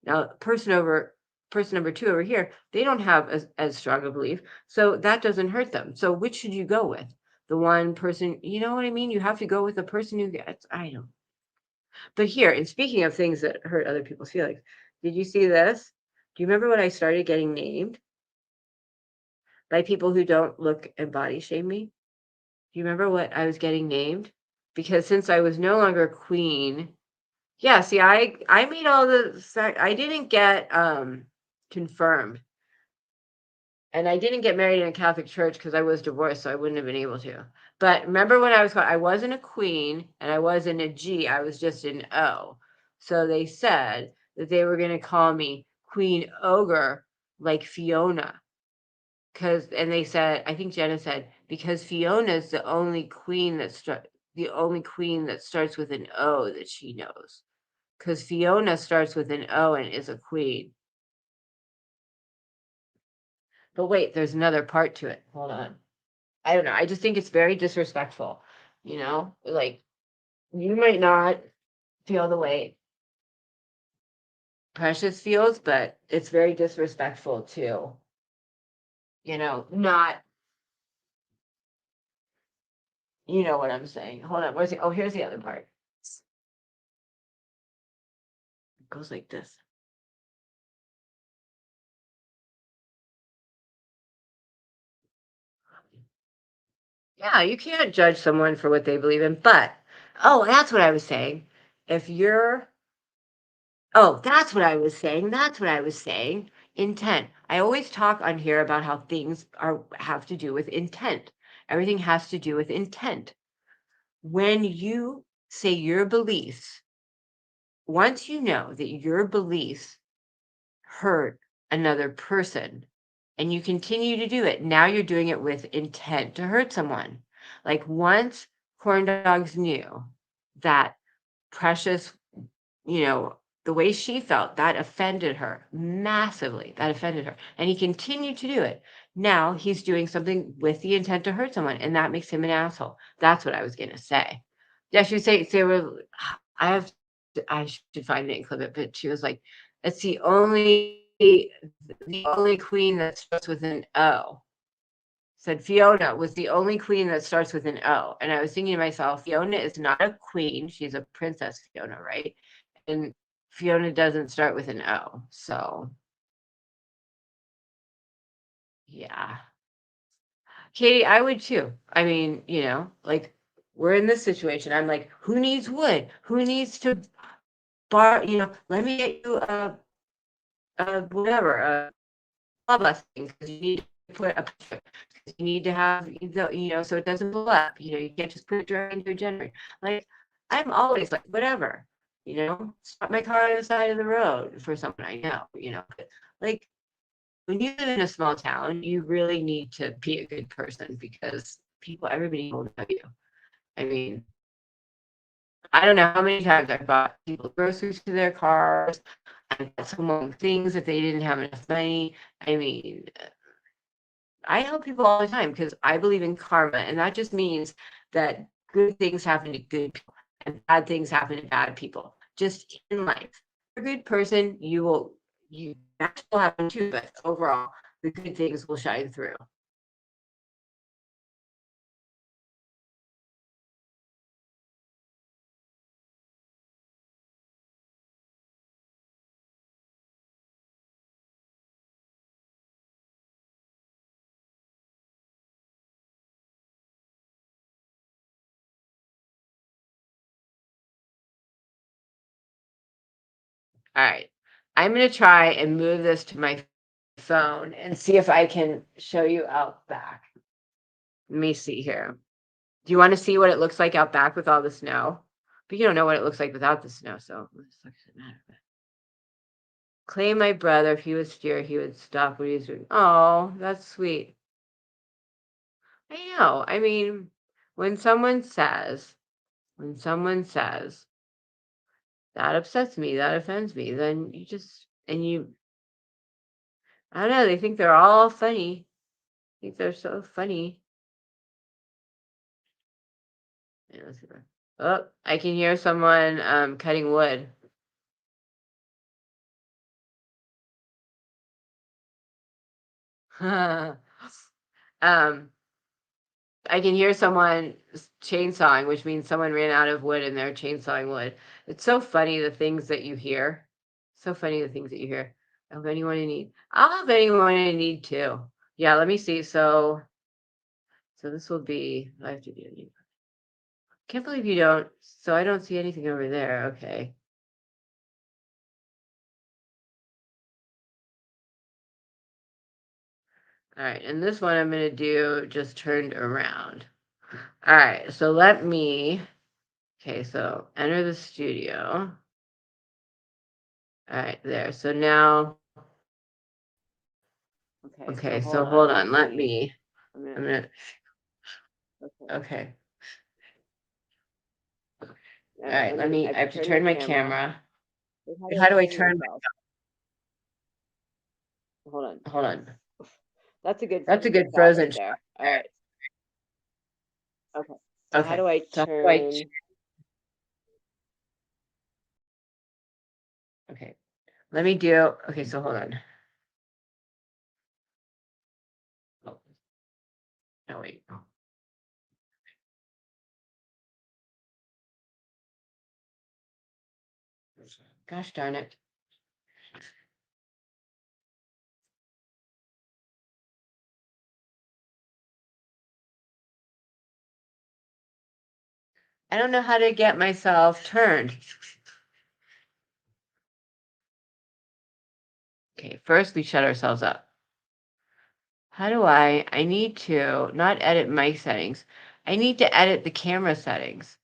Now, person number two over here, they don't have as strong a belief, so that doesn't hurt them. So which should you go with? The one person, you know what I mean? You have to go with the person who gets, I don't. But here, and speaking of things that hurt other people's feelings, did you see this? Do you remember when I started getting named by people who don't look and body shame me? Do you remember what I was getting named? Because since I was no longer queen, yeah, see, I made all I didn't get confirmed. And I didn't get married in a Catholic church because I was divorced, so I wouldn't have been able to. But remember when I was called, I wasn't a queen and I wasn't a G, I was just an O. So they said that they were going to call me Queen Ogre like Fiona. And they said, I think Jenna said, because Fiona's the only queen the only queen that starts with an O that she knows. Because Fiona starts with an O and is a queen. But wait, there's another part to it. Hold on. I don't know. I just think it's very disrespectful. Like you might not feel the way Precious feels, but it's very disrespectful to, not, you know what I'm saying. Hold on. Oh, here's the other part. It goes like this. Yeah, you can't judge someone for what they believe in, but, oh, that's what I was saying. If you're Oh, that's what I was saying. That's what I was saying. Intent. I always talk on here about how things have to do with intent. Everything has to do with intent. When you say your beliefs, once you know that your beliefs hurt another person and you continue to do it, now you're doing it with intent to hurt someone. Like once Corn Dogs knew that Precious, you know, the way she felt, that offended her massively. That offended her. And he continued to do it. Now he's doing something with the intent to hurt someone, and that makes him an asshole. That's what I was gonna say. Yeah, she would say, well, I should find it and clip it, but she was like, it's the only queen that starts with an O. Said Fiona was the only queen that starts with an O. And I was thinking to myself, Fiona is not a queen. She's a princess Fiona, right? And Fiona doesn't start with an O. So, yeah. Katie, I would too. I mean, like we're in this situation. I'm like, who needs wood? Who needs to let me get you a blah blah thing because you need to put a picture. You need to have so it doesn't blow up. You can't just put it directly into a generator. Like I'm always like whatever. Stop my car on the side of the road for someone I know. But, like when you live in a small town, you really need to be a good person because everybody will know you. I mean, I don't know how many times I've bought people groceries to their cars. I got someone things if they didn't have enough money. I mean, I help people all the time because I believe in karma, and that just means that good things happen to good people and bad things happen to bad people. Just in life, if you're a good person, that will happen too, but overall, the good things will shine through. All right, I'm gonna try and move this to my phone and see if I can show you out back. Let me see here. Do you want to see what it looks like out back with all the snow? But you don't know what it looks like without the snow, so what the fuck does it matter? Clay my brother, if he was here, he would stop what he's doing. Oh, that's sweet. I know. I mean, when someone says that upsets me, that offends me, then I don't know, they think they're all funny. I think they're so funny. Yeah, let's see. Oh, I can hear someone cutting wood. I can hear someone chainsawing, which means someone ran out of wood and they're chainsawing wood. It's so funny the things that you hear. So funny the things that you hear. I'll have anyone I need. I'll have anyone I need too. Yeah, let me see. So this will be, I have to do. Can't believe you don't. So I don't see anything over there. Okay. All right, and this one I'm going to do just turned around. All right, so let me, okay, so enter the studio. All right, there. So now, okay, so hold on, let me, I'm going to, okay. All right, let me, I have to turn my camera. How do I turn myself? Hold on. That's a good frozen shot right there. All right. Okay. So how do I turn? Okay. Let me do, okay, so hold on. Oh, no, wait. Gosh darn it. I don't know how to get myself turned. Okay, first we shut ourselves up. How do I need to not edit mic settings. I need to edit the camera settings.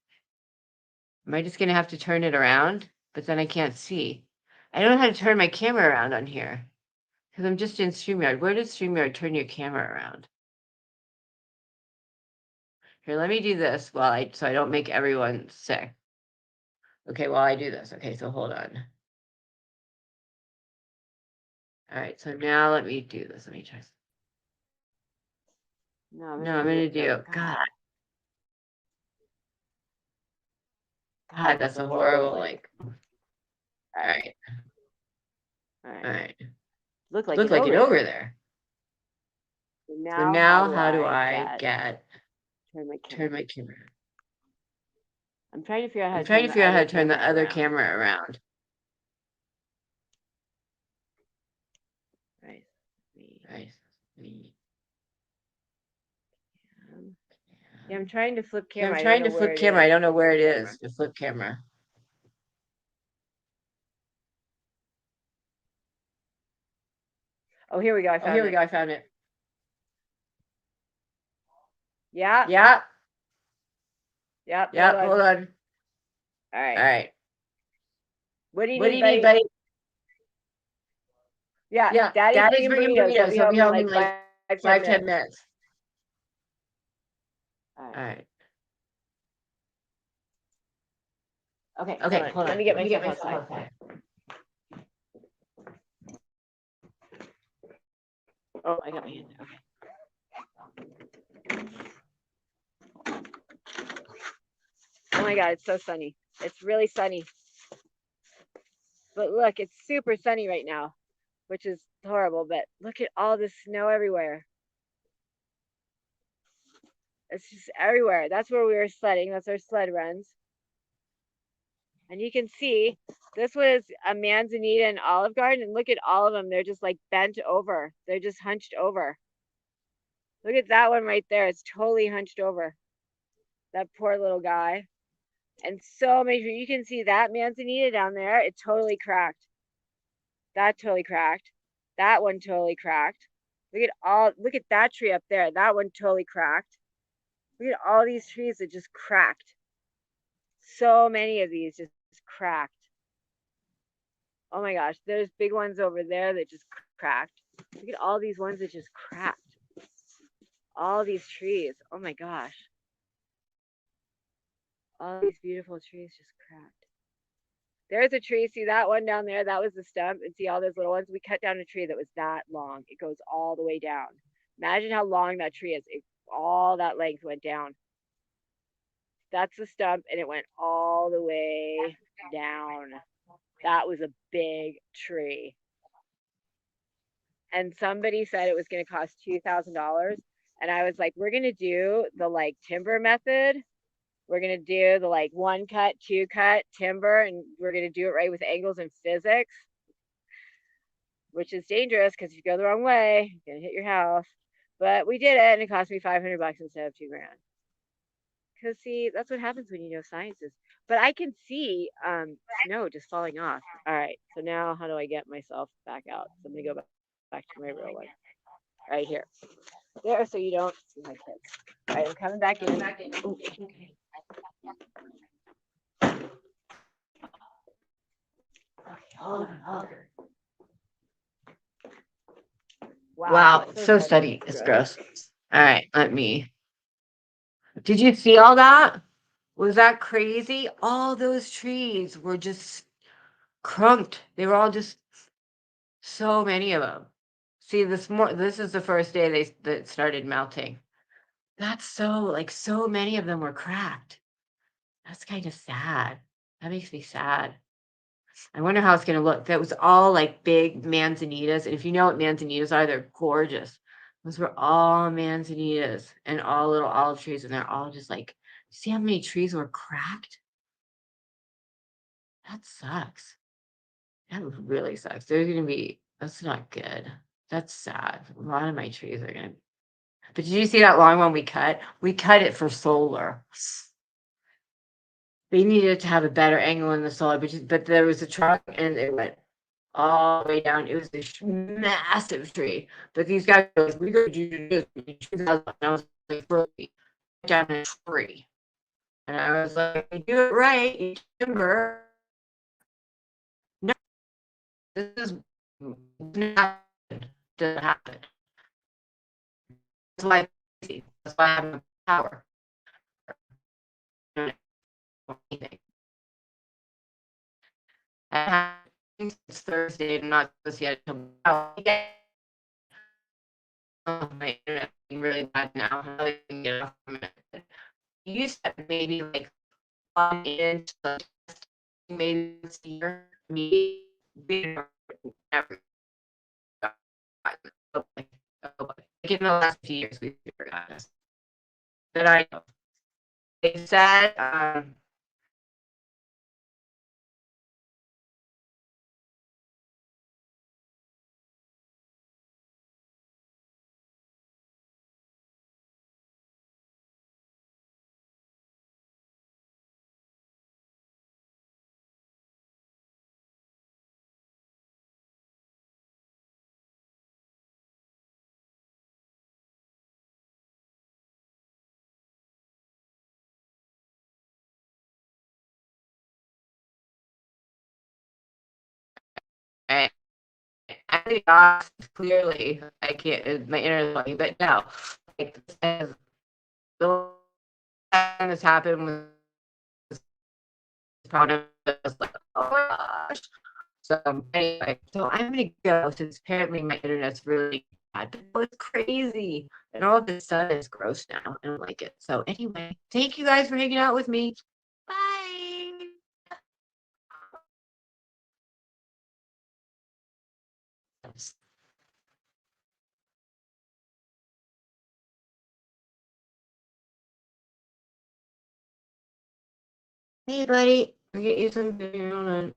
Am I just going to have to turn it around? But then I can't see. I don't know how to turn my camera around on here. Because I'm just in StreamYard. Where does StreamYard turn your camera around? Here, let me do this so I don't make everyone sick. Okay, while I do this. Okay, so hold on. All right, so now let me do this. Let me try. No, I'm gonna do. God, that's a horrible link. All right. Look like it's over there. So now how do I turn my camera? I'm trying to figure out how to turn the other camera around. Right. Yeah, I'm trying to flip camera. I don't know where it is. The flip camera. Oh, here we go. I found it. Yeah. Yep. Hold on. All right. What do you need, buddy? Yeah. Daddy's bringing burritos. He'll be home in like 5-10 minutes. All right. Okay, hold on. Let me get myself outside. Oh, I got my hand. Okay. Oh my God, it's so sunny. It's really sunny. But look, it's super sunny right now, which is horrible, but look at all this snow everywhere. It's just everywhere. That's where we were sledding. That's our sled runs. And you can see this was a manzanita and Olive Garden, and look at all of them. They're just like bent over. They're just hunched over. Look at that one right there. It's totally hunched over. That poor little guy. And so many, you can see that manzanita down there. It totally cracked. That totally cracked. That one totally cracked. Look at that tree up there. That one totally cracked. Look at all these trees that just cracked. So many of these just cracked. Oh my gosh, there's big ones over there that just cracked. Look at all these ones that just cracked. All these trees. Oh my gosh. All these beautiful trees just cracked. There's a tree. See that one down there? That was the stump. And see all those little ones? We cut down a tree that was that long. It goes all the way down. Imagine how long that tree is. All that length went down. That's the stump, and it went all the way down. That was a big tree. And somebody said it was going to cost $2,000. And I was like, we're going to do the like timber method. We're going to do the like 1 cut, 2 cut timber, and we're going to do it right with angles and physics, which is dangerous because if you go the wrong way, you're going to hit your house. But we did it, and it cost me $500 instead of $2,000. Because see, that's what happens when you know sciences. But I can see snow just falling off. All right, so now how do I get myself back out? So I'm gonna go back to my real one. Right here. There, so you don't see my kids. All right, I'm coming back in. Ooh, okay. Okay, hold on. Wow, it's so steady. It's gross. All right, let me. Did you see all that? Was that crazy? All those trees were just crunked. They were all just so many of them. See, this is the first day that started melting. That's so like so many of them were cracked. That's kind of sad. That makes me sad. I wonder how it's gonna look. That was all like big manzanitas, and if you know what manzanitas are, they're gorgeous. Those were all manzanitas and all little olive trees, and they're all just like, see how many trees were cracked? That sucks. That really sucks. That's not good. That's sad. A lot of my trees are gonna. But did you see that long one we cut? We cut it for solar. We needed to have a better angle in the solar, but there was a truck and it went all the way down. It was a massive tree. But these guys were like, we got you to do this. And I was like, really? Down a tree. And I was like, you do it right, you timber. No, this is not doesn't happen. That's why I have no power. It's Thursday and not supposed to get until my internet being really bad now. How do I can get off from it? You used to maybe like log in to maybe this year, maybe never like in the last few years we've forgotten this. But I know. They said I the odds clearly I can't my internet funny, but no. Like the time this happened was probably like, oh my gosh. So anyway, so I'm gonna go since apparently my internet's really bad. But it's crazy. And all of this stuff is gross now. I don't like it. So anyway, thank you guys for hanging out with me. Bye. Hey buddy, I'll get you some food.